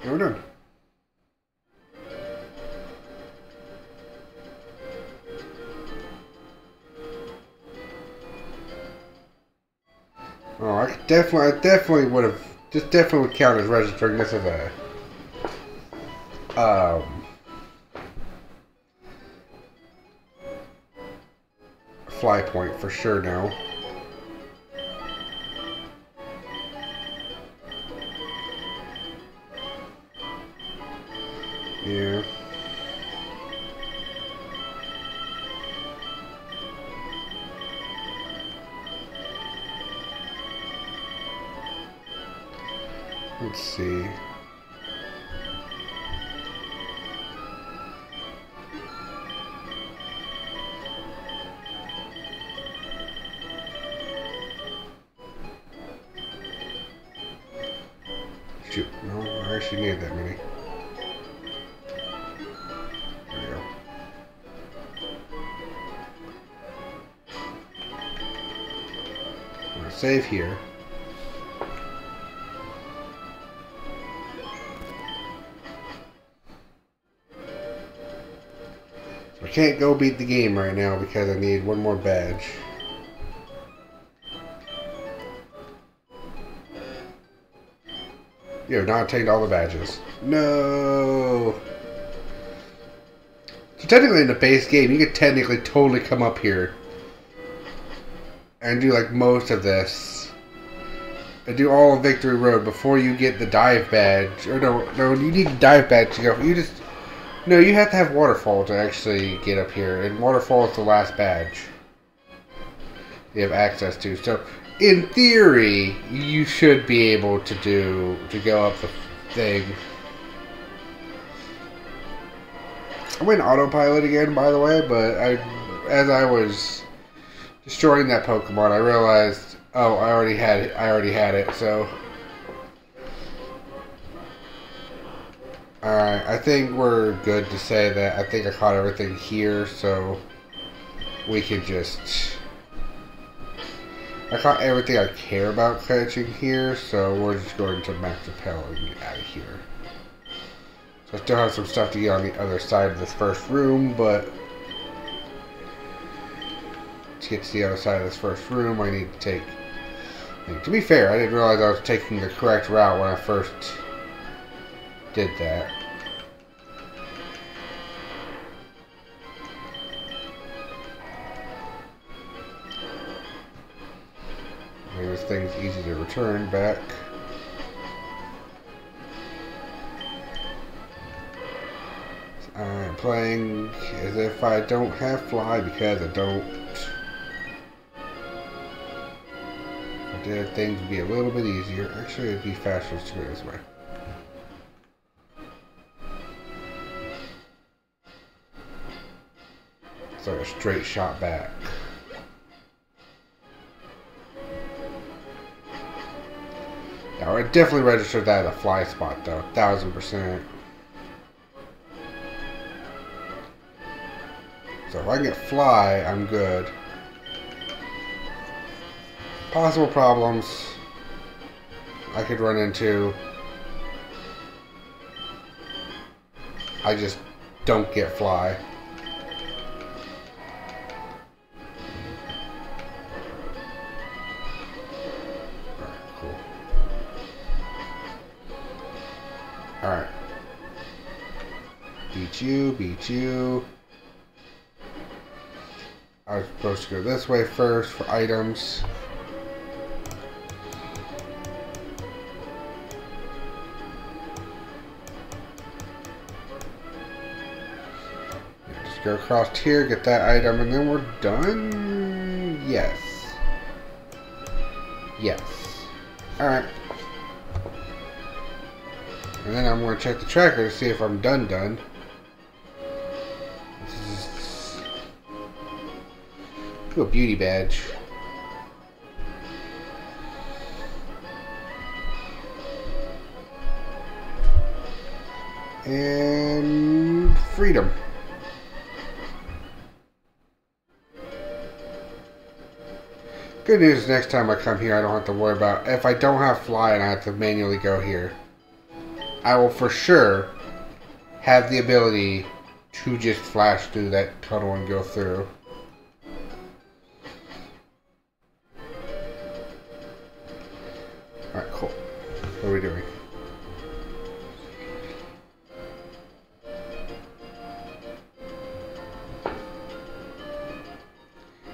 And we're done. Oh, I definitely would have. This definitely would count as registering this as a fly point for sure now. Yeah. Let's see. Shoot, no, I actually need that many. There we go. I'm gonna save here. I can't go beat the game right now because I need one more badge. You have not obtained all the badges. No! So technically in the base game, you could technically totally come up here and do like most of this and do all of Victory Road before you get the dive badge. Or no, you need a dive badge to go. No, you have to have Waterfall to actually get up here, and Waterfall is the last badge you have access to. So, in theory, you should be able to go up the thing. I went autopilot again, by the way, but as I was destroying that Pokemon, I realized, oh, I already had it, so. Alright, I think we're good to say that I think I caught everything here, so we can just... I caught everything I care about catching here, so we're just going to max repel and get out of here. So I still have some stuff to get on the other side of this first room, but to get to the other side of this first room, I need to take... To be fair, I didn't realize I was taking the correct route when I first did that. Maybe this thing's easy to return back. I'm playing as if I don't have fly because I don't. If I did, things would be a little bit easier. Actually, it'd be faster to go this way. So a straight shot back. Now, I definitely registered that at a fly spot, though. 1000%. So if I can get fly, I'm good. Possible problems I could run into. I just don't get fly. Alright. Beat you. I was supposed to go this way first for items. Just go across here, get that item, and then we're done? Yes. Yes. Alright. And then I'm going to check the tracker to see if I'm done. This is... Ooh, a beauty badge. And... freedom. Good news, next time I come here I don't have to worry about... If I don't have fly and I have to manually go here, I will for sure have the ability to just flash through that tunnel and go through. Alright, cool. What are we doing?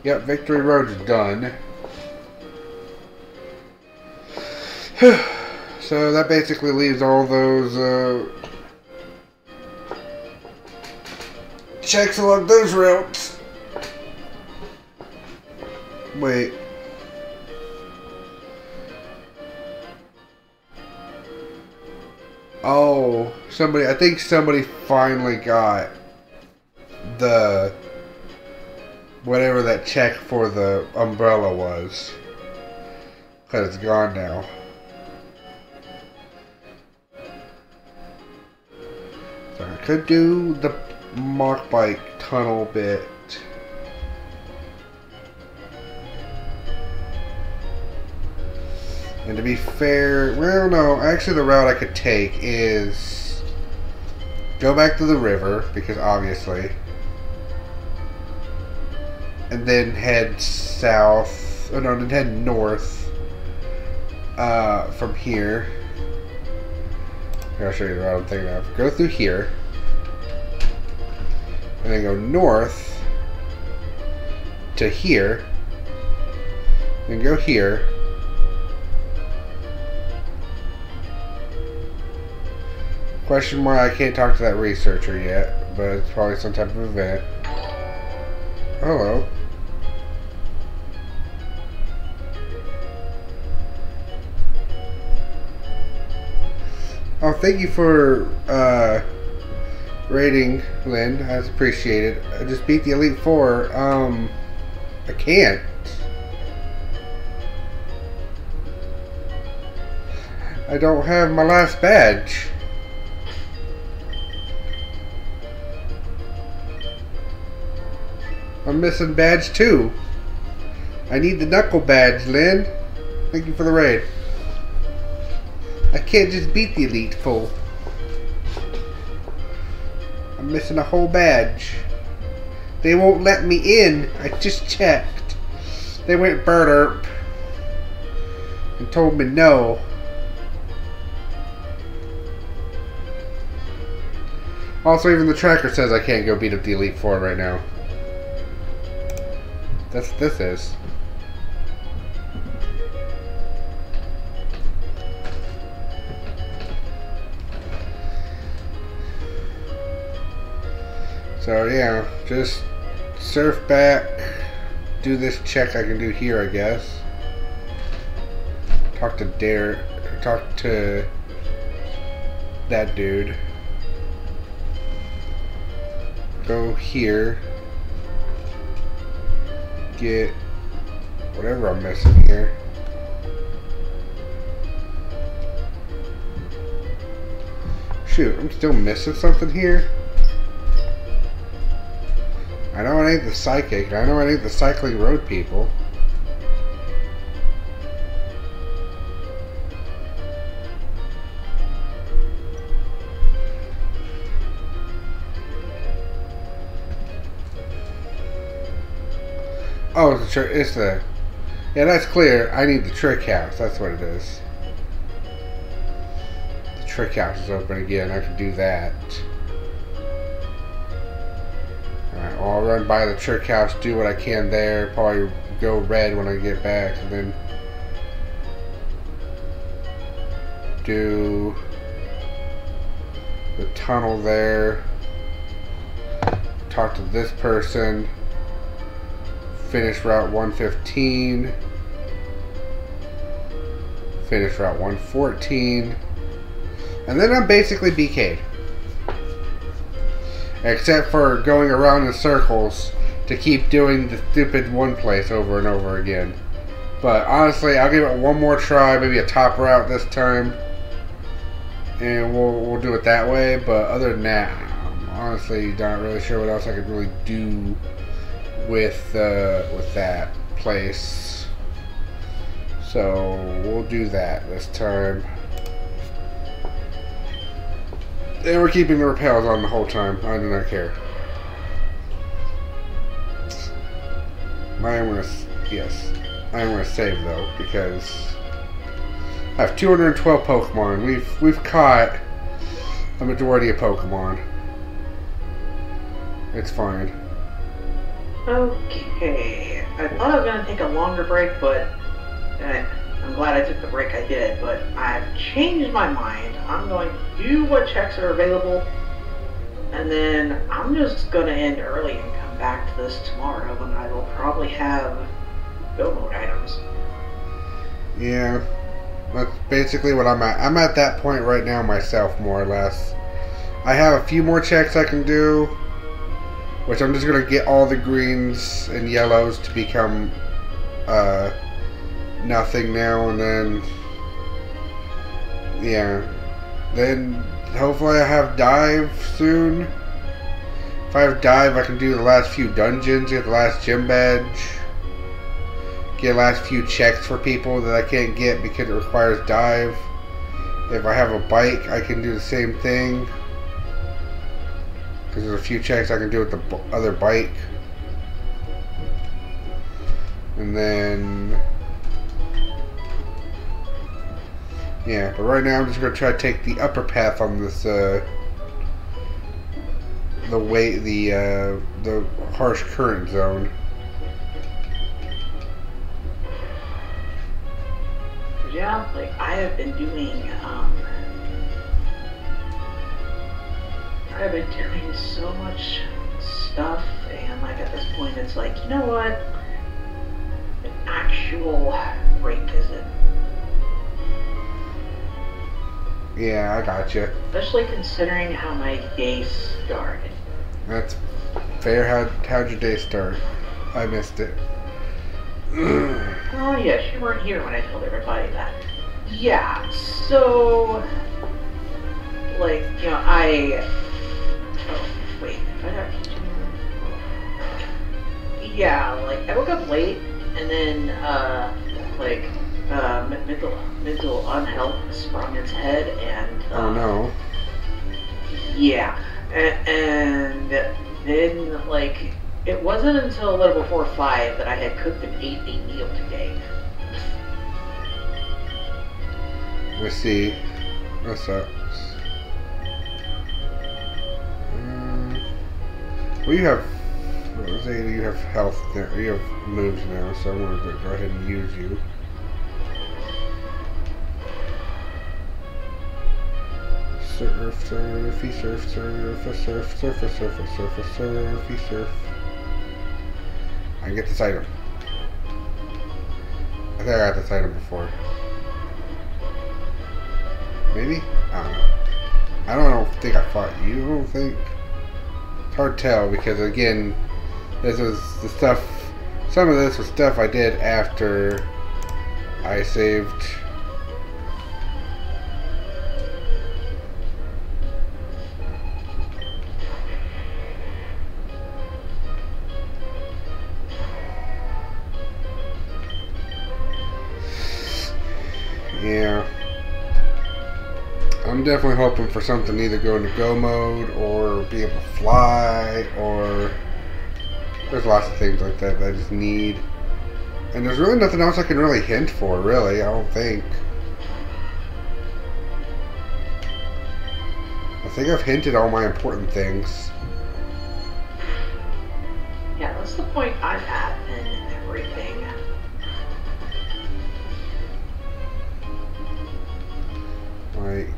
Yep, Victory Road's done. So that basically leaves all those checks along those routes. Wait. Oh, I think somebody finally got the whatever that check for the umbrella was. Because it's gone now. So I could do the Mach Bike tunnel bit. And to be fair, well no, actually the route I could take is go back to the river, because obviously, and then head south, oh no, then head north from here. I'll show you the route I'm thinking of. Go through here, and then go north to here, then go here, Question why I can't talk to that researcher yet, but it's probably some type of event. Hello. Oh, thank you for rating, Lynn. That's appreciated. I just beat the Elite Four. I can't. I don't have my last badge. I'm missing badge 2. I need the knuckle badge, Lynn. Thank you for the raid. I can't just beat the Elite Four. I'm missing a whole badge. They won't let me in. I just checked. They went burp and told me no. Also, even the tracker says I can't go beat up the Elite Four right now. That's what this is. So yeah, just surf back, do this check I can do here, I guess. Talk to that dude. Go here. Get whatever I'm missing here. Shoot, I'm still missing something here. I know it ain't the psychic. I know it ain't the cycling road people. Oh, it's the... Yeah, that's clear. I need the trick house. That's what it is. The trick house is open again. I can do that. Alright, well, I'll run by the trick house, do what I can there. Probably go red when I get back, and then do the tunnel there. Talk to this person. Finish Route 115. Finish Route 114. And then I'm basically BK'd. Except for going around in circles to keep doing the stupid one place over and over again. But honestly, I'll give it one more try, maybe a top route this time. And we'll do it that way. But other than that, I'm honestly not really sure what else I could really do with that place. So we'll do that this time. And we're keeping the repels on the whole time. I do not care. I am gonna save though, because I have 212 Pokemon. We've caught a majority of Pokemon. It's fine. Okay. I thought I was gonna take a longer break, but I'm glad I took the break I did, but I've changed my mind. I'm going to do what checks are available, and then I'm just going to end early and come back to this tomorrow when I will probably have go mode items. Yeah, that's basically what I'm at. I'm at that point right now myself, more or less. I have a few more checks I can do, which I'm just going to get all the greens and yellows to become nothing now, and then yeah, then hopefully I have dive soon. If I have dive, I can do the last few dungeons, get the last gym badge, get the last few checks for people that I can't get because it requires dive. If I have a bike, I can do the same thing because there's a few checks I can do with the other bike. And then yeah, but right now I'm just going to try to take the upper path on this, the harsh current zone. Yeah, like I have been doing I've been doing so much stuff, and like at this point, it's like, you know what? An actual break visit. Yeah, I gotcha. Especially considering how my day started. That's fair. How'd your day start? I missed it. Oh yes, you weren't here when I told everybody that. Yeah, so like, you know, oh wait, if I have yeah, like I woke up late and then like mental unhealth sprung its head and oh no. Yeah, and then like it wasn't until a little before 5 that I had cooked and ate a meal today. Let's see. What's up? Well, you have. Let's say you have health. You have moves now, so I'm gonna go ahead and use you. Surf, surfy, surf, surf, surf, surf, surf, surf, surfy, surf. I can get this item. I think I got this item before. Maybe? I don't know. I don't think I fought you. I don't think. It's hard to tell because, again, this was the stuff. Some of this was stuff I did after I saved. Yeah. I'm definitely hoping for something to either go into go mode or be able to fly, or there's lots of things like that I just need. And there's really nothing else I can really hint for, really, I don't think. I think I've hinted all my important things. Yeah, that's the point I'm at in everything. Like,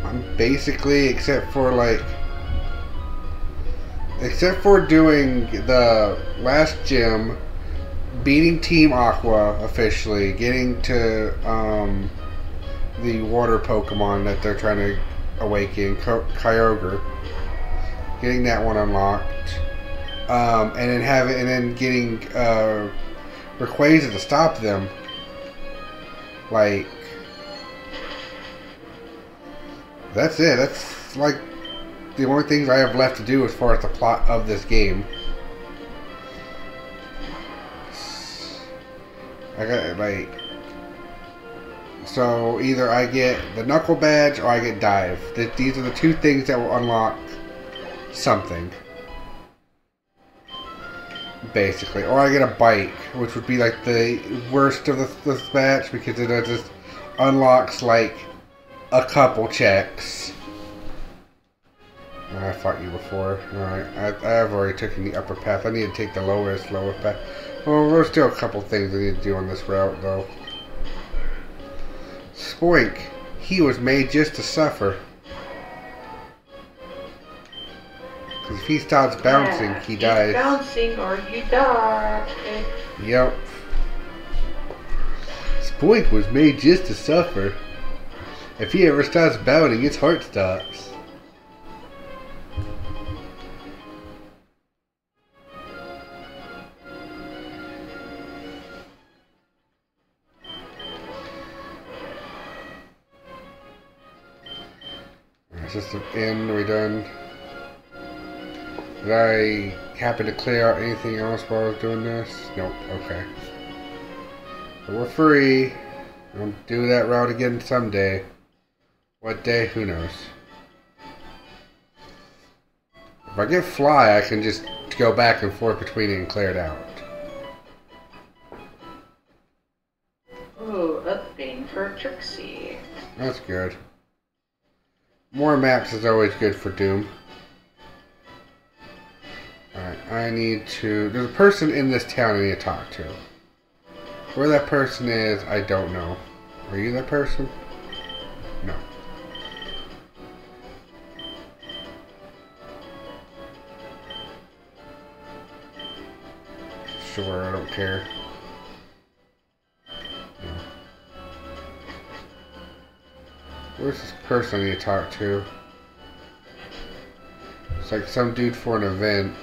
I'm basically, except for doing the last gym, beating Team Aqua officially, getting to the water Pokemon that they're trying to awaken, Kyogre, getting that one unlocked, and then getting Rayquaza to stop them. Like, that's it. That's like the only things I have left to do as far as the plot of this game. I got like, so either I get the Knuckle Badge or I get Dive. These are the two things that will unlock something, basically. Or I get a Bike, which would be like the worst of this batch because it just unlocks like a couple checks. I fought you before. Alright, I've already taken the upper path. I need to take the lower path. Well, there's still a couple things I need to do on this route, though. Spoink. He was made just to suffer. Because if he stops bouncing, he dies. Bouncing or you die. Yep. Spoink was made just to suffer. If he ever stops bouncing, his heart stops. Is this the end? Are we done? Did I happen to clear out anything else while I was doing this? Nope. Okay. But we're free. We'll do that route again someday. What day? Who knows? If I get Fly, I can just go back and forth between it and clear it out. Ooh, a thing for Trixie. That's good. More maps is always good for Doom. Alright, I need to... There's a person in this town I need to talk to. Where that person is, I don't know. Are you that person? No. Sure, I don't care. Yeah. Where's this person I need to talk to? It's like some dude for an event.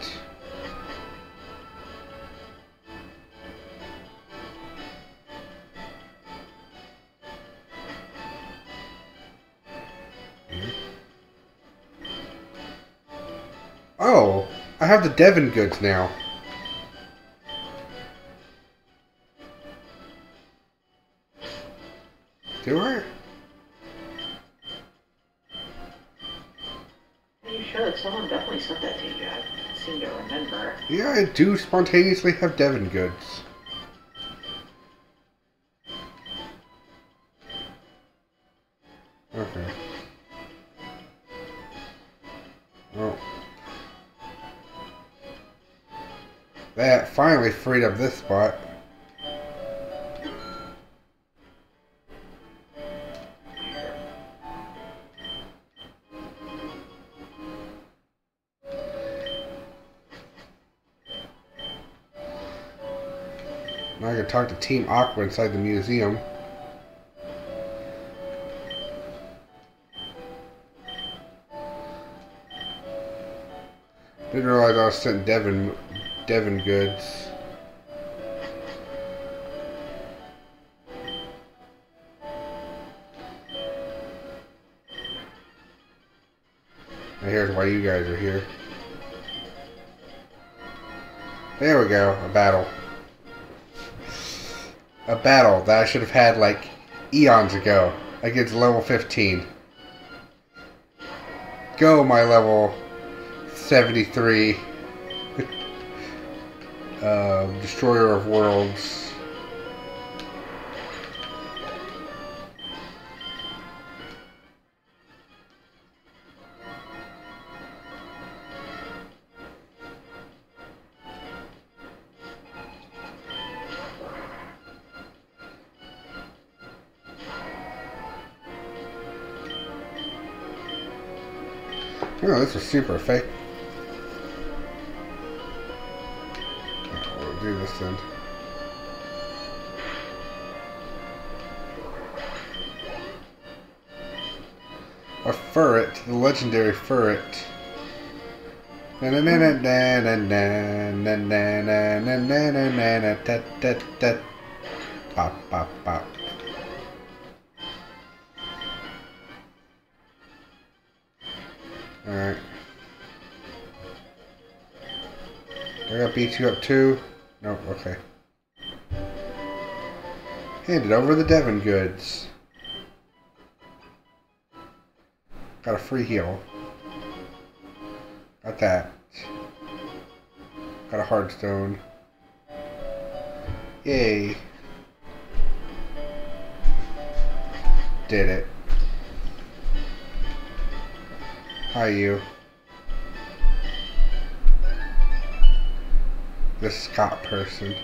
Oh, I have the Devon goods now. Do I? You should. Someone definitely sent that to you. I seem to remember. Yeah, I do spontaneously have Devon goods. Okay. Oh. That finally freed up this spot. Now I can talk to Team Aqua inside the museum. Didn't realize I was sent Devon goods. And here's why you guys are here. There we go, a battle. A battle that I should have had like eons ago against level 15. Go, my level 73 Destroyer of Worlds. Oh, this was super fake. We'll do this then. A ferret, the legendary ferret. Na na na na na na na na na na na na na na ta ta ta. Pop pop pop. Alright. I got beat you up too. Nope, okay. Handed over the Devon goods. Got a free heal. Got that. Got a hard stone. Yay. Did it. Hi, you. This Scott person.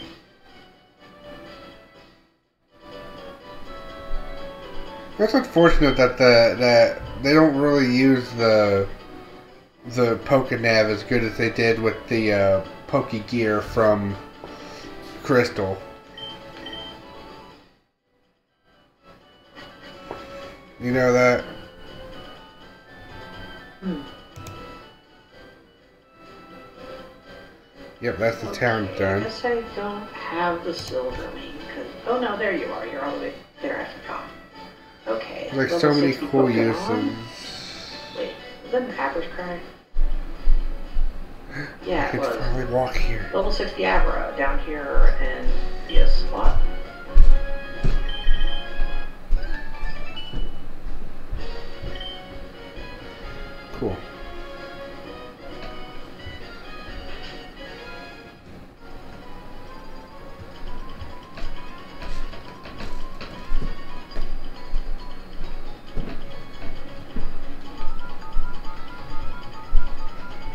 It's unfortunate that that they don't really use the Pokénav as good as they did with the Pokegear from Crystal. You know that? Yep, that's the town done. I guess I don't have the silver ring, because... Oh no, there you are. You're all the way there. I forgot. Okay. Like so many cool Pokemon. uses. Wait, was that an average cry? Yeah, I could it was. finally walk here. Level 60 Abra down here in the slot. Cool.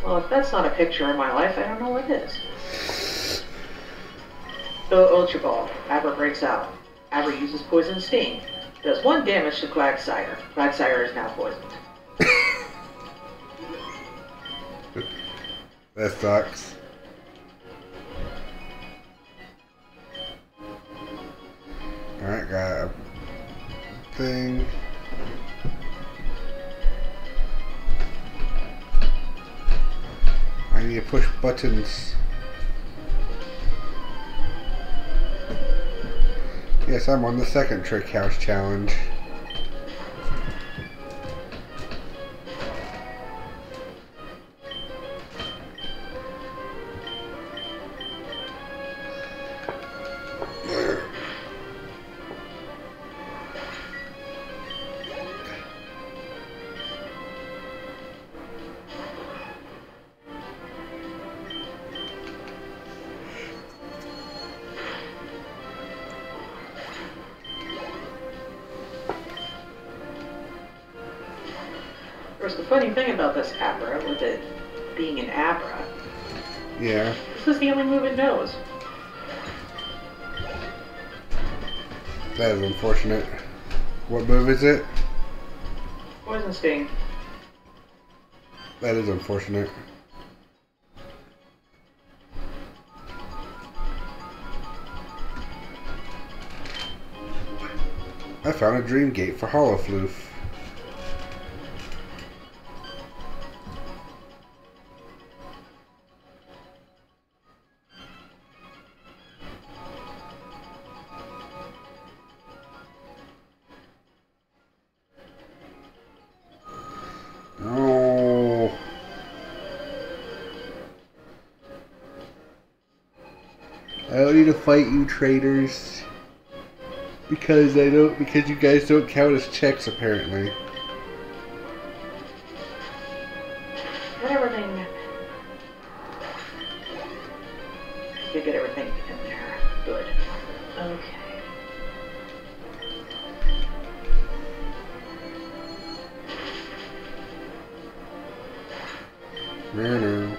Well, if that's not a picture of my life, I don't know what is. So, Ultra Ball. Abra breaks out. Abra uses Poison Sting. Does 1 damage to Quagsire. Quagsire is now poisoned. That sucks. Alright, got a thing. I need to push buttons. Yes, I'm on the second trick house challenge. Of course, the funny thing about this Abra, with it being an Abra, Yeah. this is the only move it knows. That is unfortunate. What move is it? Poison Sting. That is unfortunate. I found a dream gate for Holofloof. No. I don't need to fight you traitors. Because you guys don't count as checks apparently. Got everything. You get everything in there. Good. Okay. No.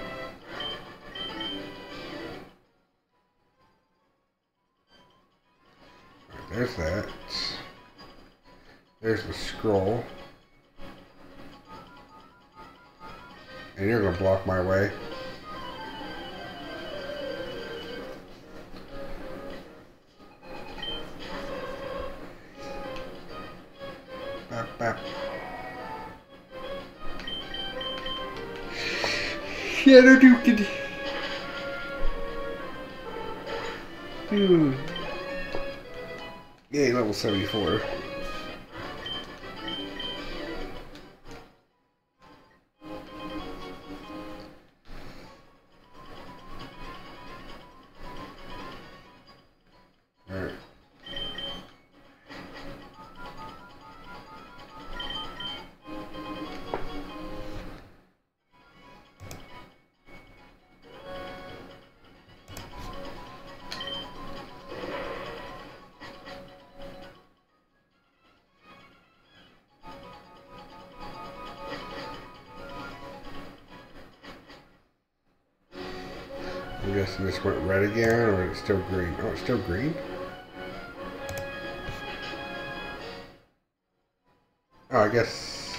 There's that. There's the scroll. And you're gonna block my way. Bap, bap. Shadow Duke. Yay, level 74. Alright. I'm guessing this went red again, or it's still green? Oh, it's still green? Oh, I guess...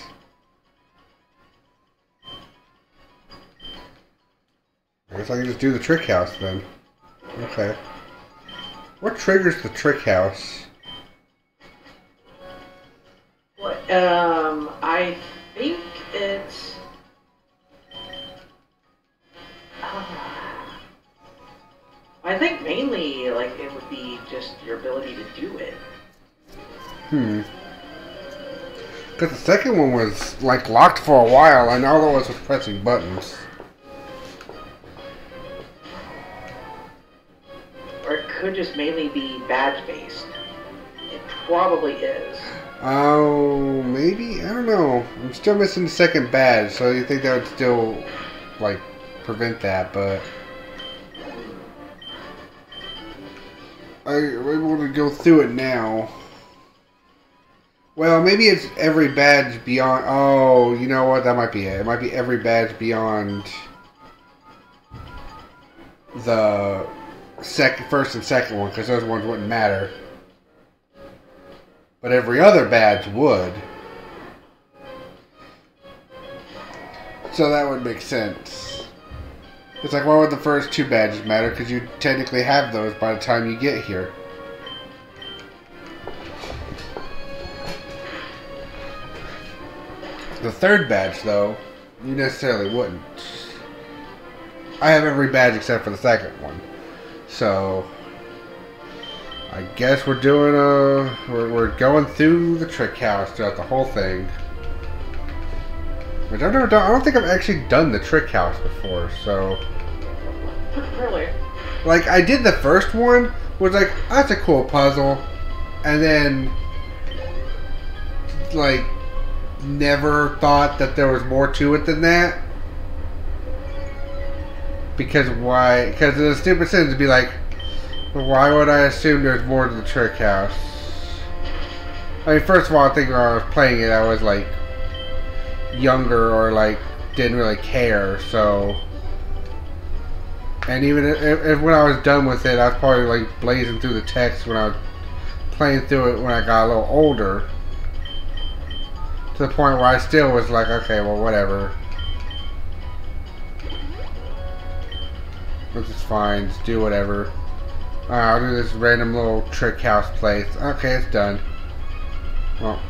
I can just do the trick house then. Okay. What triggers the trick house? What? I think it's... I think mainly, like, it would be just your ability to do it. Because the second one was, like, locked for a while, and all it was pressing buttons. Or it could just mainly be badge-based. It probably is. Oh, maybe? I don't know. I'm still missing the second badge, so you think that would still, like, prevent that, but... I'm able to go through it now. Well, maybe it's every badge beyond... Oh, you know what? That might be it. It might be every badge beyond the first and second one, because those ones wouldn't matter. But every other badge would. So that would make sense. It's like, why would the first two badges matter? Because you technically have those by the time you get here. The third badge, though, you necessarily wouldn't. I have every badge except for the second one. So, I guess we're doing we're going through the trick house throughout the whole thing. Which I've never done. I don't think I've actually done the trick house before, so. Really? Like, I did the first one, was like, that's a cool puzzle. And then, like, never thought that there was more to it than that. Because why? Because of the stupid sentence to be like, why would I assume there's more to the trick house? I mean, first of all, I think when I was playing it, I was like younger or like didn't really care. So, and even if when I was done with it, I was probably like blazing through the text when I was playing through it when I got a little older. To the point where I still was like, okay, well, whatever. Which is fine, just do whatever. I'll do this random little trick house place. Okay, it's done. Well,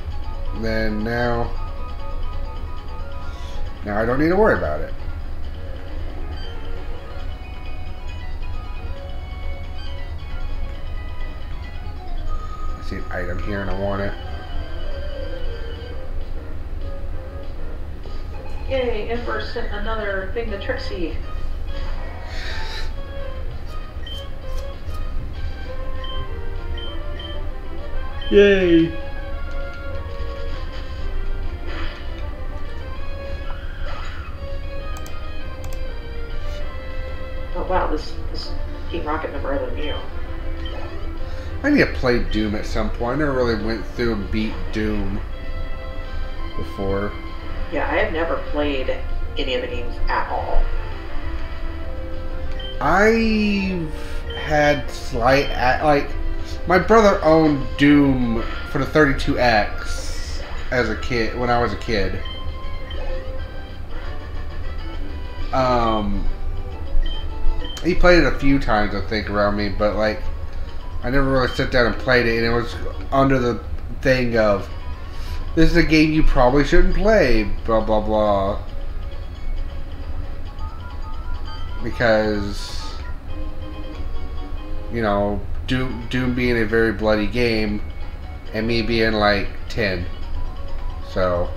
then now I don't need to worry about it. I see an item here and I want it. Yay, Emperor sent another thing to Trixie. Yay! Oh wow, this Team Rocket member other than you. I need to play Doom at some point. I never really went through and beat Doom before. Yeah, I have never played any of the games at all. I've had slight like my brother owned Doom for the 32X as a kid when I was a kid. He played it a few times I think around me, but like I never really sat down and played it, and it was under the thing of this is a game you probably shouldn't play, blah blah blah. Because you know, Doom being a very bloody game, and me being like 10, so.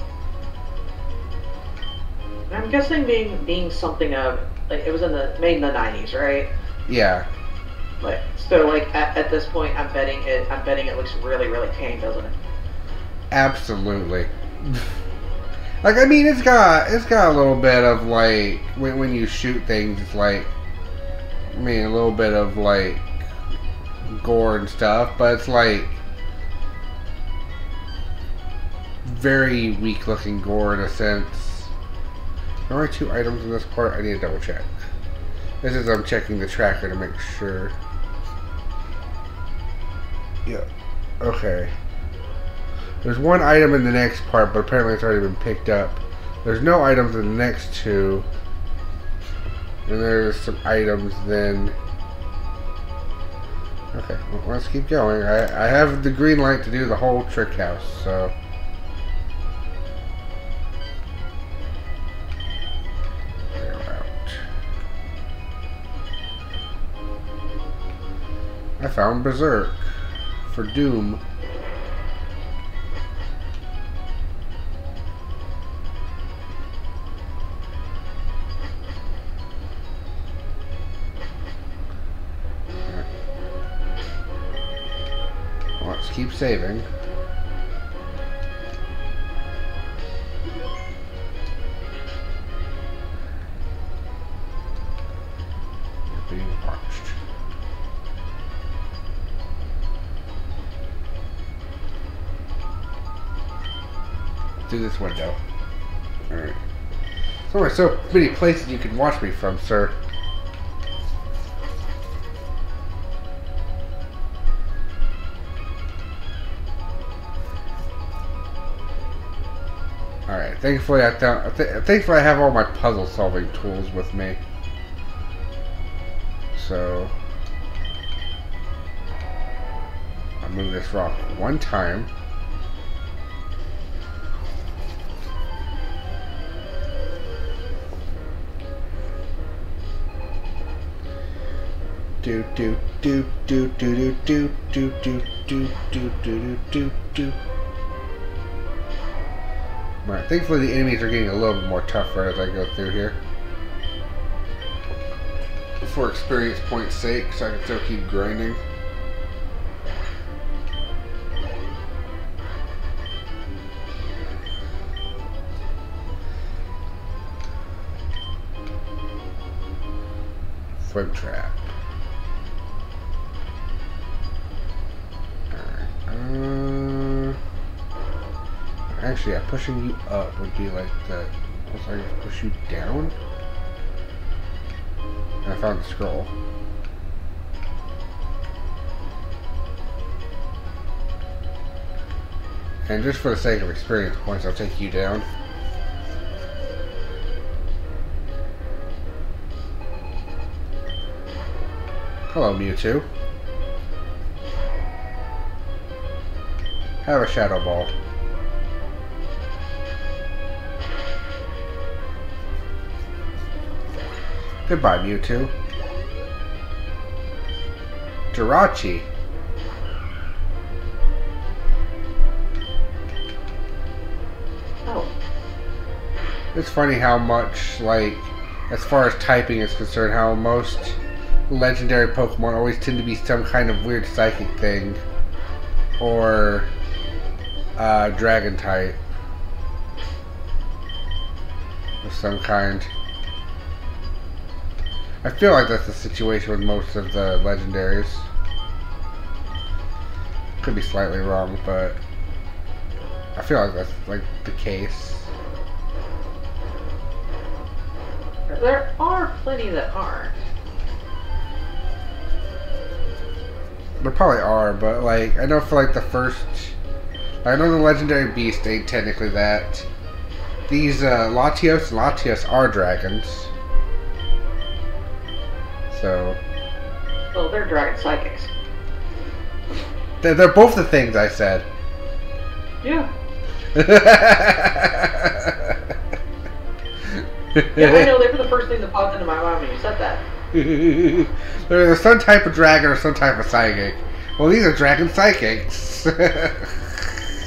I'm guessing being something of like it was made in the 90s, right? Yeah. Like so, like at this point, I'm betting it looks really really tame, doesn't it? Absolutely. Like I mean, it's got a little bit of like when you shoot things, it's like I mean a little bit of like gore and stuff, but it's like very weak looking gore in a sense. There are 2 items in this part. I need to double check. This is I'm checking the tracker to make sure. Yeah. Okay. There's 1 item in the next part, but apparently it's already been picked up. There's no items in the next 2. And there's some items then. Okay, well, let's keep going. I have the green light to do the whole trick house, so. Clear out. I found Berserk for Doom. Let's keep saving. You're being watched. Through this window. Alright. There's only so many places you can watch me from, sir. Alright, thankfully thankfully I have all my puzzle solving tools with me. So I'll move this rock 1 time. Do do do do do do do do do do do do do. Right, thankfully the enemies are getting a little bit more tougher as I go through here. For experience points' sake, so I can still keep grinding. Flip trap. Alright, actually, yeah, pushing you up would be like the... Looks like I push you down? I found the scroll. And just for the sake of experience points, I'll take you down. Hello, Mewtwo. Have a Shadow Ball. Goodbye, Mewtwo. Jirachi. Oh. It's funny how much, like, as far as typing is concerned, how most legendary Pokemon always tend to be some kind of weird psychic thing. Or, dragon type. Of some kind. I feel like that's the situation with most of the legendaries. Could be slightly wrong, but I feel like that's like the case. There are plenty that aren't. There probably are, but like I know for like the first, I know the legendary beast ain't technically that. These Latios and Latios are dragons. So. Well, they're dragon psychics. They're both the things I said. Yeah. Yeah, I know, they were the first thing that popped into my mind when you said that. They're some type of dragon or some type of psychic. Well, these are dragon psychics.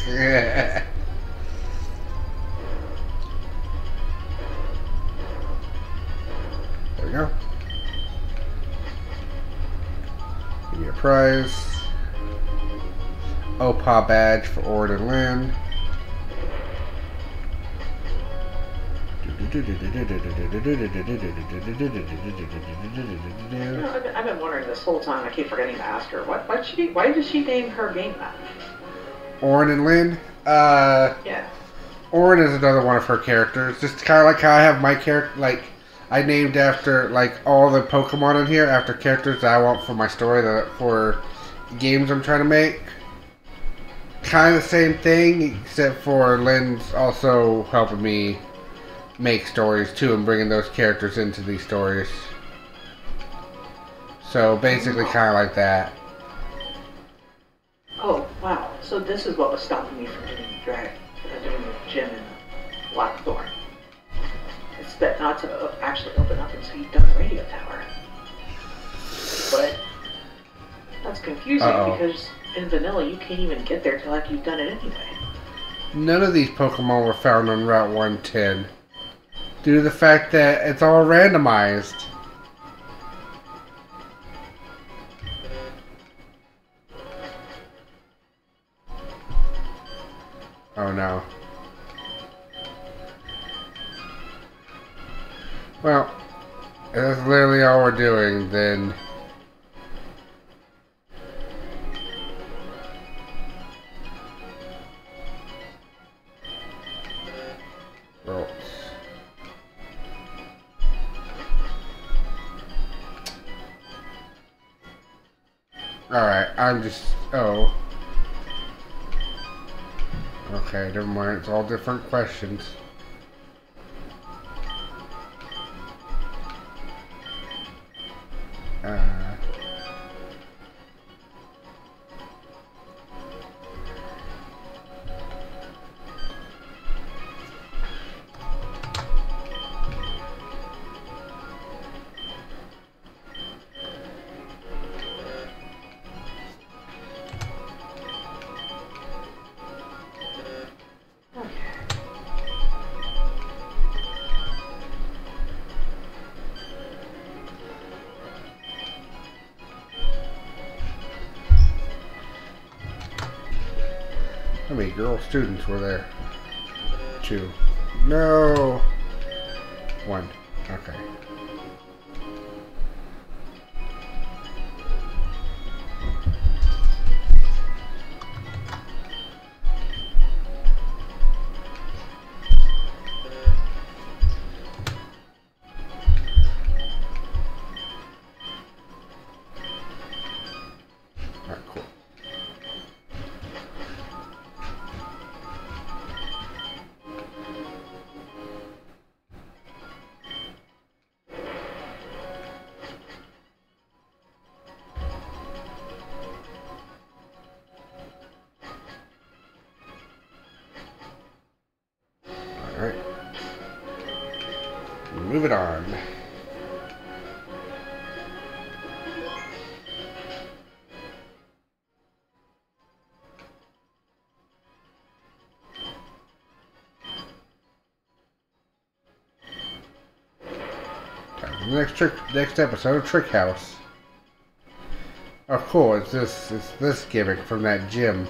Yeah. There we go. Give me a prize. Opa badge for Ord and Lynn. You know, I've been wondering this whole time. I keep forgetting to ask her. Why did she name her game that? Ord and Lynn? Yeah. Ord is another one of her characters. Just kind of like how I have my character, like, I named after, like, all the Pokemon in here after characters that I want for my story, for games I'm trying to make. Kind of the same thing, except for Lynn's also helping me make stories too and bringing those characters into these stories. So basically kind of like that. Oh, wow. So this is what was stopping me from doing the gym in Blackthorn. It's that not to actually open up until you've done the radio tower. But that's confusing because in vanilla you can't even get there till after you've done it anyway. None of these Pokemon were found on Route 110 due to the fact that it's all randomized. Oh no. Well, if that's literally all we're doing, then well, alright, I'm just okay, never mind, it's all different questions. How many girl students were there? 2. No. 1. Okay. Alright. Move it on. Next episode of Trick House. Oh cool, it's this gimmick from that gym.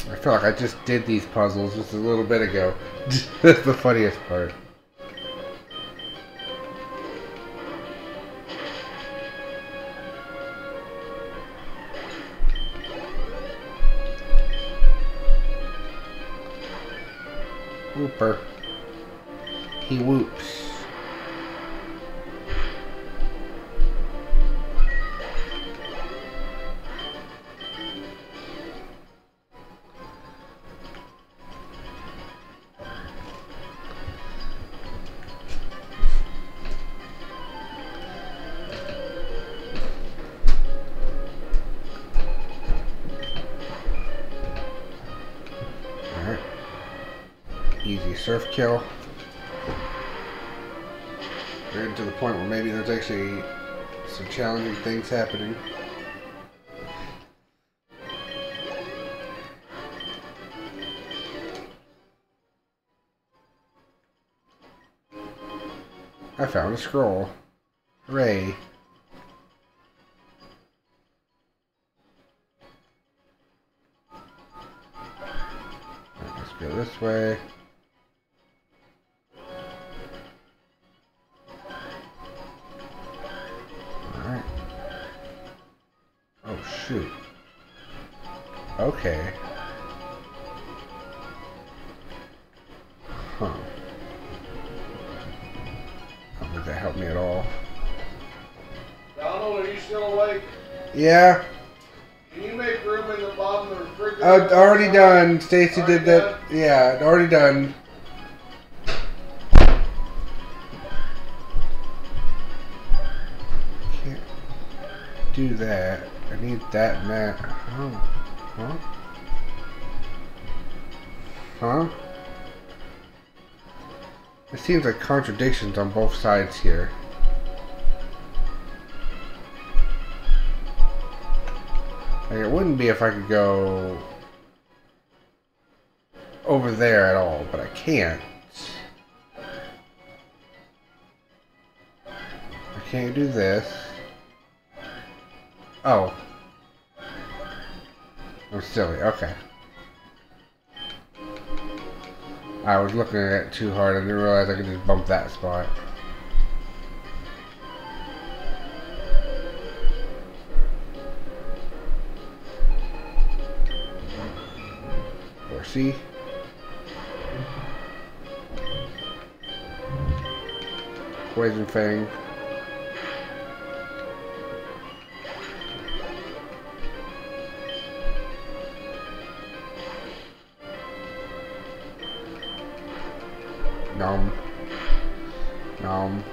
I feel like I just did these puzzles just a little bit ago. That's the funniest part. Whooper. He whoops. Easy surf kill. We're getting to the point where maybe there's actually some challenging things happening. I found a scroll. Hooray. Let's go this way. Shoot. Okay. Huh. I don't think that helped me at all. Donald, are you still awake? Yeah. Can you make room in the bottom of the refrigerator? Already done. Stacy did that. Yeah, already done. Can't do that. I need that and that. Oh. Huh? Huh? It seems like contradictions on both sides here. Like it wouldn't be if I could go over there at all, but I can't. I can't do this. Oh. I'm silly. Okay. I was looking at it too hard. I didn't realize I could just bump that spot. Or C. Poison Fang. Nom. Nom.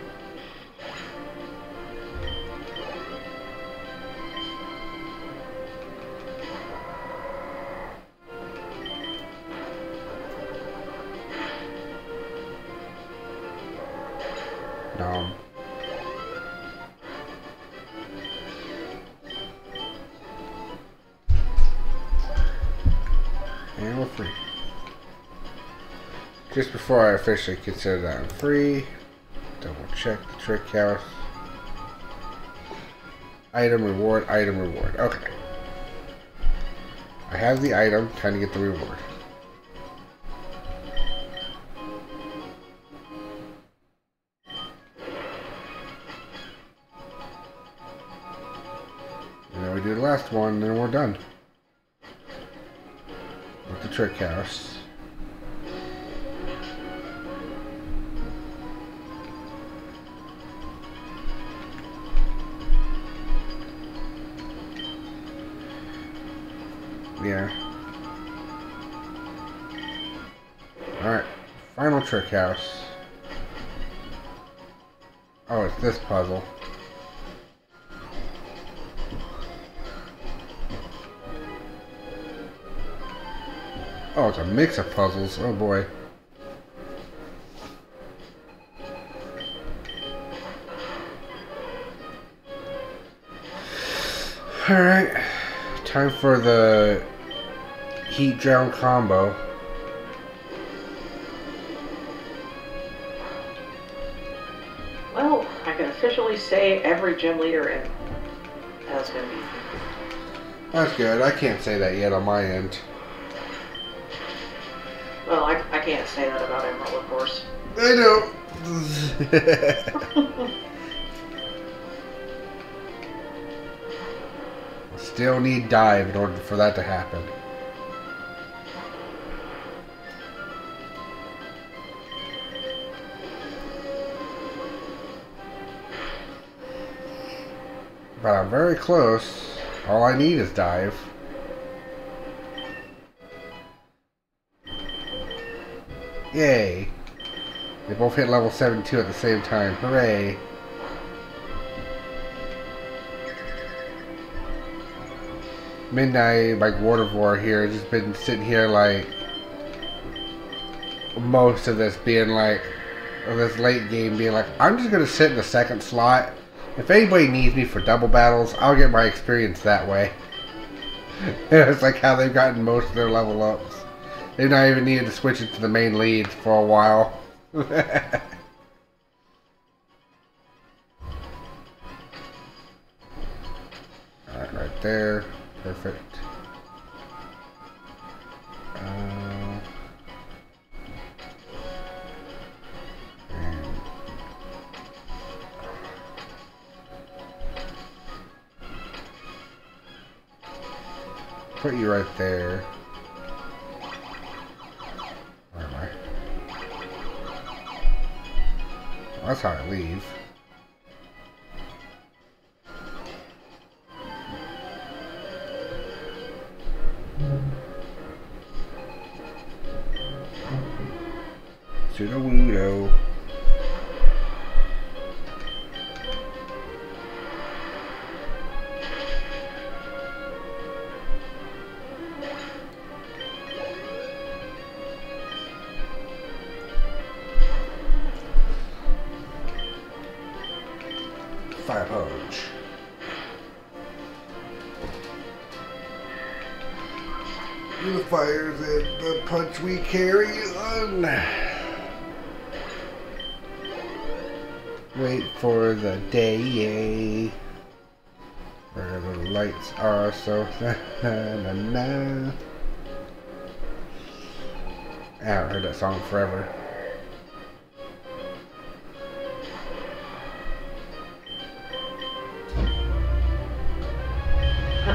And we're free. Just before I officially consider that I'm free, double check the trick house. Item reward, item reward. Okay. I have the item, trying to get the reward. And then we do the last one, and then we're done. With the trick house. Yeah. Alright. Final trick house. Oh, it's this puzzle. Oh, it's a mix of puzzles. Oh boy. Alright. Time for the heat drown combo. Well, I can officially say every gym leader in has been beaten. That's good. I can't say that yet on my end. Well, I can't say that about Emerald, of course. I know. Still need dive in order for that to happen. But I'm very close. All I need is dive. Yay. They both hit level 72 at the same time. Hooray. Midnight, like Watervore here, just been sitting here like most of this being like, or this late game being like, I'm just gonna sit in the second slot. If anybody needs me for double battles, I'll get my experience that way. It's like how they've gotten most of their level ups. They've not even needed to switch it to the main lead for a while. Alright, right there. Perfect. Put you right there. Where am I? Well, that's how I leave. Pseudo-wudo. Fire punch. The fires and the punch we carry on. Wait for the day where the lights are so na na na. I haven't heard that song forever.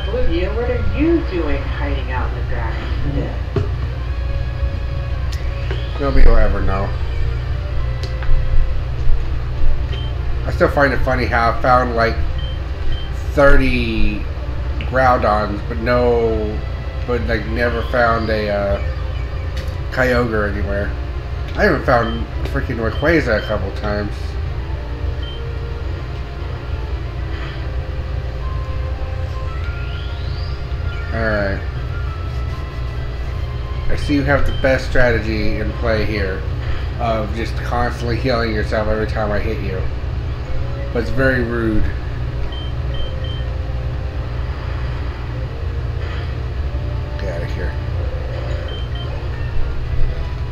Olivia, what are you doing hiding out in the dragon's den? Nobody will ever know. I still find it funny how I found like 30 Groudons, but like never found a Kyogre anywhere. I even found freaking Rayquaza a couple times. Alright. I see you have the best strategy in play here. of just constantly healing yourself every time I hit you. But it's very rude. Get out of here.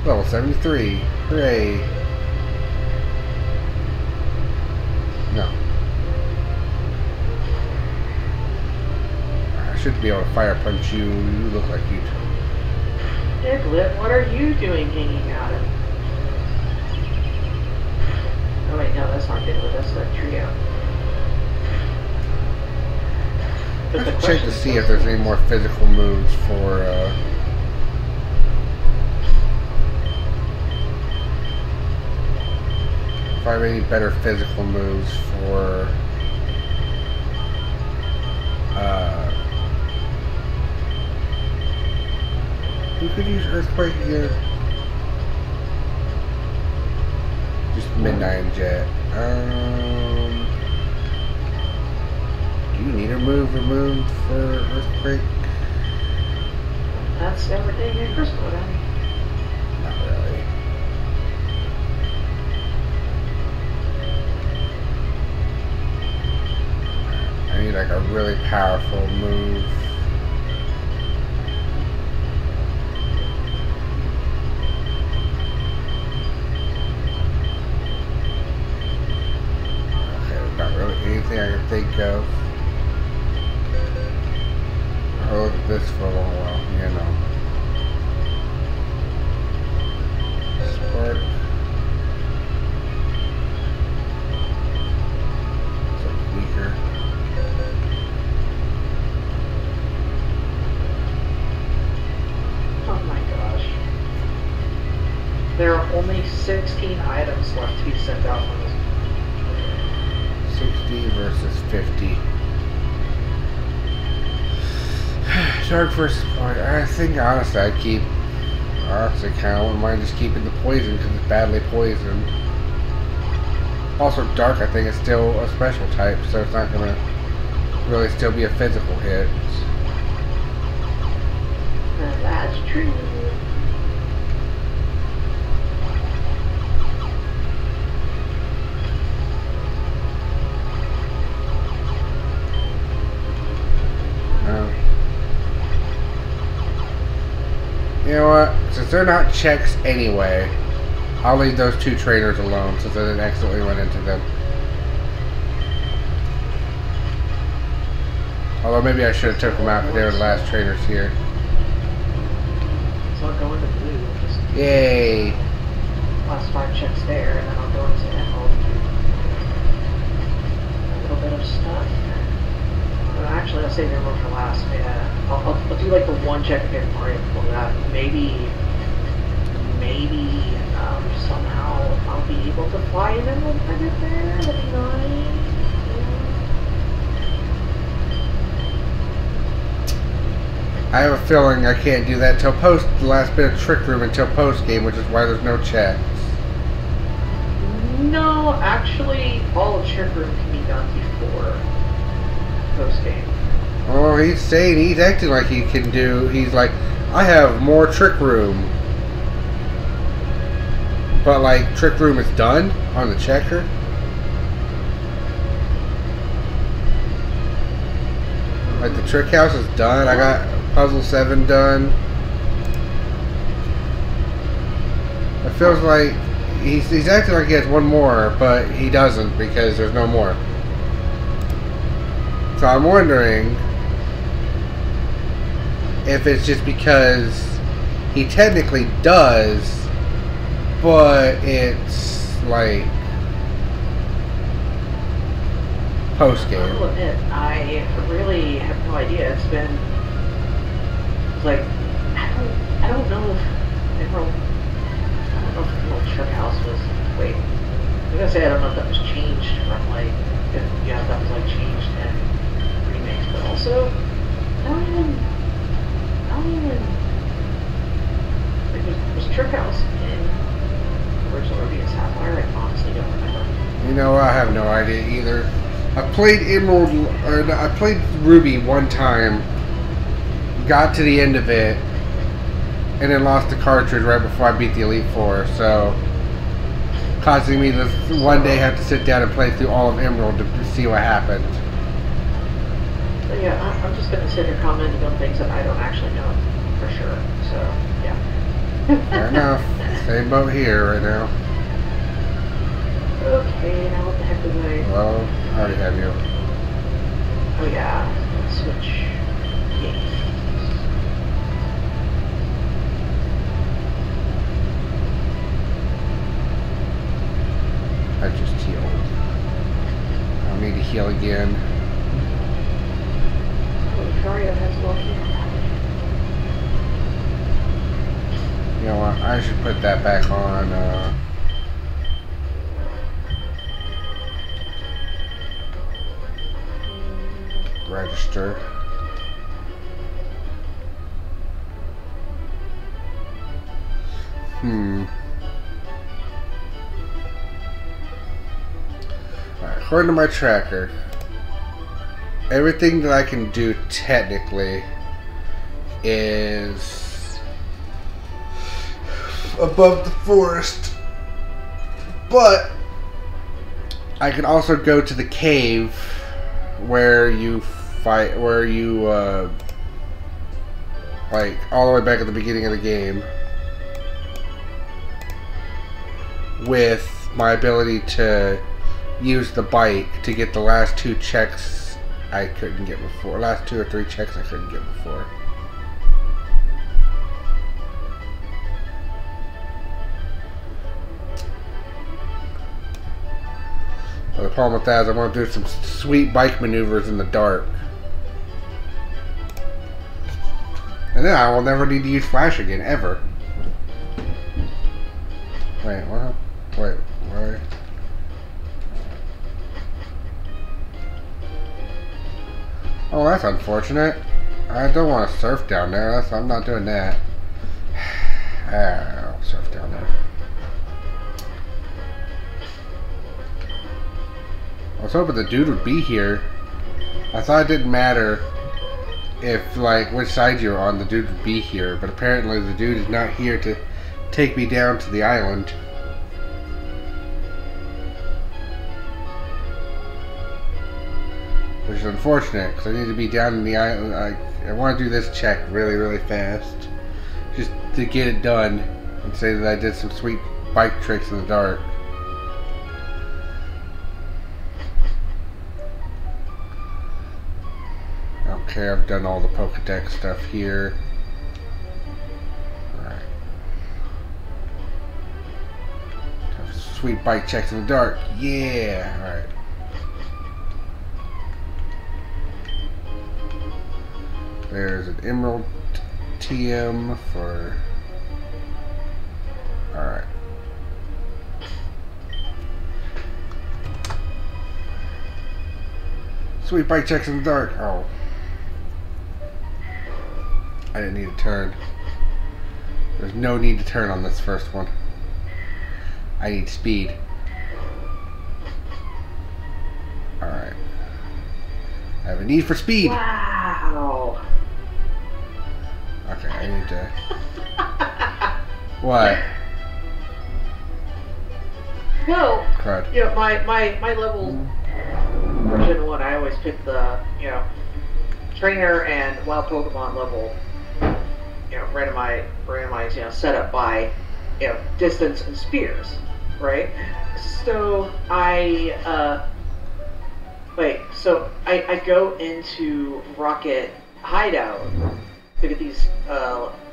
Level 73. Hooray. No. I should be able to fire punch you. You look like you. Diglett, what are you doing hanging out of? Oh wait, no, that's not Diglett, that's the trio. I should check to see if there's any more physical moves for, if I have any better physical moves for, who could use Earthquake again? Just Midnight and Jet. Do you need a move removed for Earthquake? That's everything in Crystal then. Not really. I need like a really powerful move. Okay, not really anything I can think of. I'll look at this for a long while, you know. Spark. It's weaker. Oh my gosh. There are only 16 items left to be sent out from this. 60 versus 50. Dark versus point. I think honestly I keep. Honestly, kind of wouldn't mind just keeping the poison because it's badly poisoned. Also, dark I think is still a special type, so it's not gonna really still be a physical hit. That's true. You know what? Since they're not checks anyway, I'll leave those two trainers alone since I didn't accidentally run into them. Although maybe I should have took them out because they were the last trainers here. So I'll go into blue. Just Yay! last 5 checks there, and then I'll go into emerald. A little bit of stuff. Actually, I'll save emerald for last. Yeah, I'll do like the 1 check of Paper Mario before that. Maybe somehow I'll be able to fly an emerald when I get there. That'd be nice. I have a feeling I can't do that till post the last bit of Trick Room until post game, which is why there's no checks. No, actually, all of Trick Room can be done before post game. Oh, he's acting like he can do. He's like, I have more Trick Room, but like Trick Room is done on the checker. Like the Trick House is done. I got Puzzle 7 done. It feels like he's acting like he has one more, but he doesn't because there's no more. So I'm wondering if it's just because he technically does, but it's like post game. I'll admit, I really have no idea. It's been like I don't know if Emerald Trick House was. Wait, I'm gonna say I don't know if that was changed from like if that was like changed and remakes, but also I don't even like was Trick House in the original Ruby Sapphire? I honestly don't remember. You know, I have no idea either. I played Emerald, or I played Ruby one time, got to the end of it, and then lost the cartridge right before I beat the Elite Four, so causing me to one day have to sit down and play through all of Emerald to see what happened. But yeah, I'm just gonna sit here commenting on things that I don't actually know for sure. So yeah. Fair enough. Same boat here right now. Okay, now what the heck was I? Well, I already have you. Oh yeah, switch games. I just healed. I'll need to heal again. Oh, Dario has lucky. You know what? I should put that back on. Register. Alright, according to my tracker, everything that I can do technically is above the forest, but I can also go to the cave where you fight, like all the way back at the beginning of the game, with my ability to use the bike to get the last 2 checks I couldn't get before. Last 2 or 3 checks I couldn't get before. But the problem with that is I want to do some sweet bike maneuvers in the dark. And then I will never need to use flash again, ever. Wait, what? Wait, where? Oh, that's unfortunate. I don't want to surf down there. I'm not doing that. I'll surf down there. I was hoping the dude would be here. I thought it didn't matter if, like, which side you're on, the dude would be here. But apparently the dude is not here to take me down to the island. Which is unfortunate, because I need to be down in the island. I want to do this check really, really fast. Just to get it done and say that I did some sweet bike tricks in the dark. Okay, I've done all the Pokedex stuff here. Alright. Sweet bike checks in the dark. Yeah! Alright. There's an Emerald TM for... Alright. Sweet bike checks in the dark. Oh. I didn't need to turn. There's no need to turn on this first one. I need speed. Alright. I have a need for speed. Wow. Okay, I need to... What? Well, Crud. you know, my level for Gen 1, I always pick the, you know, trainer and wild Pokemon level, you know, randomized, you know, set up by, you know, distance and spears, right? So I go into Rocket Hideout to get these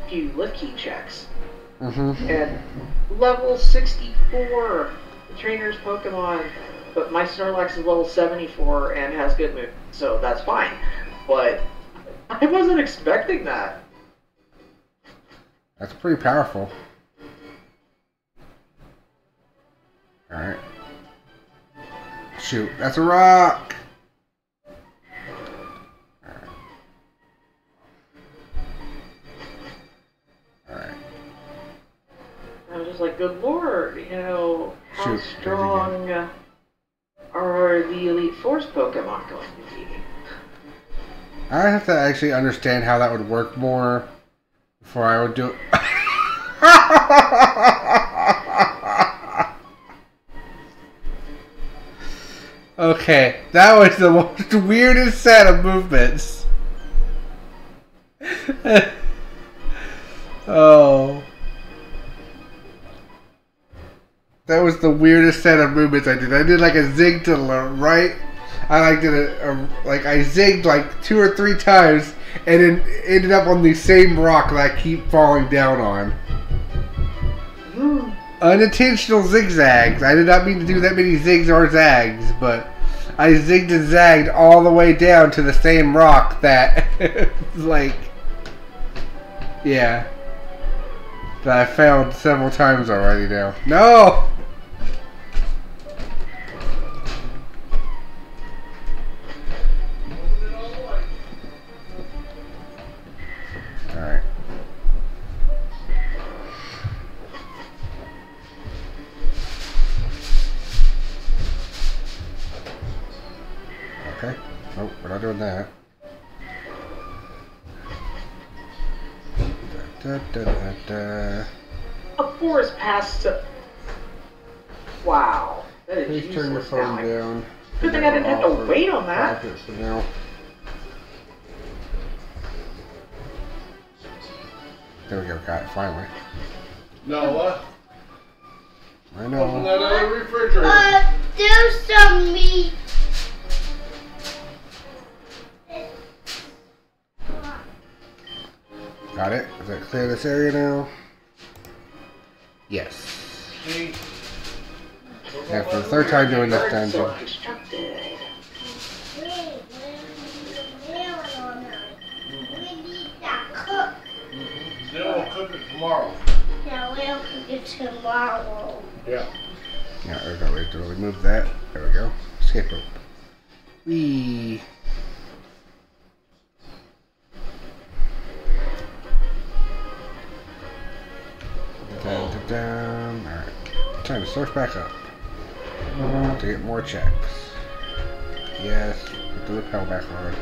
few lift key checks. And level 64, the trainer's Pokemon, but my Snorlax is level 74 and has good move, so that's fine. But I wasn't expecting that. That's pretty powerful. Alright. Shoot, that's a rock! Alright. I was just like, good lord, you know, how Shoot, strong are the Elite Force Pokemon going to be? I have to actually understand how that would work more before I would do it. Okay, that was the most weirdest set of movements. Oh. That was the weirdest set of movements I did. I did like a zig to the right. I did like I zigged like 2 or 3 times and then ended up on the same rock that I keep falling down on. Unintentional zigzags. I did not mean to do that many zigs or zags, but I zigged and zagged all the way down to the same rock that, like, yeah, that I found several times already now. No! Alright. Okay. Oh, we're not doing that. Da, da, da, da. A forest past. Wow. That is Please turn your useless phone now. down. Good thing I didn't have to wait on that. For now. There we go, got it, finally. No, what? I Open know. that other refrigerator. There's some meat. Got it? Does that clear this area now? Yes. See? Yeah, for the 3rd time doing this dungeon. So constructed. We need that cook. Then we'll cook it tomorrow. Yeah, we'll cook it tomorrow. Yeah. Yeah, there we go. We have to remove that. There we go. Escape rope. Whee! Down. Alright. Time to source back up. To get more checks. Yes. Put the rappel back on.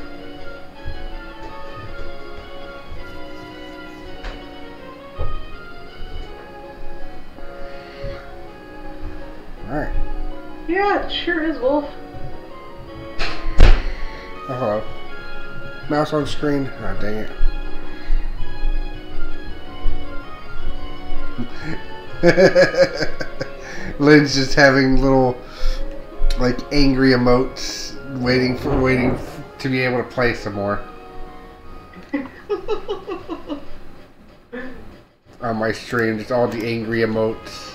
Alright. Yeah, it sure is, Wolf. Oh, hello. Mouse on screen. Ah, dang it. Lynn's just having little, like, angry emotes, waiting to be able to play some more. On my stream, just all the angry emotes.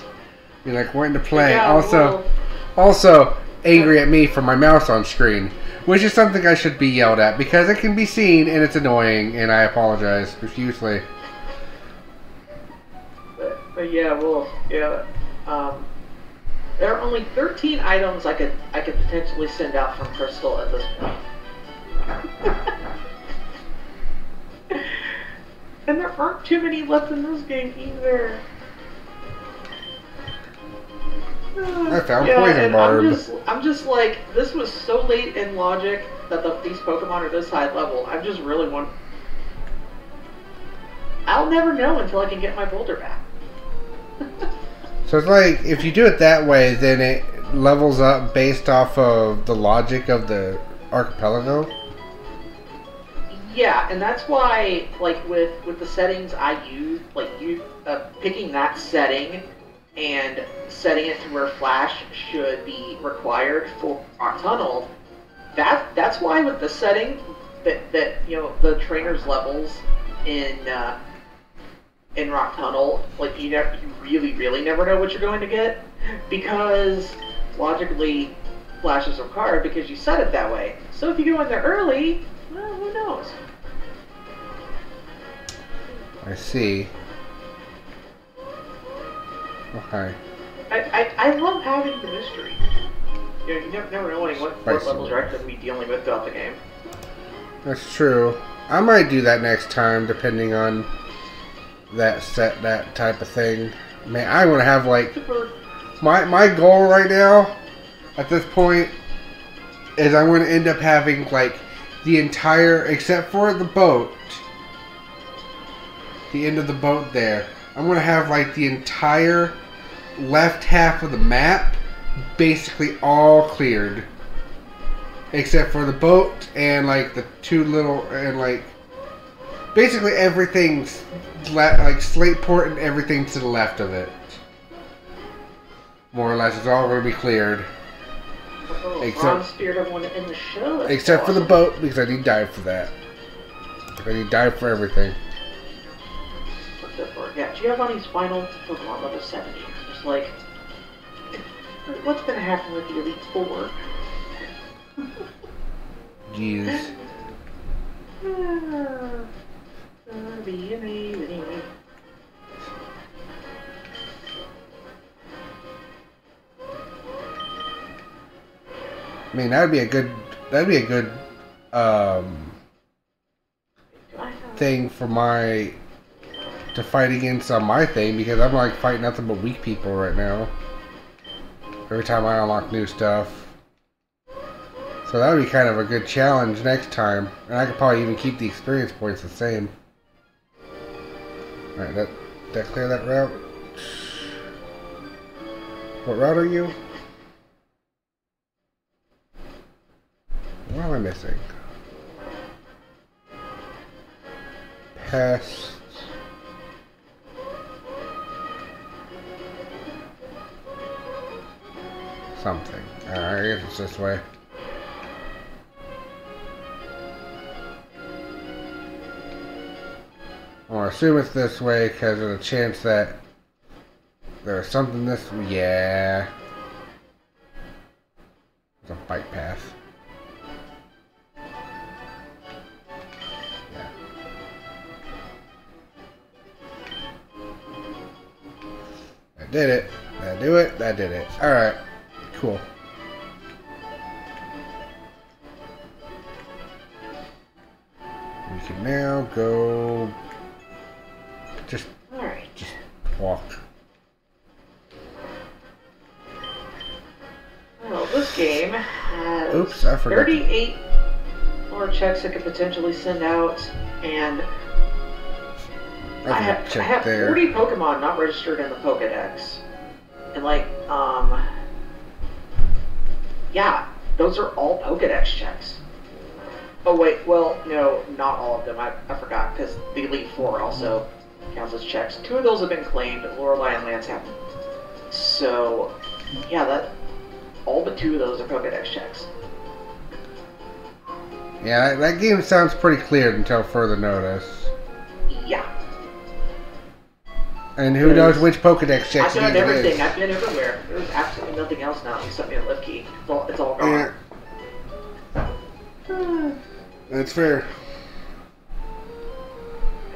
You're like wanting to play. Yeah, Also angry at me for my mouse on screen, which is something I should be yelled at because it can be seen and it's annoying, and I apologize profusely. But yeah, Wolf. Yeah. There are only 13 items I could potentially send out from Crystal at this point. And there aren't too many left in this game either. I found Poison Barb. I'm just like, this was so late in logic that these Pokemon are this high level. I just really want. I'll never know until I can get my boulder back. So it's like, if you do it that way, then it levels up based off of the logic of the archipelago? Yeah, and that's why, like, with the settings I use, like, picking that setting and setting it to where Flash should be required for Rock Tunnel, that's why with the setting that you know, the trainer's levels in Rock Tunnel, like, you really never know what you're going to get, because logically Flash is required because you set it that way. So if you go in there early, well, who knows? I see. Okay. I love having the mystery. You know, you never knowing what levels you're actually going to be dealing with throughout the game. That's true. I might do that next time, depending on that type of thing. Man, I want to have, like, my goal right now at this point is I want to end up having, like, the entire, except for the boat, the end of the boat there, I'm going to have, like, the entire left half of the map basically all cleared. Except for the boat and like the two little and like basically everything's like Slateport and everything to the left of it. More or less, it's all going to be cleared. Oh, except spirit one in the show. Except for the boat, because I need dive for that. I need dive for everything. Yeah, Giovanni's final Pokemon level 70. It's like, what's going to happen with the Elite Four? Jeez. I mean, that'd be a good thing for to fight against on my thing, because I'm like fighting nothing but weak people right now. Every time I unlock new stuff. So that would be kind of a good challenge next time. And I could probably even keep the experience points the same. Alright, that clear that route? What route are you? What am I missing? Past something. Alright, I guess it's this way. I want to assume it's this way because there's a chance that there's something this way. Yeah. There's a bike path. Yeah. That did it. That do it. That did it. Alright. Cool. We can now go. Just walk. Well, this game has Oops, I forgot 38 more checks it could potentially send out, and I have 40 Pokemon not registered in the Pokedex. And like, yeah, those are all Pokedex checks. Oh wait, well, no, not all of them. I forgot, because the Elite Four also counts as checks. 2 of those have been claimed, Lorelei and Lance haven't. So, yeah, all but 2 of those are Pokedex checks. Yeah, that game sounds pretty clear until further notice. Yeah. And who knows which Pokedex checks I've done everything. I've been everywhere. There's absolutely nothing else now except me a lift key. It's all gone. Yeah. That's fair.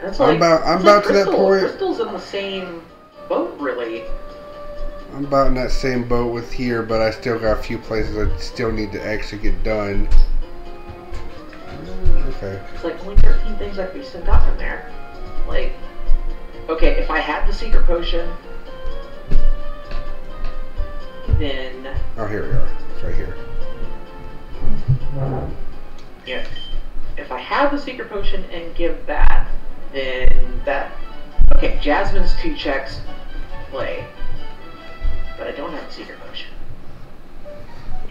That's like, I'm about to that point. Crystal's in the same boat, really. I'm about in that same boat with here, but I still got a few places I still need to actually get done. Okay. It's like only 13 things I could be sent out from there. Like, okay, if I had the secret potion, then... Oh, here we are. It's right here. Yeah. If I have the secret potion and give that, then that... Okay, Jasmine's 2 checks play. But I don't have the secret potion.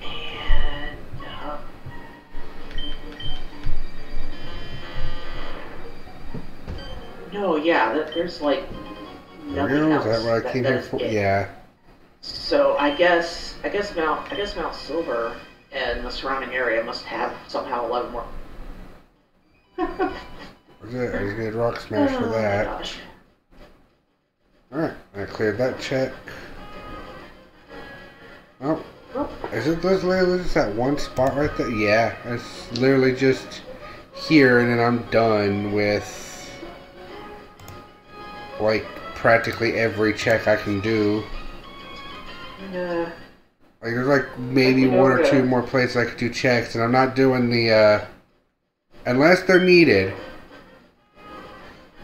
And... no, yeah, there's like nothing else. Is that what I came here for? Yeah. So I guess Mount Silver and the surrounding area must have somehow 11 more. What's it? I just need Rock Smash for that. My gosh. Alright, I cleared that check. Oh. Is it literally just that one spot right there? Yeah, it's literally just here, and then I'm done with like practically every check I can do. Like there's like maybe 1 or 2 more places I could do checks, and I'm not doing the unless they're needed.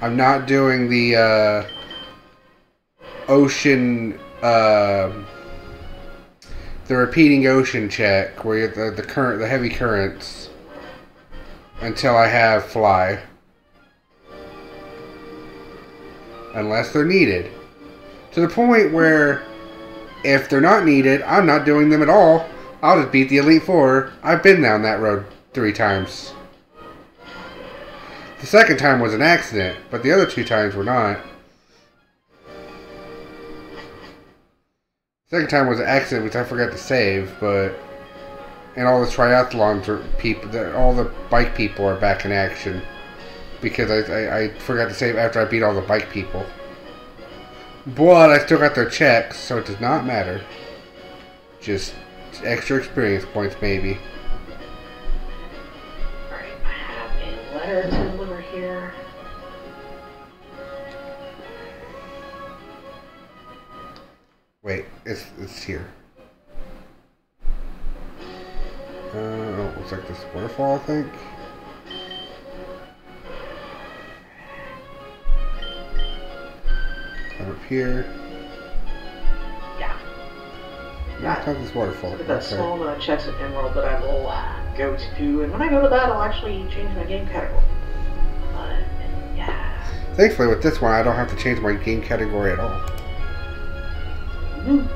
I'm not doing the ocean the repeating ocean check where you get the heavy currents until I have fly. Unless they're needed. To the point where if they're not needed, I'm not doing them at all. I'll just beat the Elite Four. I've been down that road 3 times. The second time was an accident, but the other 2 times were not. Second time was an accident which I forgot to save, but... And all the triathlons are people, all the bike people are back in action. Because I forgot to save after I beat all the bike people. But I still got their checks, so it does not matter. Just extra experience points, maybe. Alright, I have a letter to deliver here. Wait, it's here. Oh, looks like this waterfall, I think. Up here. Yeah. Not this waterfall. Look at that small amount of checks at Emerald that I will go to, and when I go to that, I'll actually change my game category. But, yeah. Thankfully, with this one, I don't have to change my game category at all. Mm-hmm.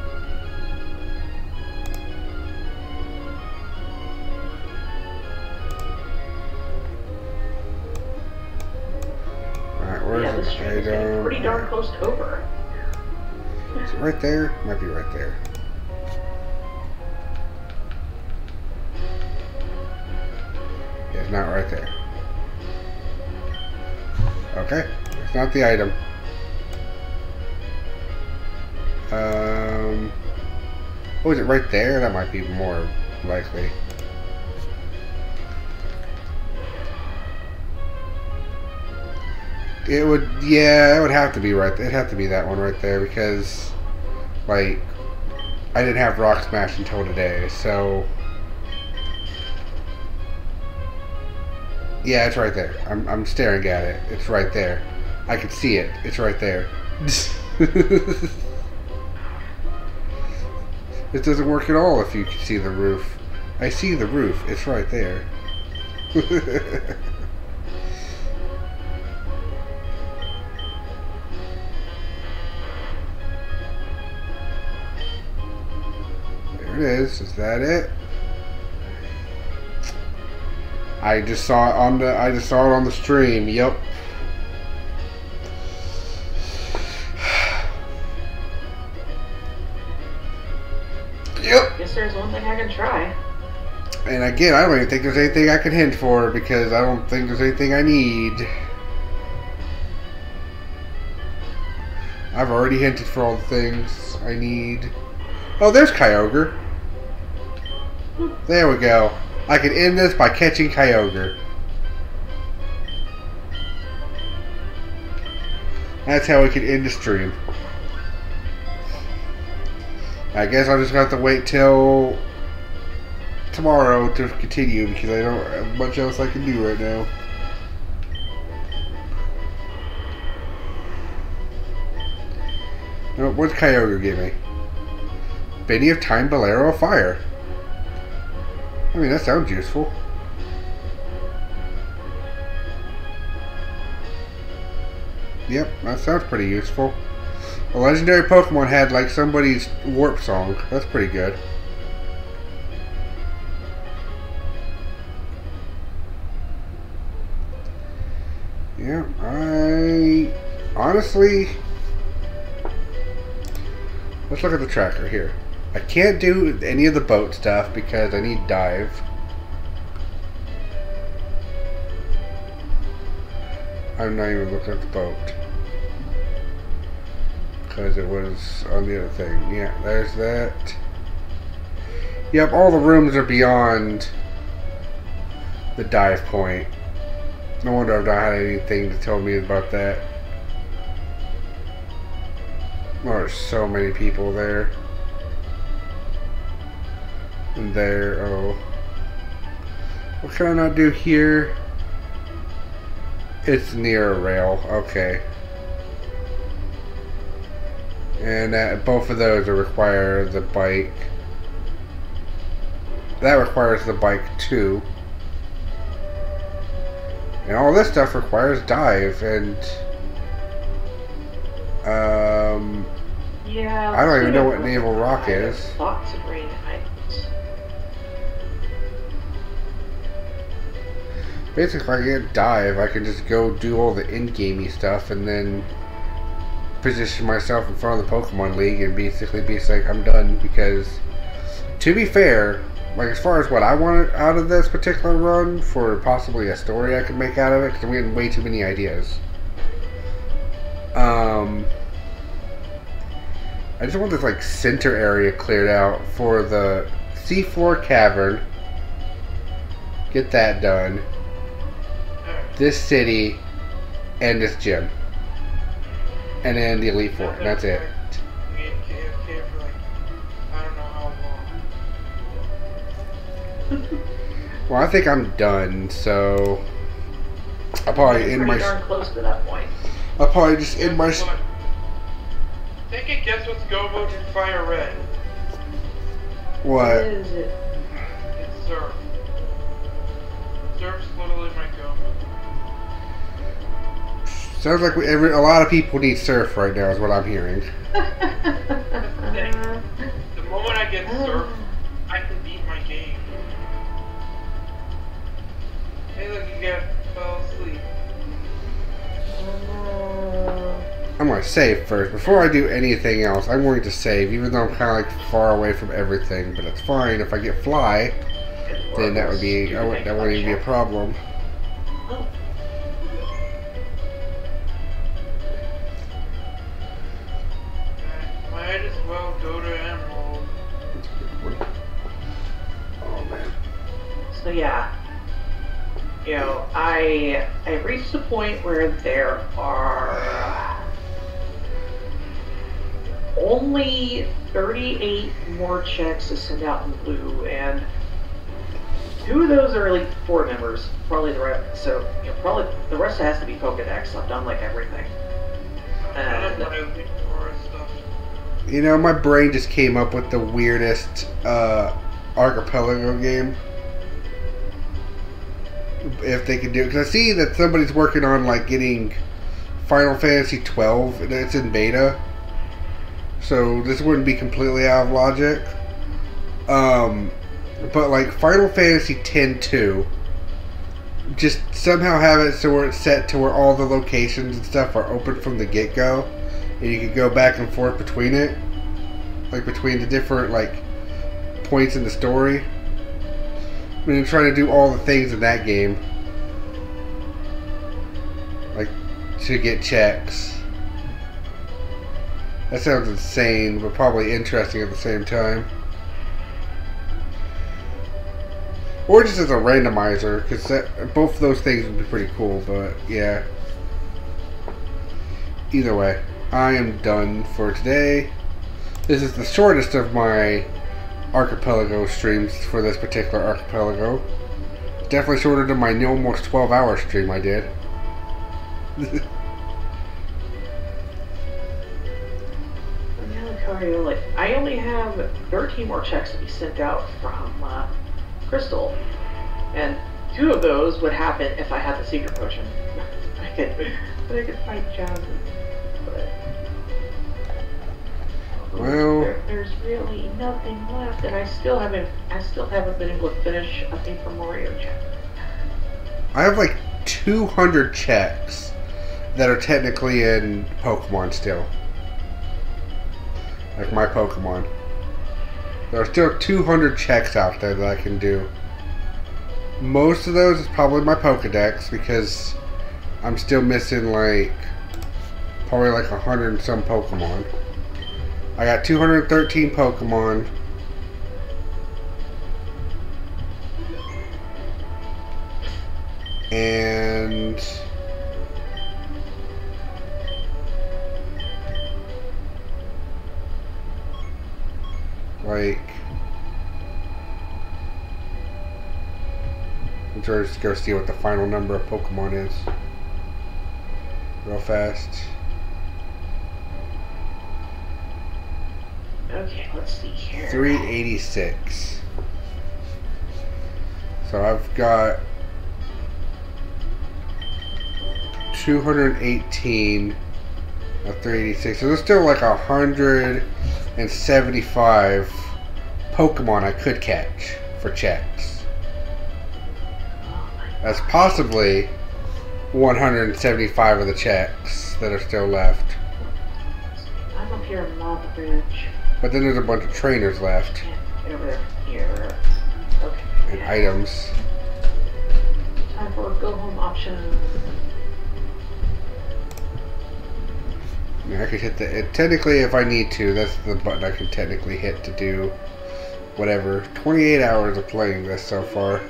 Where's this stream is getting pretty darn close to over. Is it right there? Might be right there. Yeah, it's not right there. Okay, it's not the item. Oh, is it right there? That might be more likely. It would, yeah, it would have to be right. It'd have to be that one right there because, like, I didn't have Rock Smash until today, so yeah, it's right there. I'm staring at it. It's right there. I can see it. It's right there. It doesn't work at all if you can see the roof. I see the roof. It's right there. It is that it? I just saw it on the stream. Yep. Yep. Guess there's one thing I can try. And again, I don't even think there's anything I can hint for because I don't think there's anything I need. I've already hinted for all the things I need. Oh, there's Kyogre. There we go. I can end this by catching Kyogre. That's how we can end the stream. I guess I'll just have to wait till tomorrow to continue because I don't have much else I can do right now. No, what's Kyogre give me? Benny of Time, Bolero of Fire. I mean, that sounds useful. Yep, that sounds pretty useful. A legendary Pokemon had like somebody's warp song. That's pretty good. Yeah, I honestly, let's look at the tracker here. I can't do any of the boat stuff because I need dive. I'm not even looking at the boat because it was on the other thing. Yeah, there's that. Yep, all the rooms are beyond the dive point. No wonder I've not had anything to tell me about that. Oh, there's so many people there. And there, oh. What can I not do here? It's near a rail, okay. And both of those require the bike. That requires the bike too. And all this stuff requires dive and yeah, I don't even know what Naval Rock is. Lots of rain items. Basically, if I get dive, I can just go do all the in-gamey stuff and then position myself in front of the Pokemon League and basically be like, I'm done. Because, to be fair, like as far as what I want out of this particular run, for possibly a story I could make out of it, because I'm getting way too many ideas. I just want this like center area cleared out for the C4 cavern. Get that done. This city and this gym. And then the Elite Four, and that's it. We had KFK for like, I don't know how long. Well, I think I'm done, so I'll probably end my. Darn close to that point. I'll probably just end my. Take a guess what's Go-Vote in Fire Red. What? What is it? It's Surf. Surf's literally my go-vote. Sounds like a lot of people need Surf right now, is what I'm hearing. That's the thing. The moment I get Surf, I can beat my game. Hey look, you guys fell asleep. I'm going to save first. Before I do anything else, I'm going to save, even though I'm kind of like far away from everything. But it's fine. If I get Fly, then that would be, that wouldn't even be a problem. Might as well go to Emerald. Oh man. So yeah, you know, I've reached the point where there are only 38 more checks to send out in blue, and 2 of those are Elite Four members. Probably the rest. So you know, probably the rest has to be Pokedex. I've done like everything. And you know, my brain just came up with the weirdest Archipelago game. If they could do it, because I see that somebody's working on like getting Final Fantasy 12, and it's in beta. So this wouldn't be completely out of logic. But like Final Fantasy X-2, just somehow have it so where it's set to where all the locations and stuff are open from the get-go, and you can go back and forth between it, like between the different like points in the story. I mean, I'm trying to do all the things in that game, like to get checks. That sounds insane, but probably interesting at the same time. Or just as a randomizer, because both of those things would be pretty cool, but yeah. Either way, I am done for today. This is the shortest of my Archipelago streams for this particular Archipelago. Definitely shorter than my almost 12-hour stream I did. Like, I only have 13 more checks to be sent out from Crystal, and 2 of those would happen if I had the secret potion. I could fight Jasmine, but well, there's really nothing left, and I still haven't been able to finish a Paper Mario check. I have like 200 checks that are technically in Pokemon still. Like my Pokemon. There are still 200 checks out there that I can do. Most of those is probably my Pokedex, because I'm still missing like probably like 100 and some Pokemon. I got 213 Pokemon. And like, I'm trying to just go see what the final number of Pokemon is real fast. Okay, let's see here. 386. So I've got 218 of 386. So there's still like 175 Pokemon I could catch for checks. Oh my as possibly 175 of the checks that are still left. I'm up here on the bridge. But then there's a bunch of trainers left. Get over there. Here. Okay. And items. Time for a go home option. I mean, I could hit technically, if I need to, that's the button I can technically hit to do whatever. 28 hours of playing this so far.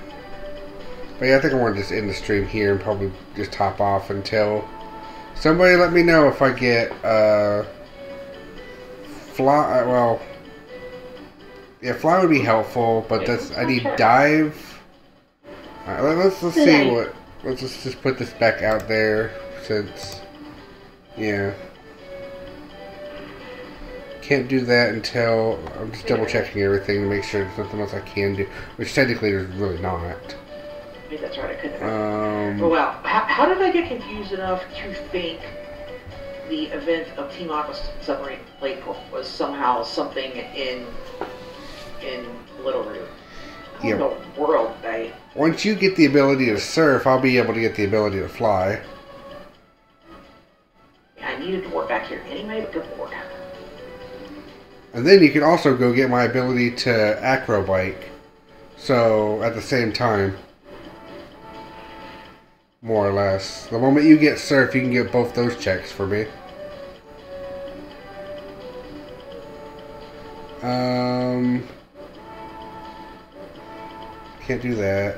But yeah, I think I want to just end the stream here and probably just hop off until somebody let me know if I get fly. Well, yeah, fly would be helpful, but that's I need dive. All right, let's see what. Let's just put this back out there since yeah. Can't do that until I'm just double checking everything to make sure there's nothing else I can do, which technically there's really not. Maybe that's right, I couldn't remember. Oh wow, how did I get confused enough to think the event of Team Aqua's submarine plate was somehow something in Little Root? Yeah. The world, right? Once you get the ability to surf, I'll be able to get the ability to fly. Yeah, I needed to work back here anyway, but good lord. And then you can also go get my ability to acro bike. So, at the same time. More or less. The moment you get surf, you can get both those checks for me. Can't do that.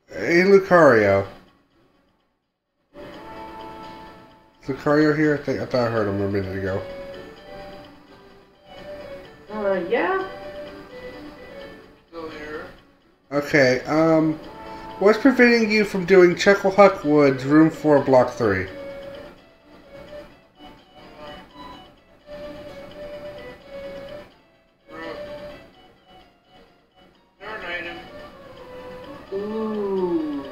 Hey, Lucario. Is Lucario here? I thought I heard him a minute ago. Yeah. Still here. Okay, what's preventing you from doing Chucklehuck Woods, Room 4, Block 3? Darn item. Ooh.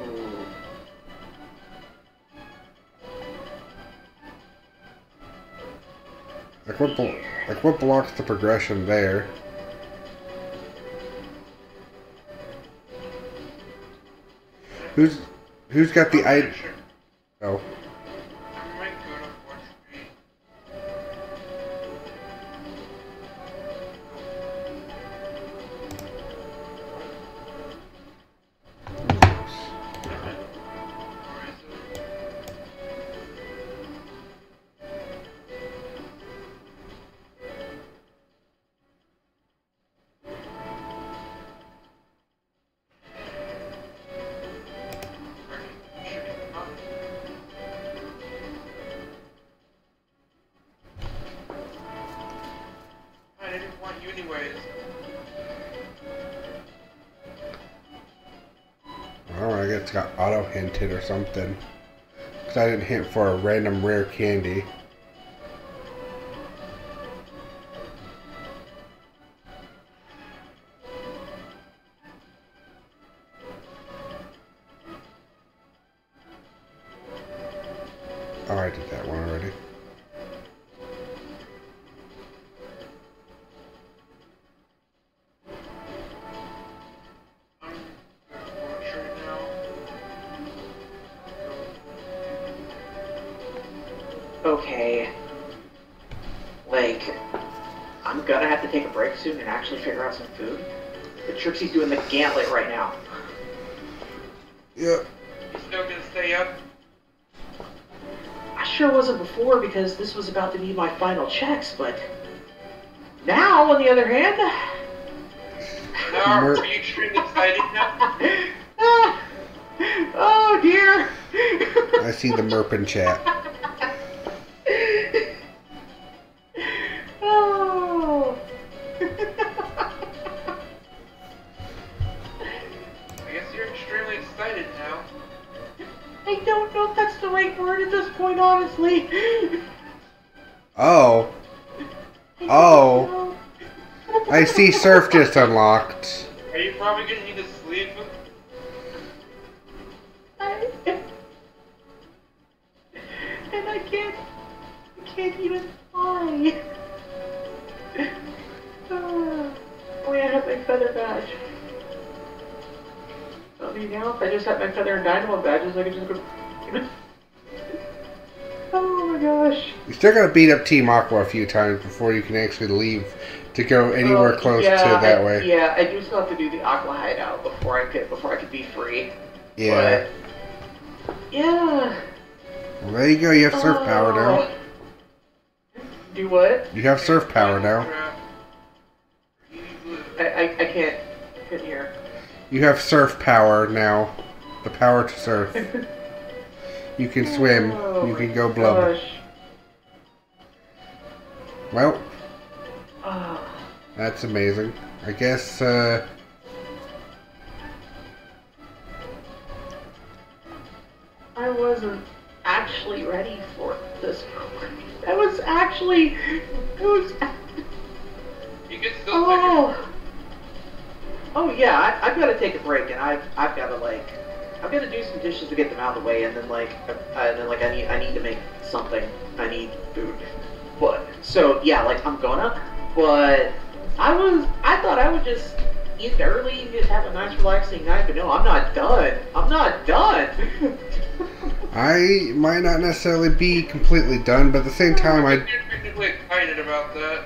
Like what blocks the progression there? Who's got the item? Oh. I might go to 4th Street. I didn't want you anyways. Oh, I guess it got auto hinted or something. Because I didn't hint for a random rare candy. Oh, I did that one already. Okay. Like, I'm gonna have to take a break soon and actually figure out some food. But Trixie's doing the gauntlet right now. Yep. You still gonna stay up? I sure wasn't before because this was about to be my final checks, but now, on the other hand, Now, are you extremely excited now? oh dear. I see the Merp in chat. Oh. I guess you're extremely excited now. I don't know if that's the right word at this point, honestly. Oh. Oh. I see Surf just unlocked. Are you probably gonna need to sleep? And I can't even fly. Oh, I have my feather now, if I just had my Feather and Dynamo badges, I could just go... Oh my gosh. You still gotta beat up Team Aqua a few times before you can actually leave to go anywhere close to that way. Yeah, I do still have to do the Aqua hideout before I could be free. Yeah. But, yeah. Well, there you go. You have surf power now. Do what? You have surf power now. I couldn't hear. You have surf power now. The power to surf. You can swim. You can go blub. Gosh. Well, Oh. that's amazing. I guess, I wasn't actually ready for this moment. I was actually... You can still Oh! Oh yeah, I've got to take a break, and I've got to like... I've got to do some dishes to get them out of the way, and then like I need to make something. I need food. But so yeah, like I'm gonna. But I thought I would just eat early and just have a nice relaxing night. But no, I'm not done. I'm not done. I might not necessarily be completely done, but at the same time, I'm excited about that.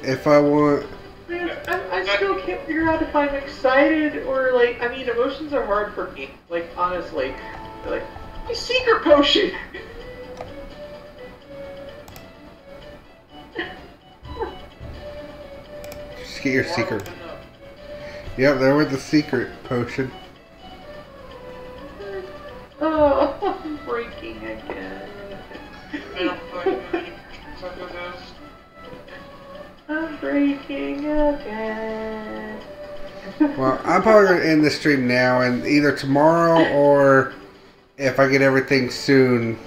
if I want... Man, I still can't figure out if I'm excited or like, I mean, emotions are hard for me. Like, honestly. Like, my secret potion! Just get your secret... Yep, there with the secret potion. Oh, I'm breaking again. I'm breaking again. Well, I'm probably going to end the stream now, and either tomorrow or if I get everything soon,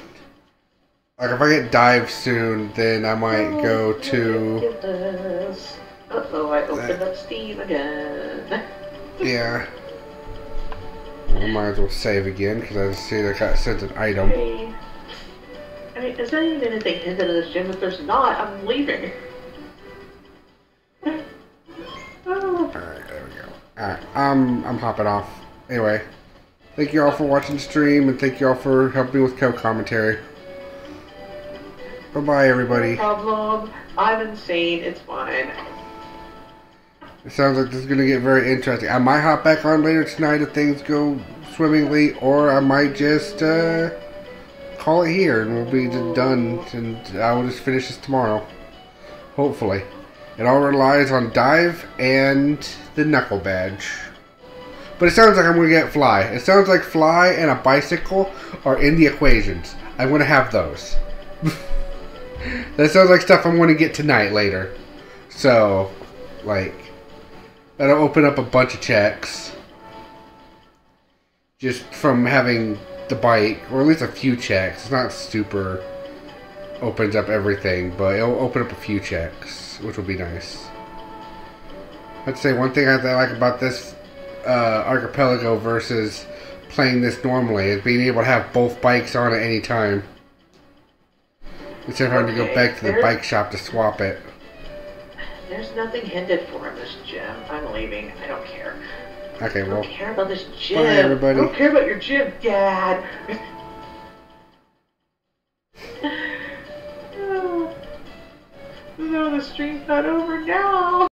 like if I get dive soon, then I might go to... Uh-oh, I opened up Steam again. Yeah. I might as well save again, because I just see that I got sent an item. Hey. I mean, is there even anything hinted at this gym? If there's not, I'm leaving. Alright, there we go. Alright, I'm hopping off. Anyway, thank you all for watching the stream, and thank you all for helping me with co-commentary. Bye-bye, everybody. No problem. I'm insane. It's fine. It sounds like this is going to get very interesting. I might hop back on later tonight if things go swimmingly, or I might just call it here and we'll be done, and I will just finish this tomorrow. Hopefully. It all relies on dive and the knuckle badge. But it sounds like I'm going to get fly. It sounds like fly and a bicycle are in the equations. I'm going to have those. That sounds like stuff I'm going to get tonight later. So, like... that'll open up a bunch of checks. Just from having the bike, or at least a few checks. It's not super opens up everything, but it'll open up a few checks, which will be nice. I'd say one thing I like about this Archipelago versus playing this normally is being able to have both bikes on at any time. Instead of having to go back to the bike shop to swap it. There's nothing hinted for in this gym. I'm leaving. I don't care. Okay, well. I don't care about this gym. Bye, everybody. I don't care about your gym, Dad. No, the stream's not over now.